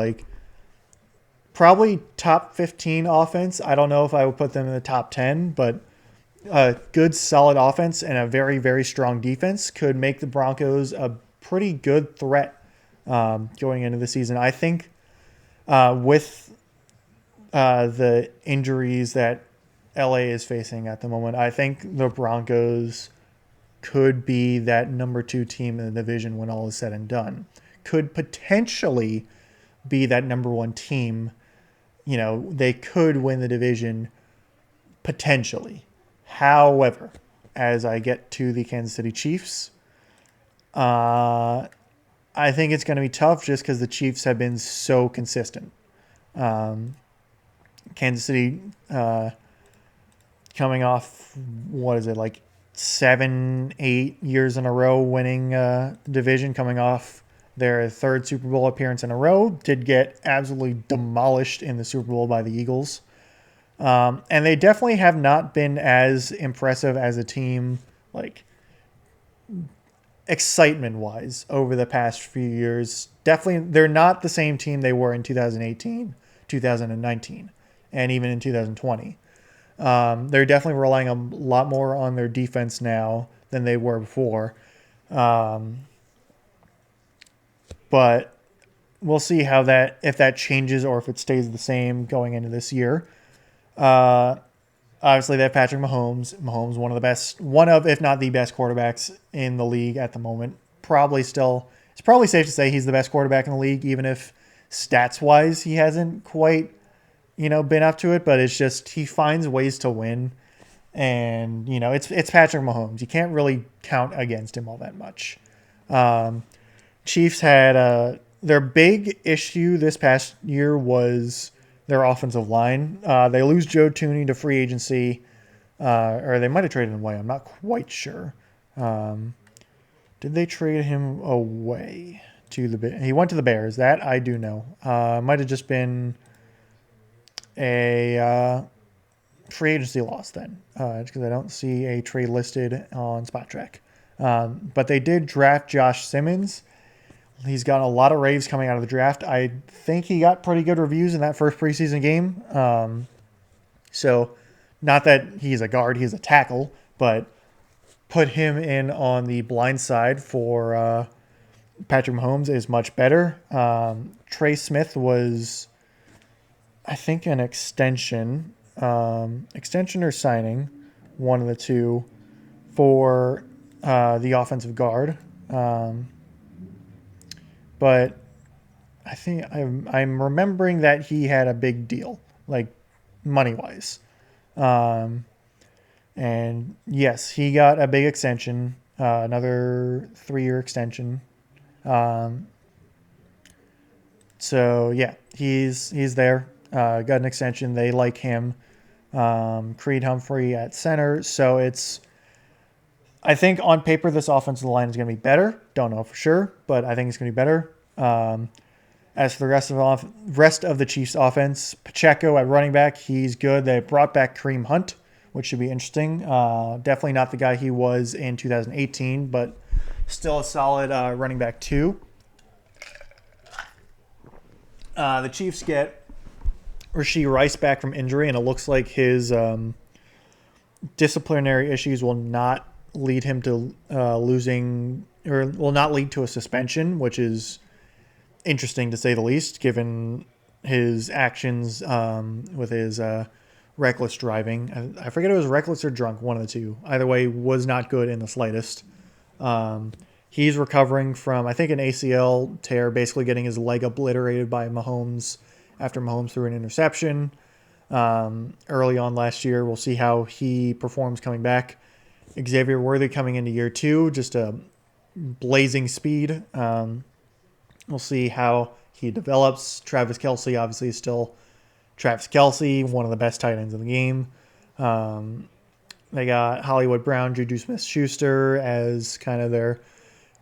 probably top 15 offense. I don't know if I would put them in the top 10, but a good, solid offense and a very, very strong defense could make the Broncos a pretty good threat going into the season. I think with the injuries that LA is facing at the moment, I think the Broncos could be that number 2 team in the division when all is said and done. Could potentially be that number 1 team they could win the division potentially. However, as I get to the Kansas City Chiefs, uh, I think it's going to be tough just because the Chiefs have been so consistent. Kansas City coming off, what is it, like 7, 8 years in a row winning the division, coming off their third Super Bowl appearance in a row, did get absolutely demolished in the Super Bowl by the Eagles. And they definitely have not been as impressive as a team, like excitement-wise, over the past few years. Definitely, they're not the same team they were in 2018, 2019, and even in 2020. They're definitely relying a lot more on their defense now than they were before. But we'll see if that changes or if it stays the same going into this year. Obviously, they have Patrick Mahomes. Mahomes, one of, if not the best quarterbacks in the league at the moment. It's probably safe to say he's the best quarterback in the league, even if stats-wise he hasn't quite, been up to it. But it's just he finds ways to win, and it's Patrick Mahomes. You can't really count against him all that much. Chiefs had their big issue this past year was their offensive line. They lose Joe Thuney to free agency, or they might have traded him away. I'm not quite sure. Did they trade him away to the Bears? He went to the Bears. That I do know. Might have just been a free agency loss then, because I don't see a trade listed on Spot Track. But they did draft Josh Simmons. He's got a lot of raves coming out of the draft. I think he got pretty good reviews in that first preseason game. So not that he's a guard, he's a tackle, but put him in on the blind side for Patrick Mahomes is much better. Trey Smith was, I think, an extension or signing, one of the two, for the offensive guard. But I think I'm remembering that he had a big deal, like money-wise. And yes, he got a big extension, another 3-year extension. So yeah, he's there. Got an extension. They like him. Creed Humphrey at center. So I think on paper this offensive line is going to be better. Don't know for sure, but I think it's going to be better. As for the rest of the Chiefs' offense, Pacheco at running back, he's good. They brought back Kareem Hunt, which should be interesting. Definitely not the guy he was in 2018, but still a solid running back too. The Chiefs get Rashee Rice back from injury, and it looks like his disciplinary issues will not lead him to losing, or will not lead to a suspension, which is interesting to say the least, given his actions with his reckless driving. I forget if it was reckless or drunk, one of the two. Either way, was not good in the slightest. He's recovering from, I think, an ACL tear, basically getting his leg obliterated by Mahomes after Mahomes threw an interception early on last year. We'll see how he performs coming back. Xavier Worthy coming into year 2, just a blazing speed. We'll see how he develops. Travis Kelce obviously is still Travis Kelce, one of the best tight ends in the game. They got Hollywood Brown, Juju Smith-Schuster as kind of their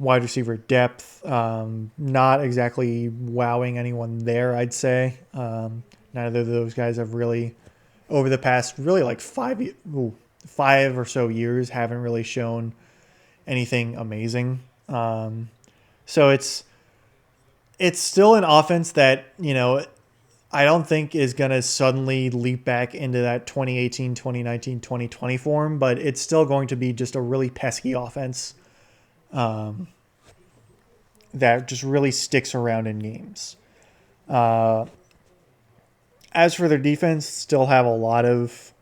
wide receiver depth. Not exactly wowing anyone there, I'd say. Neither of those guys have really, over the past really like 5 or so years, haven't really shown anything amazing. So it's still an offense that, I don't think is going to suddenly leap back into that 2018, 2019, 2020 form, but it's still going to be just a really pesky offense that just really sticks around in games. As for their defense, still have a lot of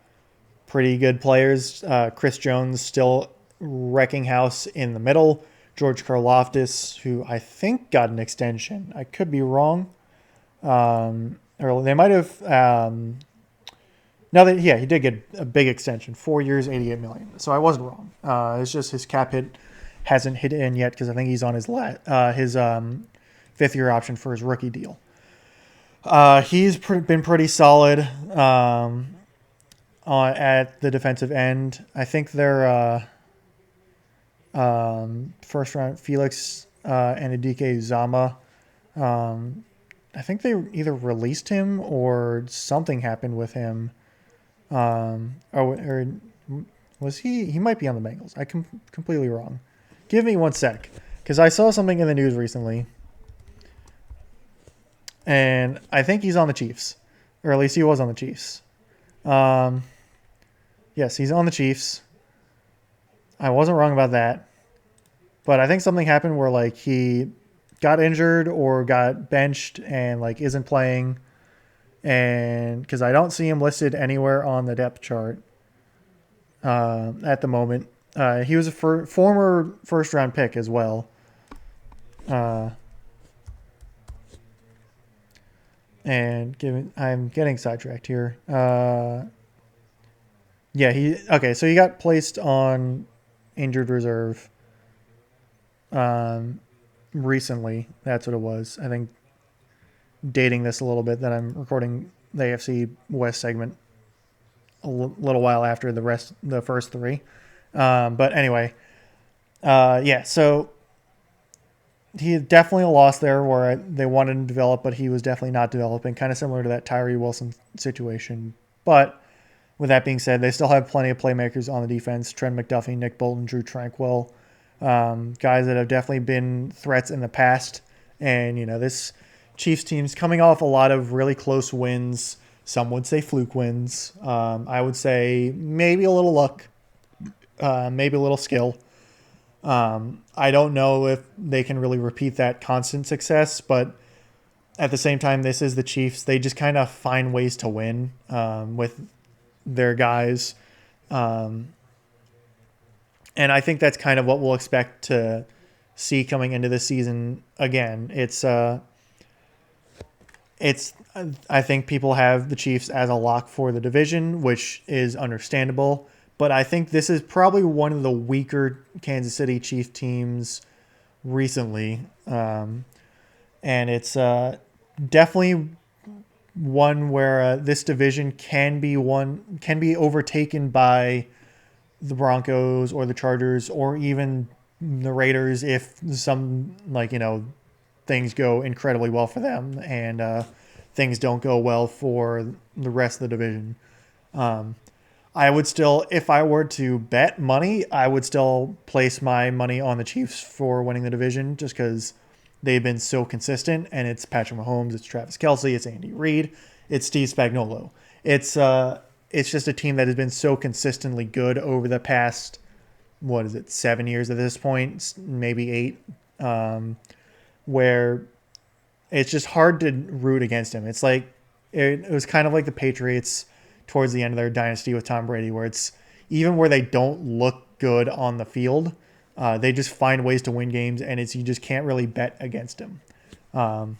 pretty good players. Chris Jones still wrecking house in the middle. George Karlaftis, who I think got an extension. I could be wrong. Or they might have. Now that he did get a big extension, 4 years, 88 million. So I wasn't wrong. It's just his cap hit hasn't hit in yet because I think he's on his fifth year option for his rookie deal. He's been pretty solid at the defensive end. I think their first round Felix and Adike Zama. I think they either released him or something happened with him. Or was he? He might be on the Bengals. I'm completely wrong. Give me 1 sec, because I saw something in the news recently, and I think he's on the Chiefs, or at least he was on the Chiefs. Yes, he's on the Chiefs. I wasn't wrong about that, but I think something happened where like he got injured or got benched and like isn't playing. And because I don't see him listed anywhere on the depth chart at the moment. He was a former first-round pick as well. I'm getting sidetracked here. So he got placed on injured reserve recently. That's what it was. I think dating this a little bit that I'm recording the AFC West segment a little while after the first three. But anyway, so he definitely a loss there where they wanted him to develop, but he was definitely not developing, kind of similar to that Tyree Wilson situation. But with that being said, they still have plenty of playmakers on the defense. Trent McDuffie, Nick Bolton, Drew Tranquill, guys that have definitely been threats in the past. And, this Chiefs team's coming off a lot of really close wins. Some would say fluke wins. I would say maybe a little luck, maybe a little skill. I don't know if they can really repeat that constant success, but at the same time, this is the Chiefs. They just kind of find ways to win with their guys. And I think that's kind of what we'll expect to see coming into this season again. I think people have the Chiefs as a lock for the division, which is understandable. But I think this is probably one of the weaker Kansas City Chiefs teams recently. And it's definitely one where this division can be overtaken by the Broncos or the Chargers or even the Raiders if some things go incredibly well for them and things don't go well for the rest of the division. I would still, if I were to bet money, I would still place my money on the Chiefs for winning the division just because they've been so consistent, and it's Patrick Mahomes, it's Travis Kelce, it's Andy Reid, it's Steve Spagnuolo. It's just a team that has been so consistently good over the past, 7 years at this point, maybe 8, where it's just hard to root against him. It's like it was kind of like the Patriots towards the end of their dynasty with Tom Brady, where it's even where they don't look good on the field, they just find ways to win games, and you just can't really bet against them.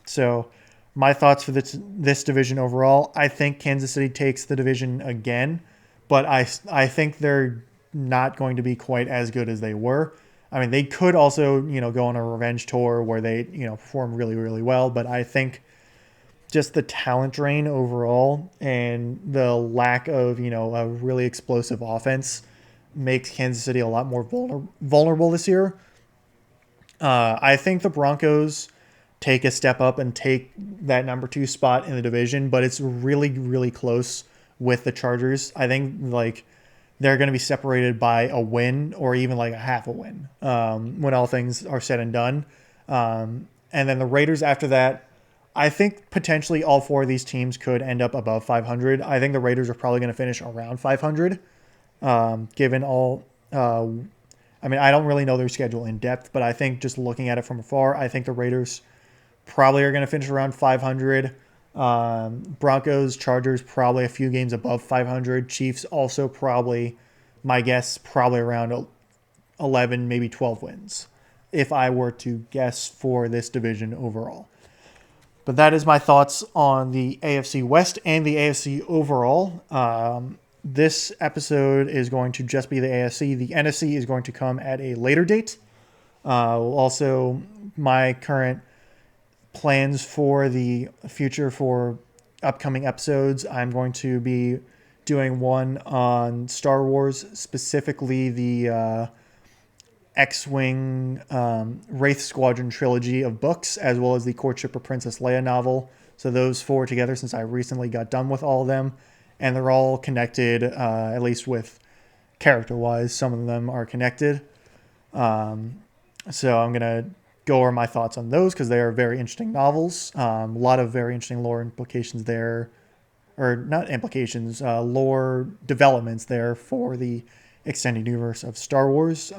So my thoughts for this division overall, I think Kansas City takes the division again, but I think they're not going to be quite as good as they were. I mean, they could also, go on a revenge tour where they, perform really, really well, but I think just the talent drain overall and the lack of, a really explosive offense makes Kansas City a lot more vulnerable this year. I think the Broncos take a step up and take that number 2 spot in the division, but it's really, really close with the Chargers. I think they're going to be separated by a win or even a half a win when all things are said and done. And then the Raiders after that, I think potentially all 4 of these teams could end up above 500. I think the Raiders are probably going to finish around 500, given all. I don't really know their schedule in depth, but I think just looking at it from afar, I think the Raiders probably are going to finish around 500. Broncos, Chargers probably a few games above 500. Chiefs also probably, my guess, probably around 11, maybe 12 wins, if I were to guess for this division overall. But that is my thoughts on the AFC West and the AFC overall. This episode is going to just be the AFC. The NFC is going to come at a later date. Also, my current plans for the future for upcoming episodes, I'm going to be doing one on Star Wars, specifically the X-Wing Wraith Squadron trilogy of books, as well as the Courtship of Princess Leia novel. So those four together, since I recently got done with all of them, and they're all connected, at least with character-wise. Some of them are connected. So I'm going to go over my thoughts on those because they are very interesting novels. A lot of very interesting lore implications there, or not implications, lore developments there for the extended universe of Star Wars.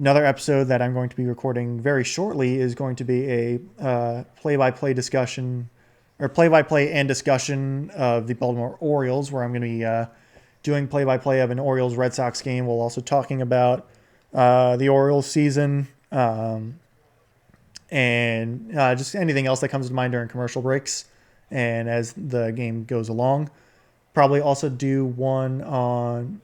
Another episode that I'm going to be recording very shortly is going to be a play-by-play discussion, or play-by-play and discussion of the Baltimore Orioles, where I'm going to be doing play-by-play of an Orioles-Red Sox game while also talking about the Orioles season, and just anything else that comes to mind during commercial breaks and as the game goes along. Probably also do one on,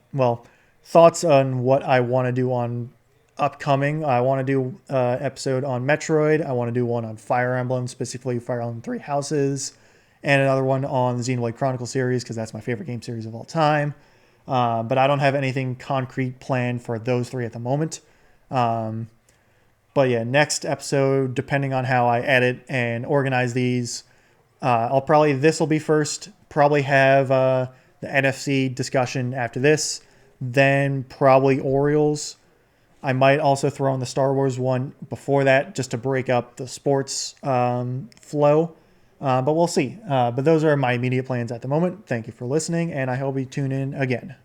thoughts on what I want to do on upcoming. I want to do an episode on Metroid. I want to do one on Fire Emblem, specifically Fire Emblem Three Houses, and another one on the Xenoblade Chronicle series because that's my favorite game series of all time. But I don't have anything concrete planned for those three at the moment. But yeah, next episode, depending on how I edit and organize these, this will be first, probably have the NFC discussion after this, then probably Orioles. I might also throw in the Star Wars one before that just to break up the sports flow. But we'll see. But those are my immediate plans at the moment. Thank you for listening, and I hope you tune in again.